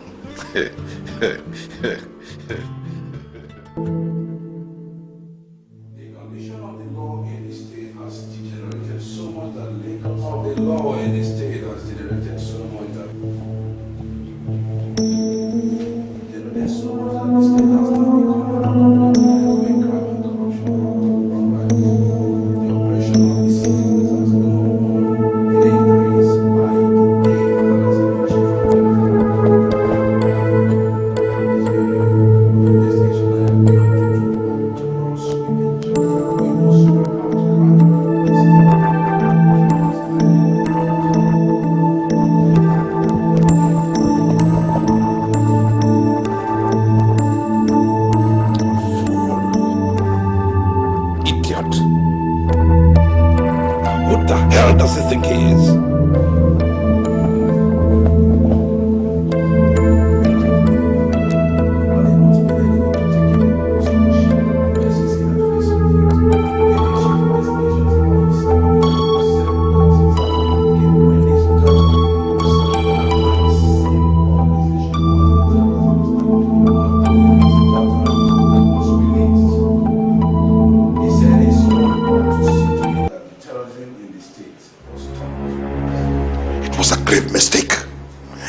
grave mistake.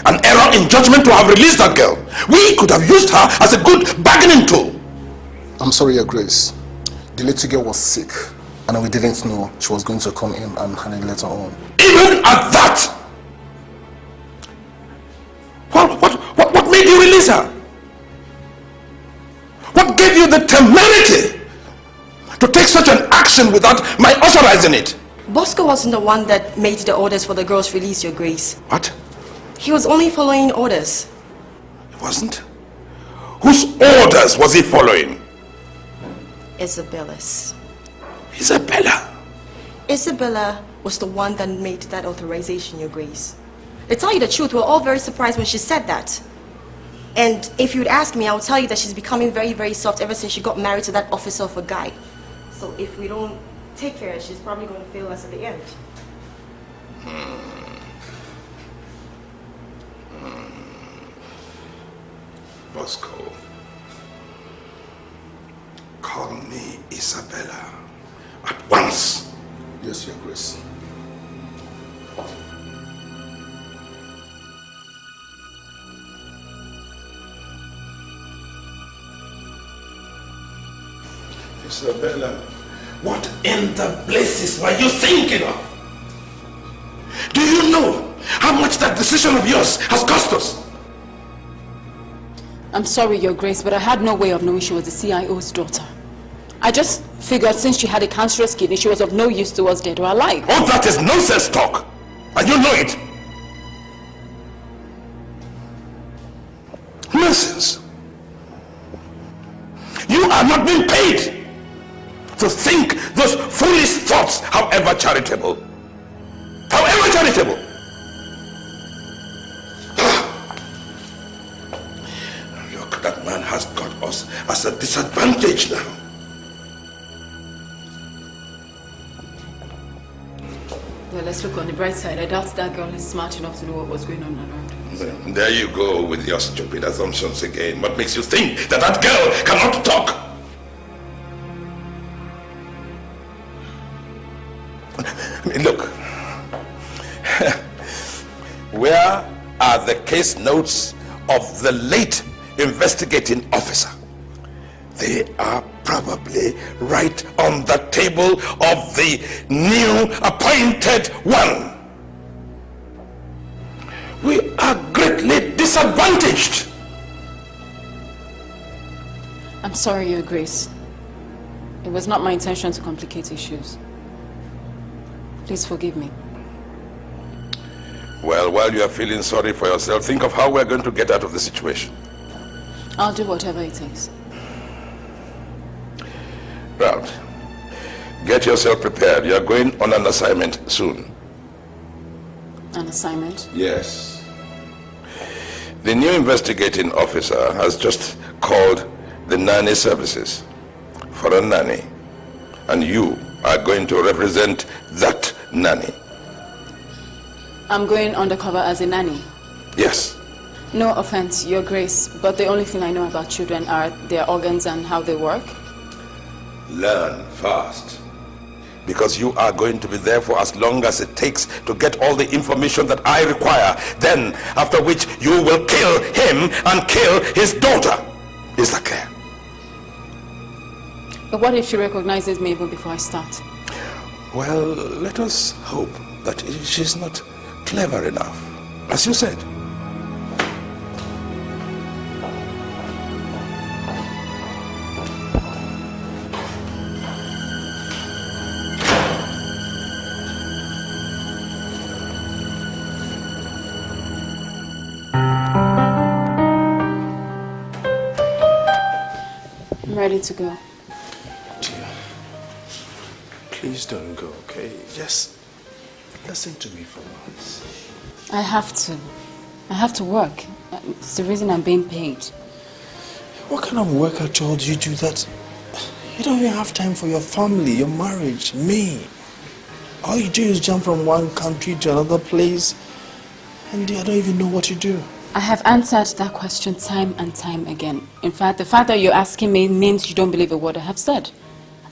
An error in judgment to have released that girl. We could have used her as a good bargaining tool. I'm sorry, Your Grace. The little girl was sick, and we didn't know she was going to come in and hand it later on. Even at that! What made you release her? What gave you the temerity to take such an action without my authorizing it? Bosco wasn't the one that made the orders for the girl's release, Your Grace. What? He was only following orders. He wasn't? Whose orders was he following? Isabella's. Isabella? Isabella was the one that made that authorization, Your Grace. To tell you the truth, we're all very surprised when she said that. And if you'd ask me, I would tell you that she's becoming very, very soft ever since she got married to that officer of a guy. So if we don't take care of her, she's probably going to fail us at the end. Bosco, call me Isabella at once. Yes, Your Grace. Isabella, what in the blazes were you thinking of? Do you know how much that decision of yours has cost us? I'm sorry, Your Grace, but I had no way of knowing she was the CIO's daughter. I just figured since she had a cancerous kidney, she was of no use to us, dead or alive. All that is nonsense talk, and you know it. Nonsense. You are not being paid to think those foolish thoughts, however charitable. However charitable. Look, that man has got us as a disadvantage now. Well, let's look on the bright side. I doubt that girl is smart enough to know what was going on around. There you go with your stupid assumptions again. What makes you think that that girl cannot talk? Look, where are the case notes of the late investigating officer? They are probably right on the table of the new appointed one. We are greatly disadvantaged. I'm sorry, Your Grace. It was not my intention to complicate issues. Please forgive me. Well, while you are feeling sorry for yourself, think of how we're going to get out of the situation. I'll do whatever it takes. Well, get yourself prepared. You are going on an assignment soon. An assignment? Yes. The new investigating officer has just called the nanny services for a nanny. And you are going to represent that nanny. I'm going undercover as a nanny. Yes. No offense, Your Grace, but the only thing I know about children are their organs and how they work. Learn fast. Because you are going to be there for as long as it takes to get all the information that I require. Then, after which you will kill him and kill his daughter. Is that clear? But what if she recognizes me even before I start? Well, let us hope that she's not clever enough, as you said. I'm ready to go. Dear, please don't go, okay? Just listen to me for once. I have to. I have to work. It's the reason I'm being paid. What kind of work at all do you do that? You don't even have time for your family, your marriage, me. All you do is jump from one country to another place, and I don't even know what you do. I have answered that question time and time again. In fact, the fact that you're asking me means you don't believe a word I have said.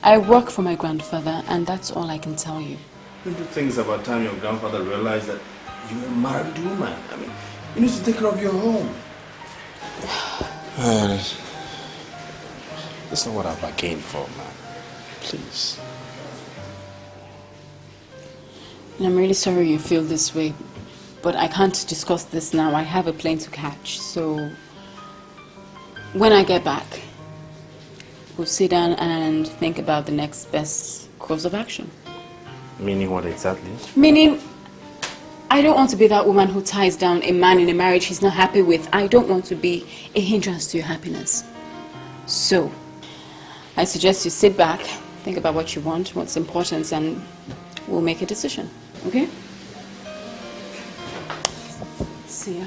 I work for my grandfather, and that's all I can tell you. Don't you think it's about time your grandfather realized that you're a married woman? I mean, you need to take care of your home. That's not what I bargained for, man. Please. I'm really sorry you feel this way, but I can't discuss this now. I have a plane to catch, so when I get back, we'll sit down and think about the next best course of action. Meaning what exactly? Meaning, I don't want to be that woman who ties down a man in a marriage he's not happy with. I don't want to be a hindrance to your happiness. So, I suggest you sit back, think about what you want, what's important, and we'll make a decision. Okay? See ya.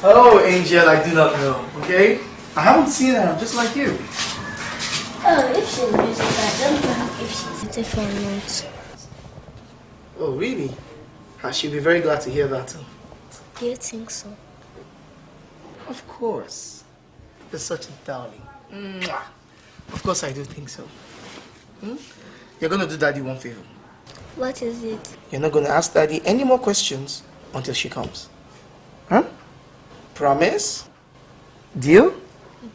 Oh, Angel, I do not know, okay? I haven't seen her, just like you. Oh, if she's music, I don't know if she's beautiful or not. Oh, really? I should be very glad to hear that too. Do you think so? Of course. You're such a darling. Mwah. Of course I do think so. You're going to do Daddy one favor. What is it? You're not going to ask Daddy any more questions until she comes. Huh? Promise? Deal?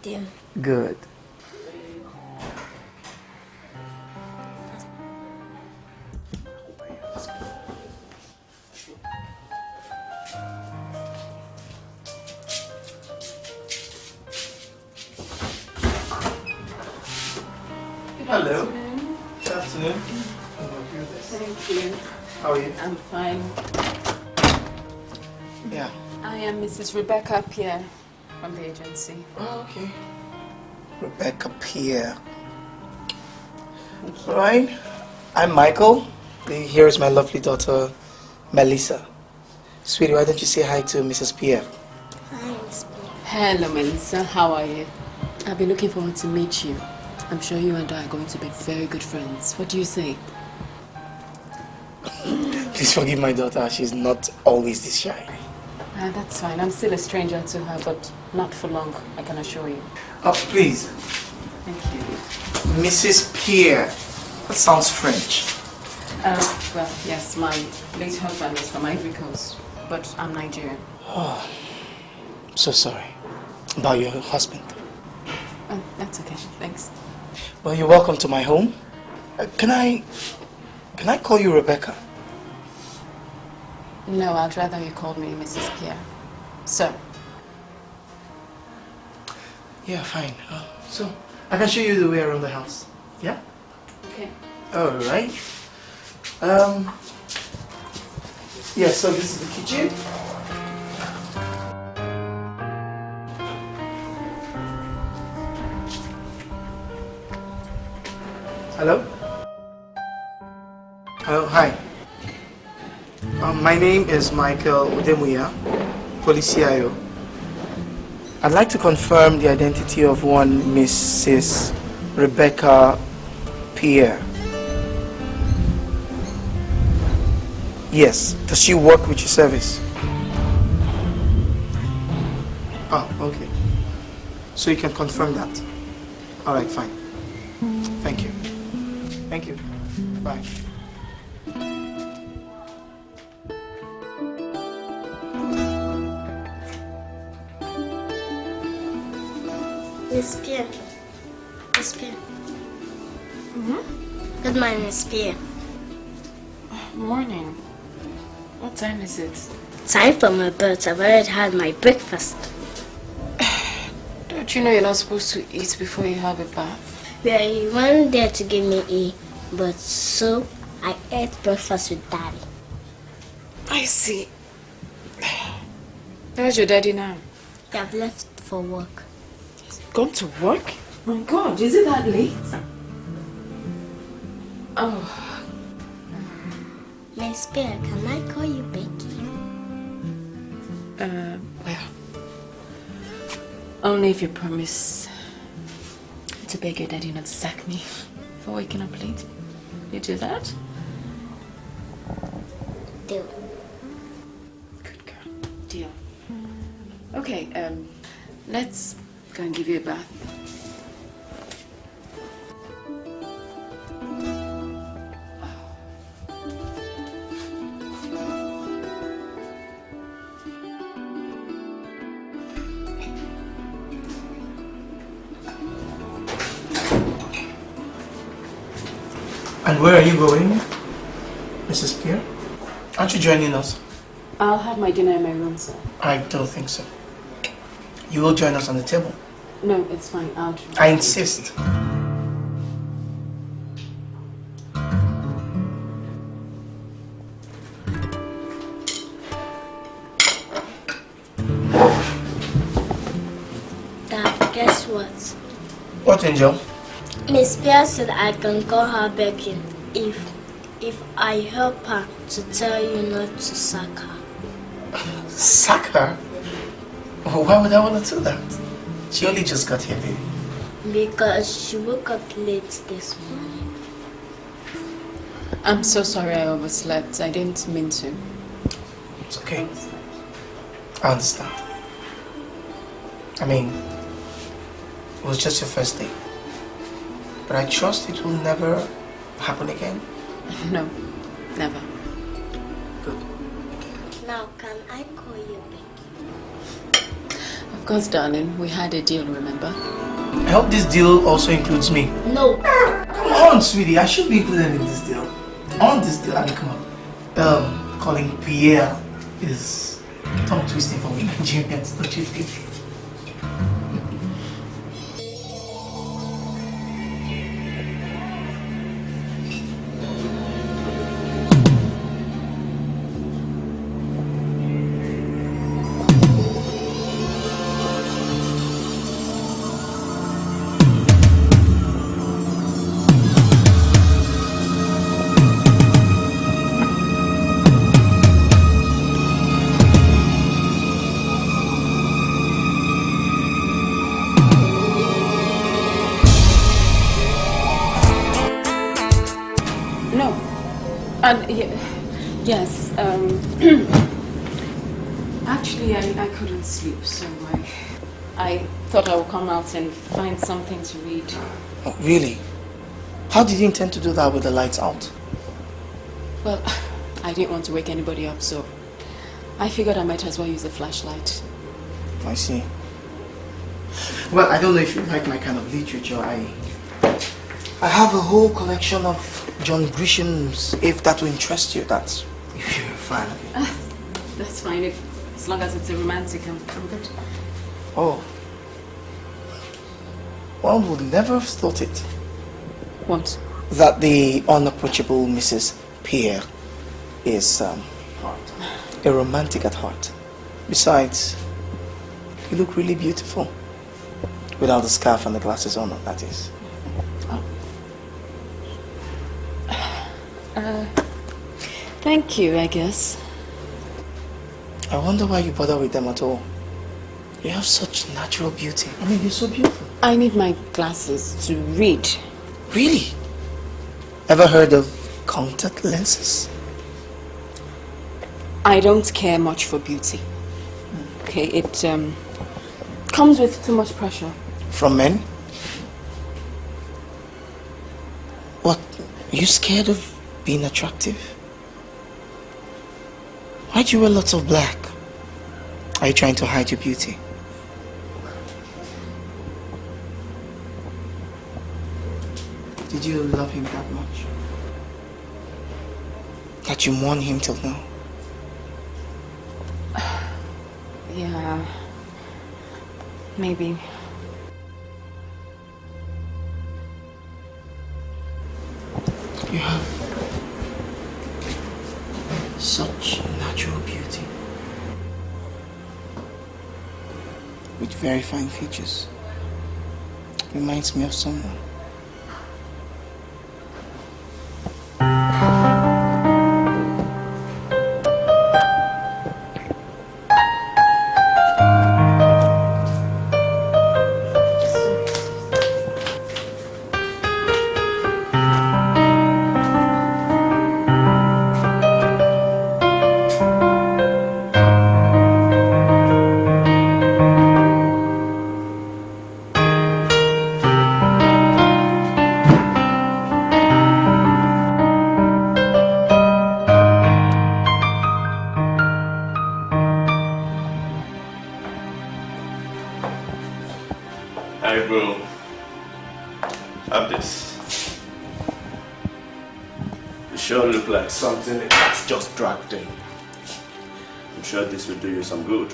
Deal. Good. Hello. Good afternoon. Thank you. How are you? I'm fine. Yeah. I am Mrs. Rebecca Pierre from the agency. Oh, okay. Rebecca Pierre. All right. I'm Michael. Here is my lovely daughter, Melissa. Sweetie, why don't you say hi to Mrs. Pierre? Hi, Miss Pierre. Hello, Melissa. How are you? I've been looking forward to meet you. I'm sure you and I are going to be very good friends. What do you say? Please forgive my daughter. She's not always this shy. That's fine. I'm still a stranger to her, but not for long, I can assure you. Oh, please. Thank you. Mrs. Pierre. That sounds French. Well, yes, my late husband was from Ivory Coast, but I'm Nigerian. Oh, I'm so sorry about your husband. Oh, that's okay. Thanks. Well, you're welcome to my home. Can I call you Rebecca? No, I'd rather you called me Mrs. Pierre. Sir. Yeah, fine. So, I can show you the way around the house. Yeah? Okay. Alright. Yeah, so this is the kitchen. Hello? Oh, hi. My name is Michael Udemuya, Police CIO. I'd like to confirm the identity of one Mrs. Rebecca Pierre. Yes. Does she work with your service? Oh, okay. So you can confirm that. All right, fine. Thank you. Thank you. Bye. Miss Pierre. Miss Pierre. Good morning, Miss Pierre. Morning. What time is it? Time for my birth. I've already had my breakfast. Don't you know you're not supposed to eat before you have a bath? Well, you weren't there to give me a, but so I ate breakfast with Daddy. I see. Where's your daddy now? They have left for work. Gone to work? Oh my God, is it that late? Oh. Miss Pierre, can I call you Becky? Well, only if you promise to beg your daddy not to sack me for waking up late. You do that? Deal. Good girl. Deal. Okay, let's go and give you a bath. And where are you going, Mrs. Pierre? Aren't you joining us? I'll have my dinner in my room, sir. I don't think so. You will join us on the table. No, it's fine. I'll try. I insist. Dad, guess what? What, Angel? Miss Pierre said I can call her Becky if I help her to tell you not to sack her. Sack her? Why would I want to do that? She only just got here, baby. Because she woke up late this morning. I'm so sorry I overslept. I didn't mean to. It's okay. I understand. I mean, it was just your first day. But I trust it will never happen again. No, never. Good. Now, can I call you Becky? Of course, darling. We had a deal, remember? I hope this deal also includes me. No. Come on, sweetie. I should be included in this deal. On this deal, I mean, come on. Calling Pierre is tongue twisting for me Nigerians, don't you think? Yes, actually I couldn't sleep, so I thought I would come out and find something to read. Oh, really? How did you intend to do that with the lights out? Well, I didn't want to wake anybody up, so I figured I might as well use a flashlight. I see. Well, I don't know if you like my kind of literature. I have a whole collection of John Grisham's, if that will interest you. That's if you're a fan of it. That's fine, as long as it's a romantic, I'm good. Oh. One would never have thought it. What? That the unapproachable Mrs. Pierre is a romantic at heart. Besides, you look really beautiful. Without the scarf and the glasses on, that is. Thank you, I guess. I wonder why you bother with them at all. You have such natural beauty. I mean, you're so beautiful. I need my glasses to read. Really? Ever heard of contact lenses? I don't care much for beauty. Okay, it comes with too much pressure. From men? What? Are you scared of being attractive? Why do you wear lots of black? Are you trying to hide your beauty? Did you love him that much? That you mourn him till now? Yeah, maybe. You have such natural beauty with very fine features. Reminds me of someone. Something that's just dragged in. I'm sure this will do you some good.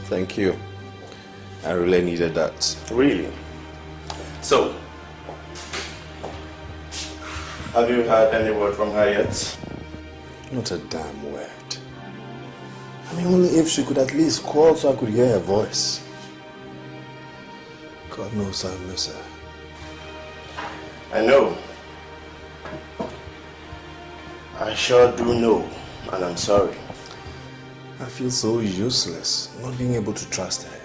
Thank you. I really needed that. Really? So, have you heard any word from her yet? Not a damn word. I mean, only if she could at least call so I could hear her voice. God knows I miss her. I know. I sure do know, and I'm sorry. I feel so useless not being able to trust her.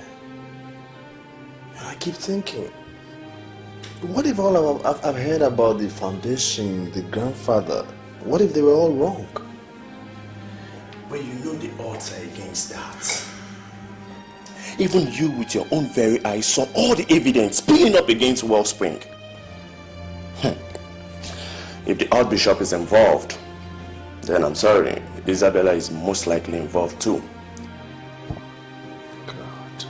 And I keep thinking, what if all I've heard about the foundation, the grandfather, what if they were all wrong? But you know the odds are against that. Even you with your own very eyes saw all the evidence spilling up against Wellspring. If the Archbishop is involved, then I'm sorry, Isabella is most likely involved too. God,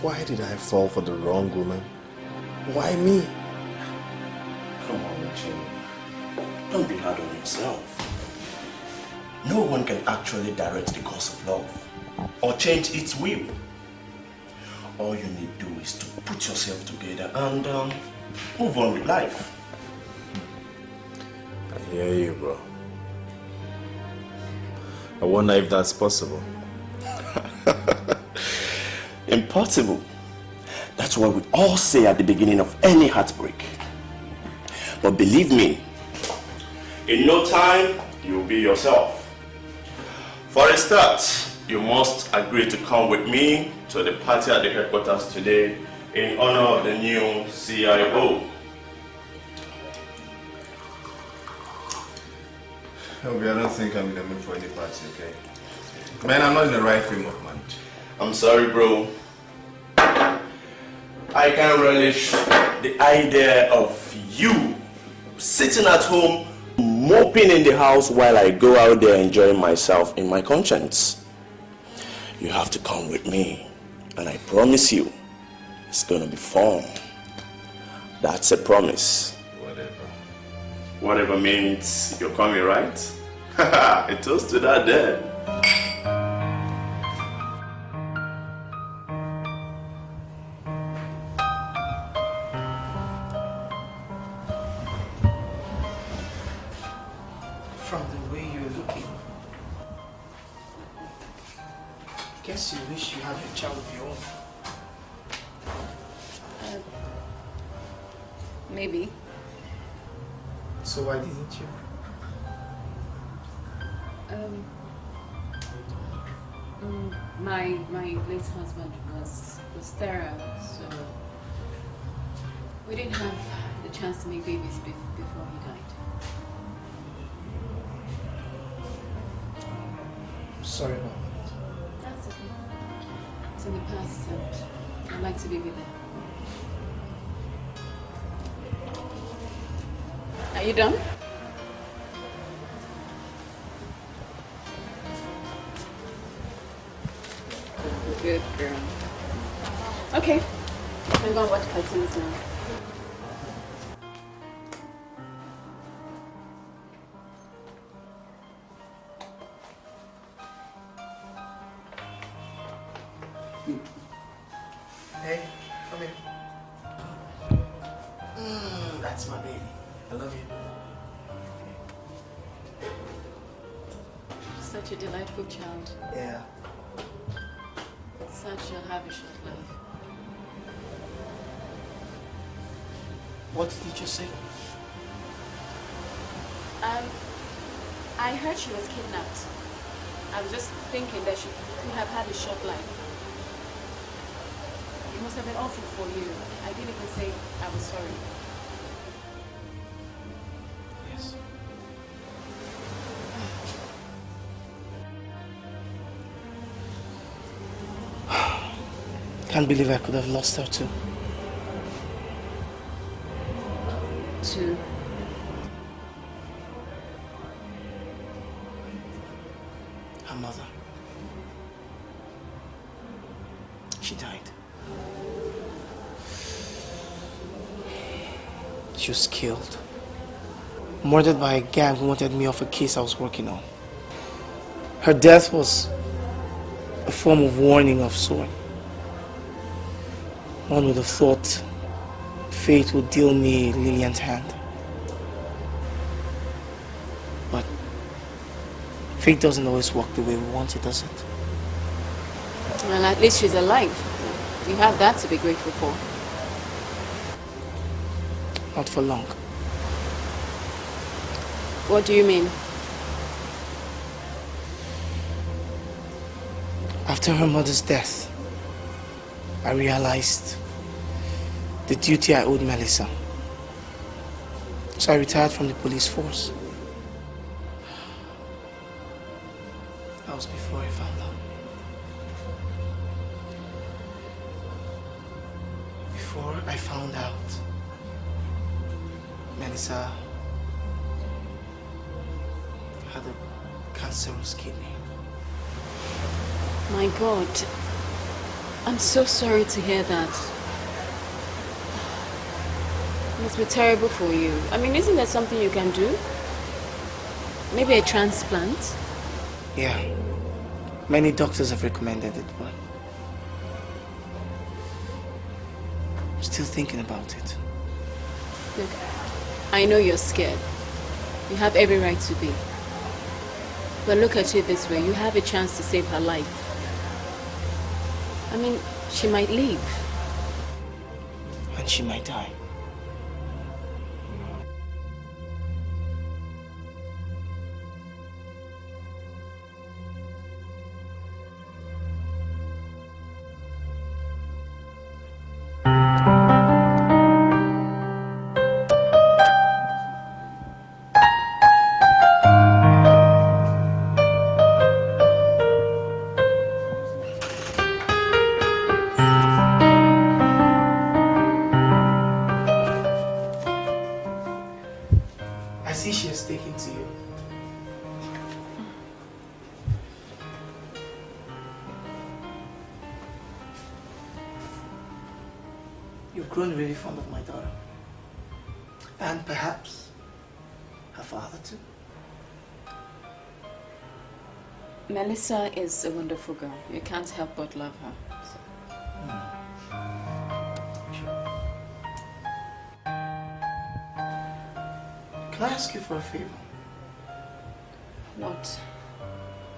why did I fall for the wrong woman? Why me? Come on, Uche. Don't be hard on yourself. No one can actually direct the course of love or change its will. All you need to do is to put yourself together and move on with life. I hear you, bro. I wonder if that's possible. Impossible. That's what we all say at the beginning of any heartbreak. But believe me, in no time, you'll be yourself. For a start, you must agree to come with me to the party at the headquarters today in honor of the new CIO. Obi, I don't think I'm in the mood for any party, okay? Man, I'm not in the right frame of mind. I'm sorry, bro. I can't relish the idea of you sitting at home moping in the house while I go out there enjoying myself in my conscience. You have to come with me, and I promise you, it's gonna be fun. That's a promise. Whatever. Whatever means you're coming, right? A toast to that then. From the way you're looking, I guess guess you wish you had a child of your own. Maybe. So why didn't you? My late husband was sterile, so we didn't have the chance to make babies before he died. Sorry about that. That's okay. It's in the past, and I'd like to leave it there. Are you done? Good girl. Okay, I'm gonna watch cartoons now. Hey, come here. That's my baby. I love you. Such a delightful child. Yeah. Such a have a short life. What did you just say? I heard she was kidnapped. I was just thinking that she could have had a short life. It must have been awful for you. I didn't even say I was sorry. Yes. Can't believe I could have lost her too. Her mother. She died. She was killed. Murdered by a gang who wanted me off a case I was working on. Her death was a form of warning of sort. One would have thought fate would deal me a lenient hand. But fate doesn't always work the way we want it, does it? Well, at least she's alive. You have that to be grateful for. Not for long. What do you mean? After her mother's death, I realized the duty I owed Melissa. So I retired from the police force. That was before I found out. Before I found out, Melissa had a cancerous kidney. My God. I'm so sorry to hear that. It must be terrible for you. I mean, isn't there something you can do? Maybe a transplant? Yeah. Many doctors have recommended it, but I'm still thinking about it. Look, I know you're scared. You have every right to be. But look at it this way. You have a chance to save her life. I mean, she might leave. And she might die. You've grown really fond of my daughter. And perhaps her father too. Melissa is a wonderful girl. You can't help but love her. Can I ask you for a favor? What,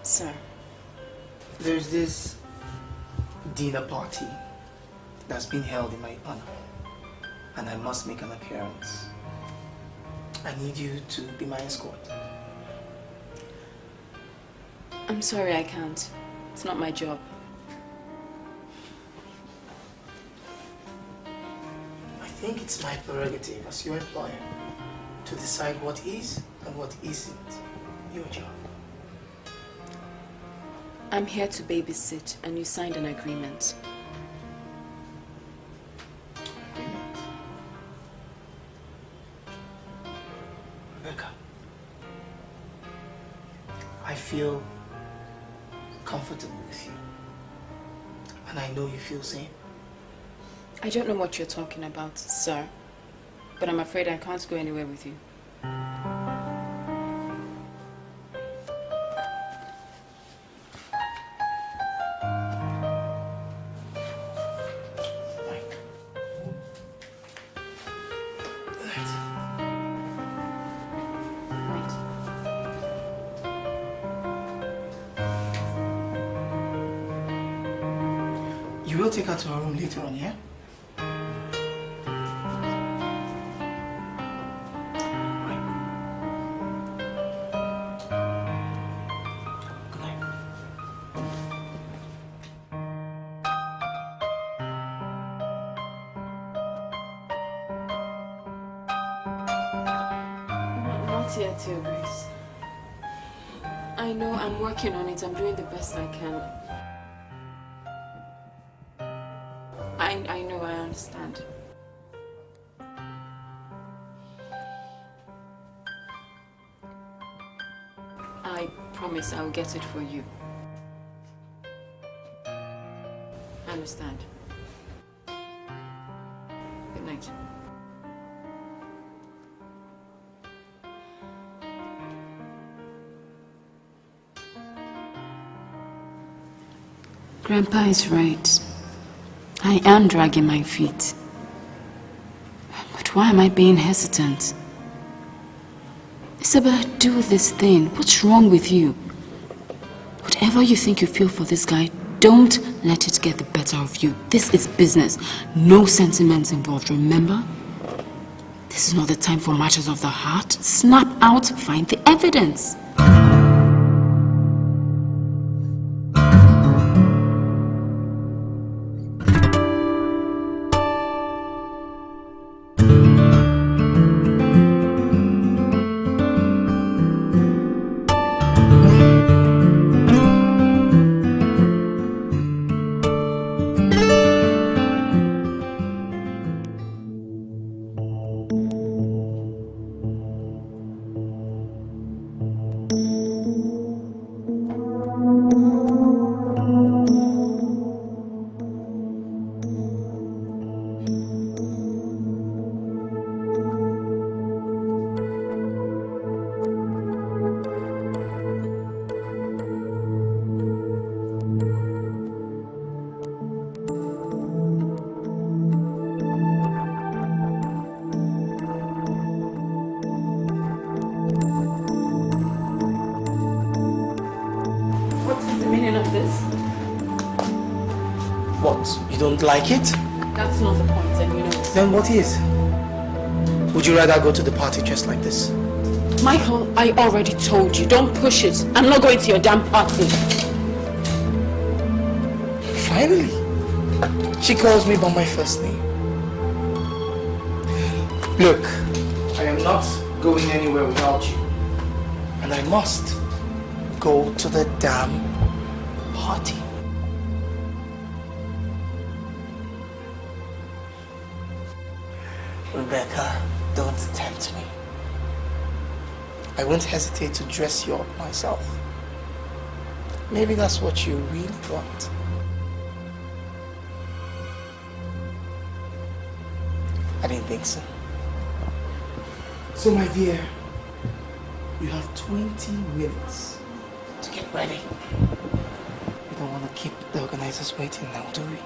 sir? There's this dinner party that's been held in my honor, and I must make an appearance. I need you to be my escort. I'm sorry, I can't. It's not my job. I think it's my prerogative as your employer to decide what is and what isn't your job. I'm here to babysit, and you signed an agreement. Rebecca, I feel comfortable with you, and I know you feel the same. I don't know what you're talking about, sir, but I'm afraid I can't go anywhere with you. You will take her to her room later on, yeah? Not yet, Your Grace. I know I'm working on it. I'm doing the best I can. I know, I understand. I promise I'll get it for you. I understand. Good night. Grandpa is right. I am dragging my feet. But why am I being hesitant? Isabella, do this thing. What's wrong with you? Whatever you think you feel for this guy, don't let it get the better of you. This is business. No sentiments involved, remember? This is not the time for matters of the heart. Snap out, find the evidence. Don't like it? That's not the point, and you know it. Then what is? Would you rather go to the party just like this? Michael, I already told you, don't push it. I'm not going to your damn party. Finally, she calls me by my first name. Look, I am not going anywhere without you. And I must go to the damn party. Rebecca, don't tempt me. I won't hesitate to dress you up myself. Maybe that's what you really want. I didn't think so. So my dear, you have 20 minutes to get ready. We don't want to keep the organizers waiting now, do we?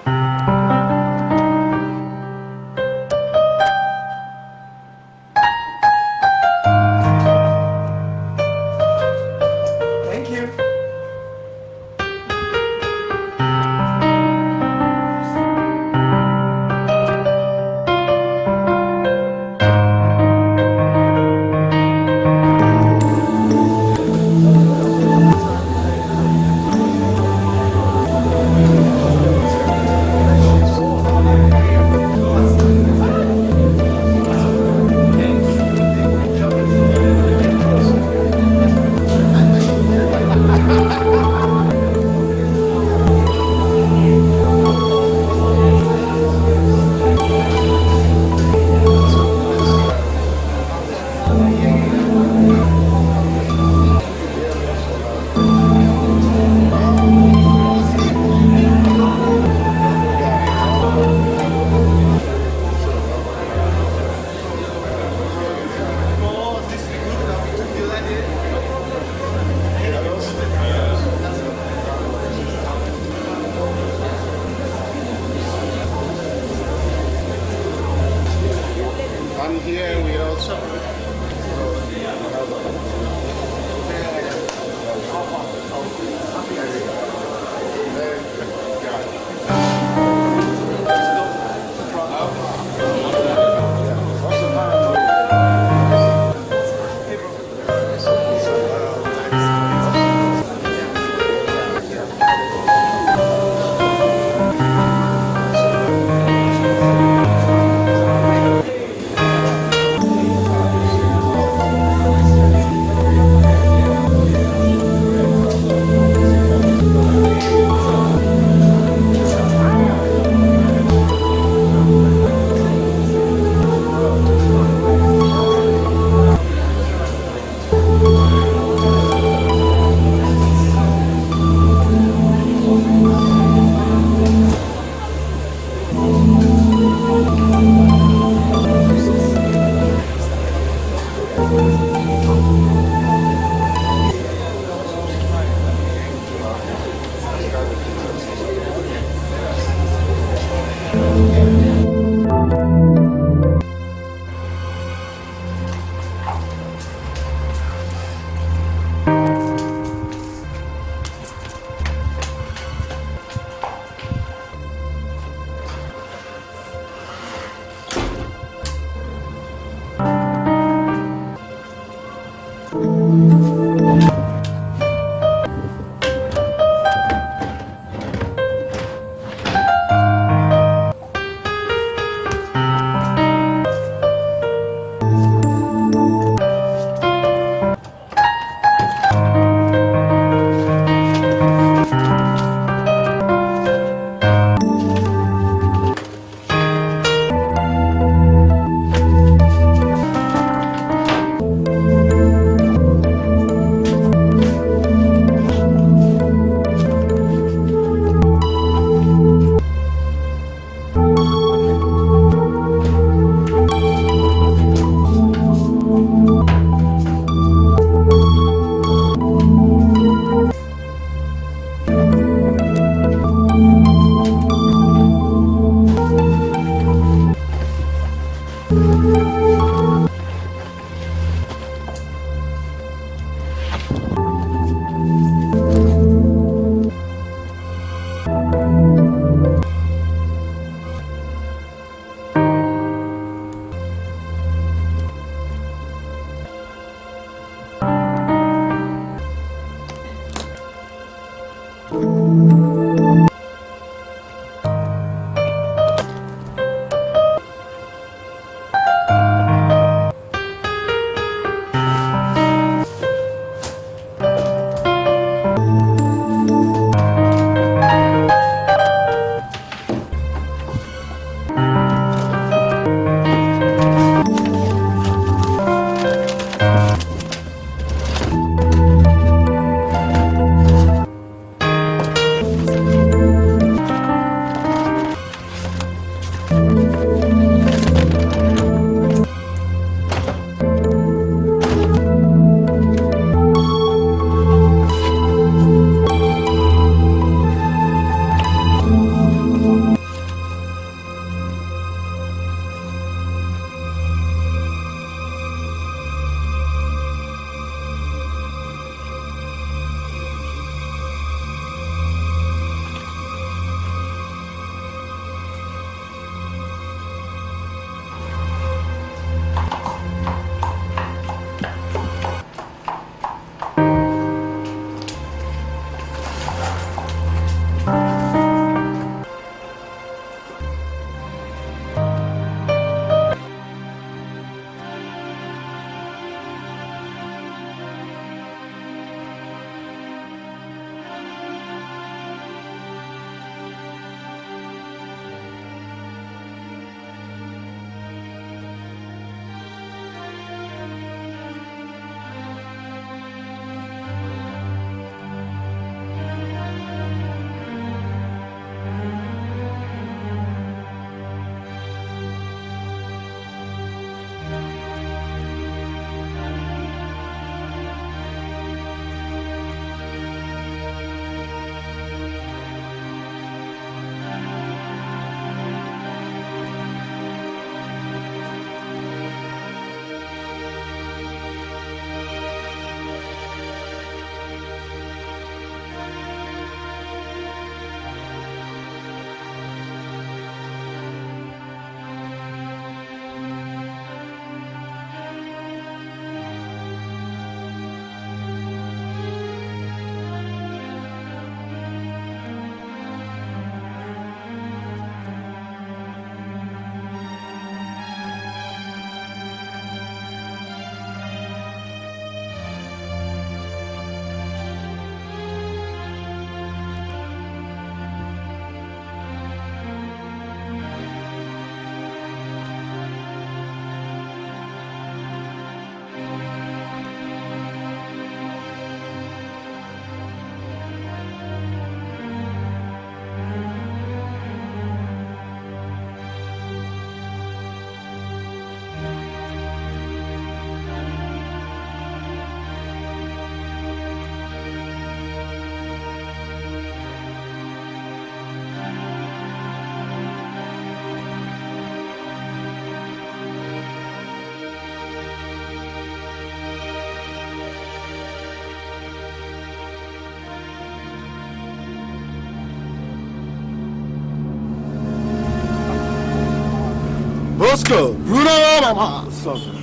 Bosco! Bruno, Mama!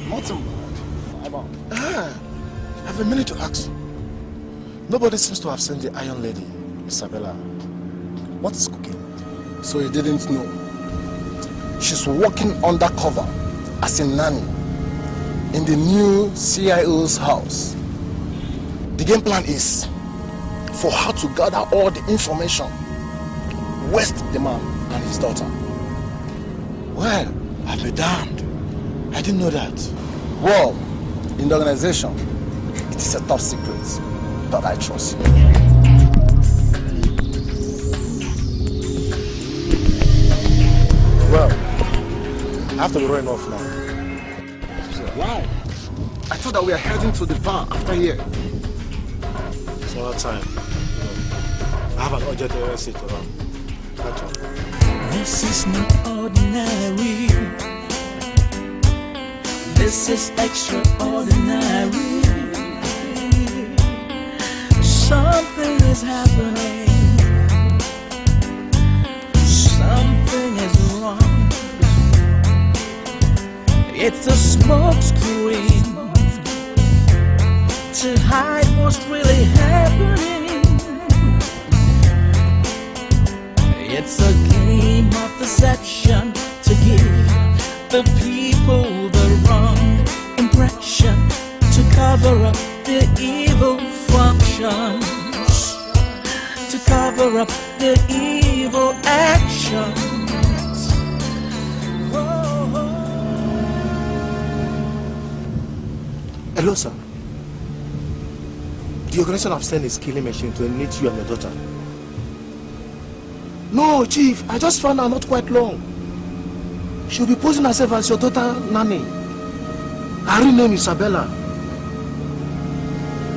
Nothing bad. I have a minute to ask. Nobody seems to have seen the Iron Lady, Isabella. What is cooking? So you didn't know. She's working undercover as a nanny in the new CIO's house. The game plan is for her to gather all the information, waste the man and his daughter. Well, I'll be damned. I didn't know that. Well, in the organization, it is a top secret, but I trust you. Well, I have to be running off now. Wow. I thought that we are heading to the bar after here. It's not time. I have an urgent errand to run. Catch up. This is not ordinary. This is extraordinary. Something is happening. Something is wrong. It's a smoke screen to hide what's really happening. It's a game of deception to give the people the wrong impression, to cover up the evil functions, to cover up the evil actions. Hello, sir. The organization have sent a killing machine to eliminate you and your daughter. No, Chief, I just found out not quite long. She'll be posing herself as your daughter, Nanny. Her real name is Isabella.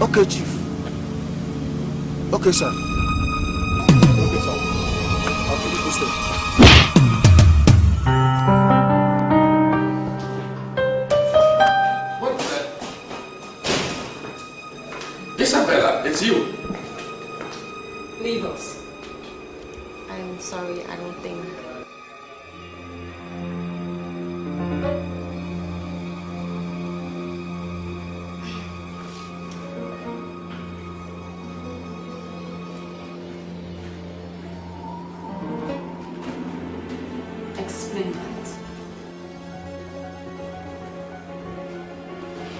Okay, Chief. Okay, sir. Okay, sir. I'll keep you posted. Isabella, it's you. Leave us. I'm sorry, I don't think. Explain that.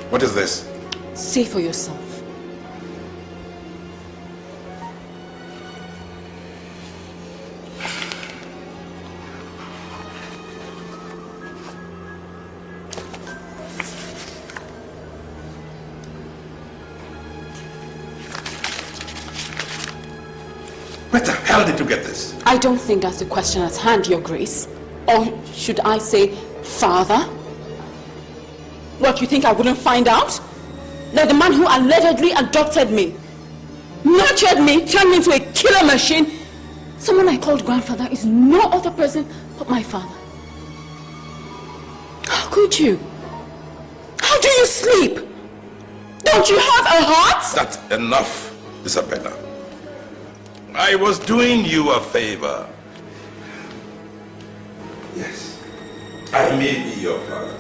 What is this? Say for yourself. Where the hell did you get this? I don't think that's the question at hand, Your Grace. Or should I say, Father? What, you think I wouldn't find out? That the man who allegedly adopted me, nurtured me, turned me into a killer machine, someone I called grandfather, is no other person but my father. How could you? How do you sleep? Don't you have a heart? That's enough, Isabella. I was doing you a favor. Yes, I may be your father.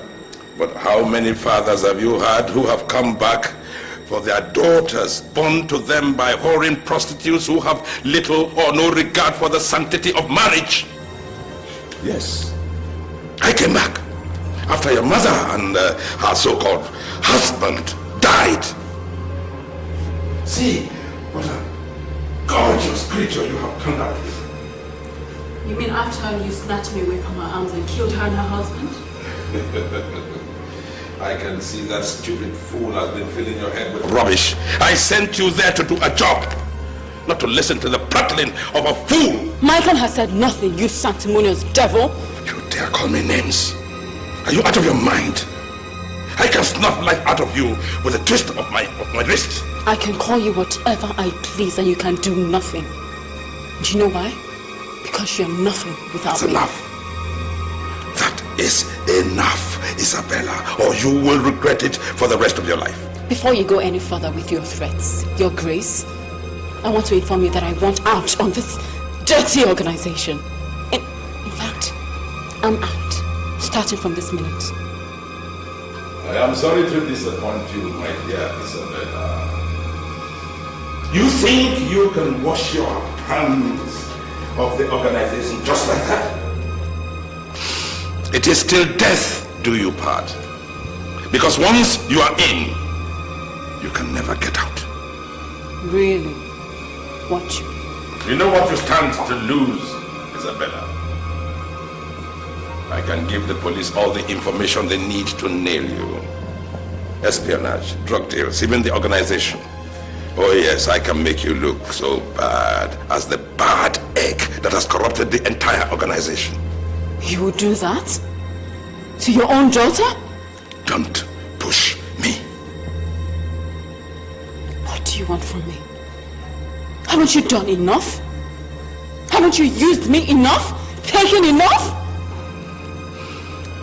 But how many fathers have you had who have come back for their daughters born to them by whoring prostitutes who have little or no regard for the sanctity of marriage? Yes, I came back after your mother and her so-called husband died. See, what a gorgeous creature you have turned out with. You mean after you snatched me away from her arms and killed her and her husband? I can see that stupid fool has been filling your head with rubbish. I sent you there to do a job, not to listen to the prattling of a fool. Michael has said nothing, you sanctimonious devil. You dare call me names? Are you out of your mind? I can snuff life out of you with a twist of my wrist. I can call you whatever I please and you can do nothing. Do you know why? Because you're nothing without me. That's enough. That is enough, Isabella, or you will regret it for the rest of your life. Before you go any further with your threats, Your Grace, I want to inform you that I want out on this dirty organization. In fact, I'm out, starting from this minute. I am sorry to disappoint you, my dear Isabella. You think you can wash your hands of the organization just like that? It is till death do you part. Because once you are in, you can never get out. Really? Watch you. You know what you stand to lose, Isabella. I can give the police all the information they need to nail you. Espionage, drug deals, even the organization. Oh yes, I can make you look so bad as the bad egg that has corrupted the entire organization. You would do that? To your own daughter? Don't push me. What do you want from me? Haven't you done enough? Haven't you used me enough? Taken enough?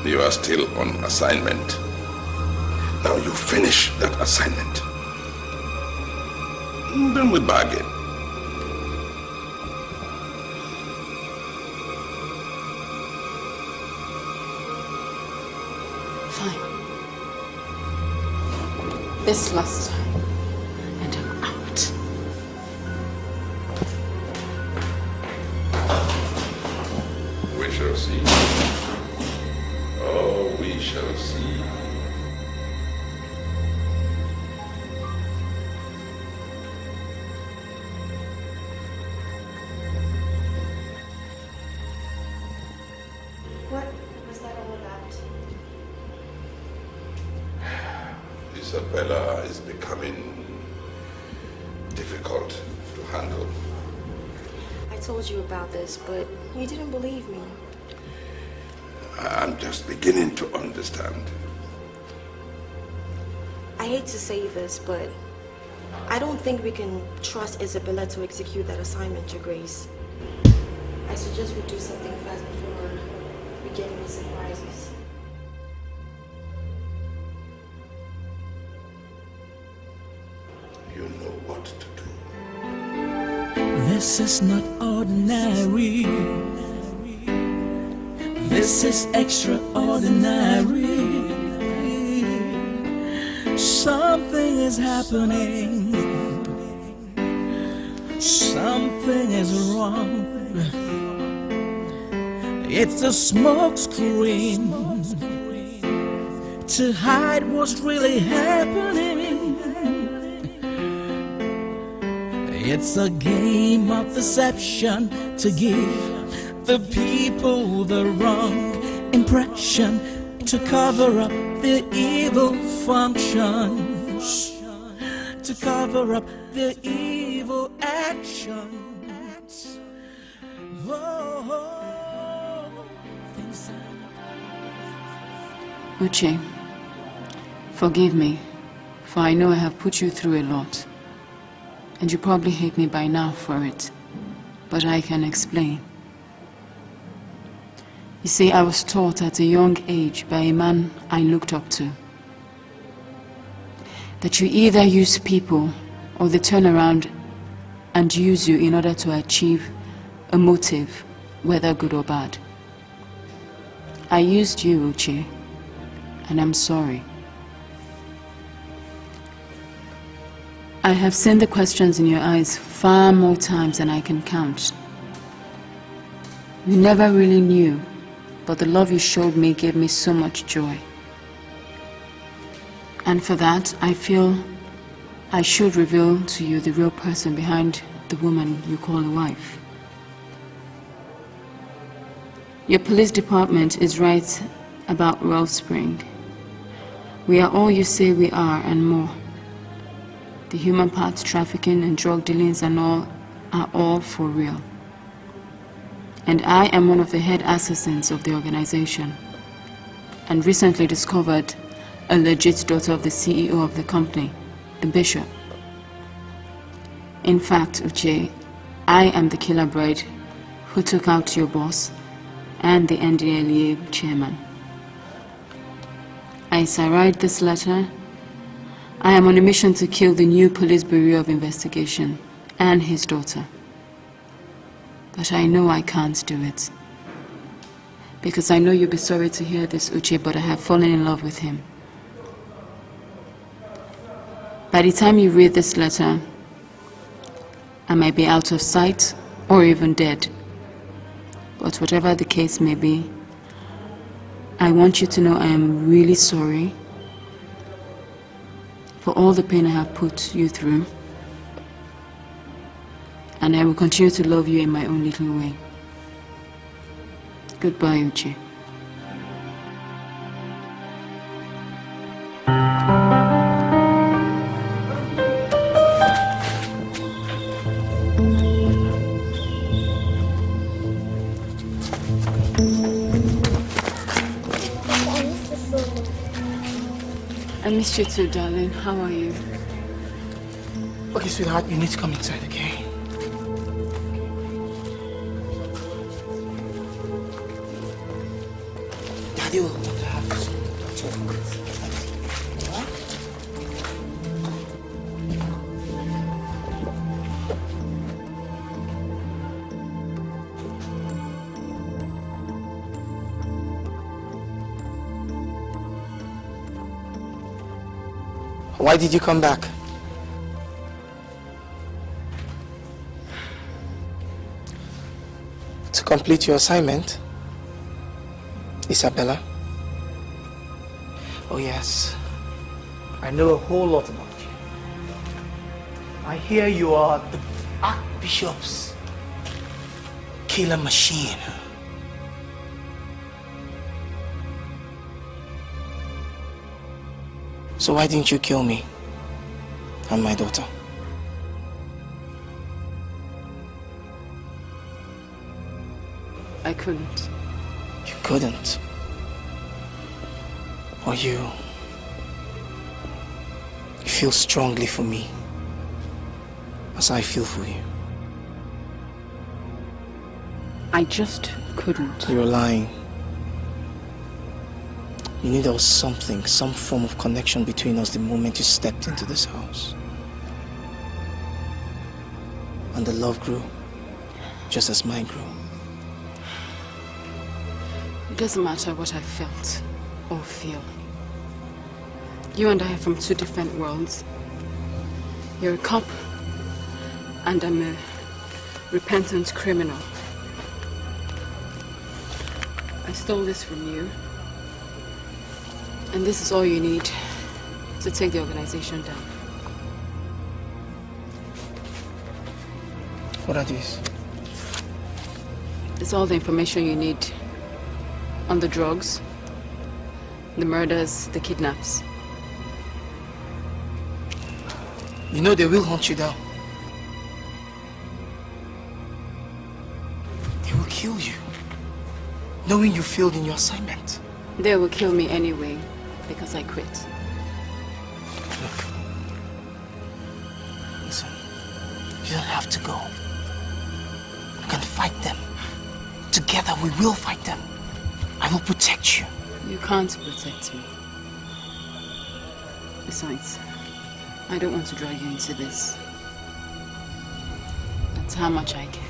You are still on assignment. Now you finish that assignment. Then we bargain. Fine. This last time, and I'm out. We shall see. Oh, we shall see. What was that all about? Isabella is becoming difficult to handle. I told you about this, but you didn't believe me. I'm just beginning to understand. I hate to say this, but I don't think we can trust Isabella to execute that assignment, Your Grace. I suggest we do something fast before we get any surprises. You know what to do. This is not ordinary. This is extraordinary. Something is happening. Something is wrong. It's a smoke screen to hide what's really happening. It's a game of deception to give the people the wrong impression, to cover up the evil functions, to cover up the evil actions. Uche, forgive me, for I know I have put you through a lot. And you probably hate me by now for it, but I can explain. You see, I was taught at a young age by a man I looked up to that you either use people or they turn around and use you in order to achieve a motive, whether good or bad. I used you, Uche, and I'm sorry. I have seen the questions in your eyes far more times than I can count. You never really knew, but the love you showed me gave me so much joy. And for that, I feel I should reveal to you the real person behind the woman you call a wife. Your police department is right about Wellspring. We are all you say we are and more. The human parts trafficking and drug dealings and all are all for real. And I am one of the head assassins of the organization, and recently discovered a legit daughter of the CEO of the company, the Bishop. In fact, Uche, I am the killer bride who took out your boss and the NDLEA chairman. As I write this letter, I am on a mission to kill the new Police Bureau of Investigation and his daughter. But I know I can't do it. Because I know you'll be sorry to hear this, Uche, but I have fallen in love with him. By the time you read this letter, I might be out of sight or even dead. But whatever the case may be, I want you to know I am really sorry for all the pain I have put you through. And I will continue to love you in my own little way. Goodbye, Uche. I missed you too, darling. How are you? Okay, sweetheart, you need to come inside, okay? Daddy will want to have some talk. Why did you come back? To complete your assignment, Isabella? Oh yes, I know a whole lot about you. I hear you are the Archbishop's killer machine. So why didn't you kill me and my daughter? I couldn't. You couldn't? Or you feel strongly for me as I feel for you? I just couldn't. You're lying. You knew there was something, some form of connection between us the moment you stepped into this house. And the love grew, just as mine grew. It doesn't matter what I felt or feel. You and I are from two different worlds. You're a cop, and I'm a repentant criminal. I stole this from you. And this is all you need to take the organization down. What are these? It's all the information you need on the drugs, the murders, the kidnaps. You know they will hunt you down. They will kill you, knowing you failed in your assignment. They will kill me anyway, because I quit. Look. Listen, you don't have to go. We can fight them. Together we will fight them. I will protect you. You can't protect me. Besides, I don't want to drag you into this. That's how much I care.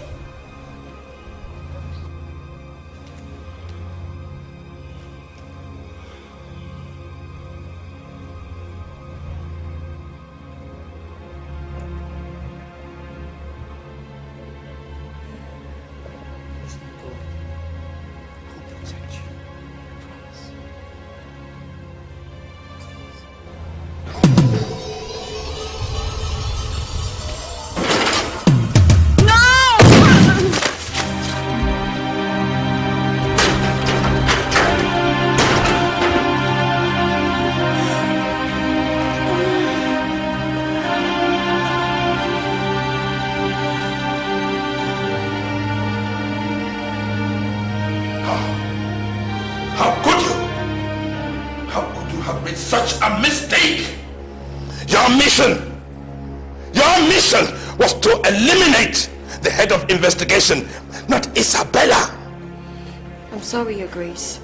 Was to eliminate the head of investigation, not Isabella. I'm sorry, Your Grace.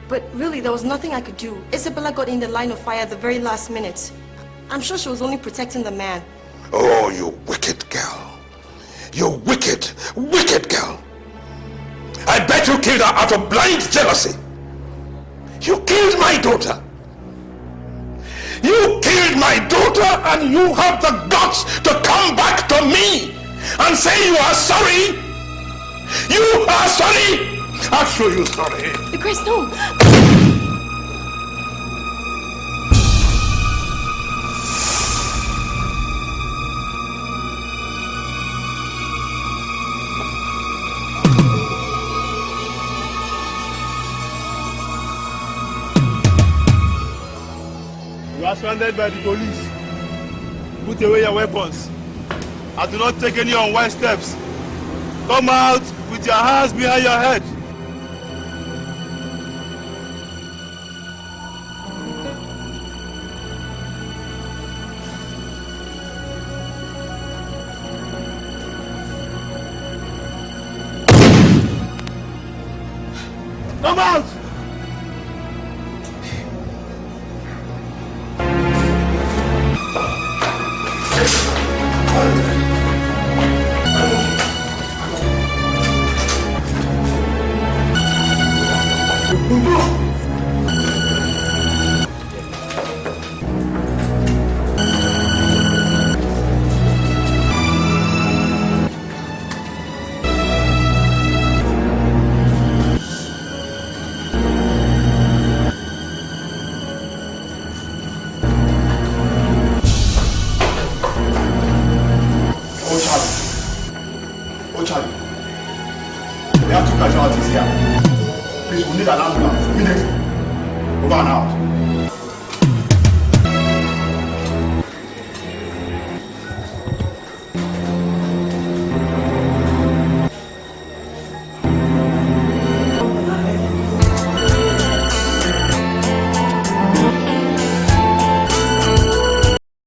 But really, there was nothing I could do. Isabella got in the line of fire at the very last minute. I'm sure she was only protecting the man. Oh, you wicked girl. You wicked, wicked girl. I bet you killed her out of blind jealousy. You killed my daughter. You killed my daughter and you have the guts to come back to me and say you are sorry? You are sorry? I'll show you sorry. Grace, no. You are surrounded by the police. Put away your weapons. And do not take any unwise steps. Come out with your hands behind your head. Come out! We have two casualties here. Please, we need an ambulance immediately. Over and out.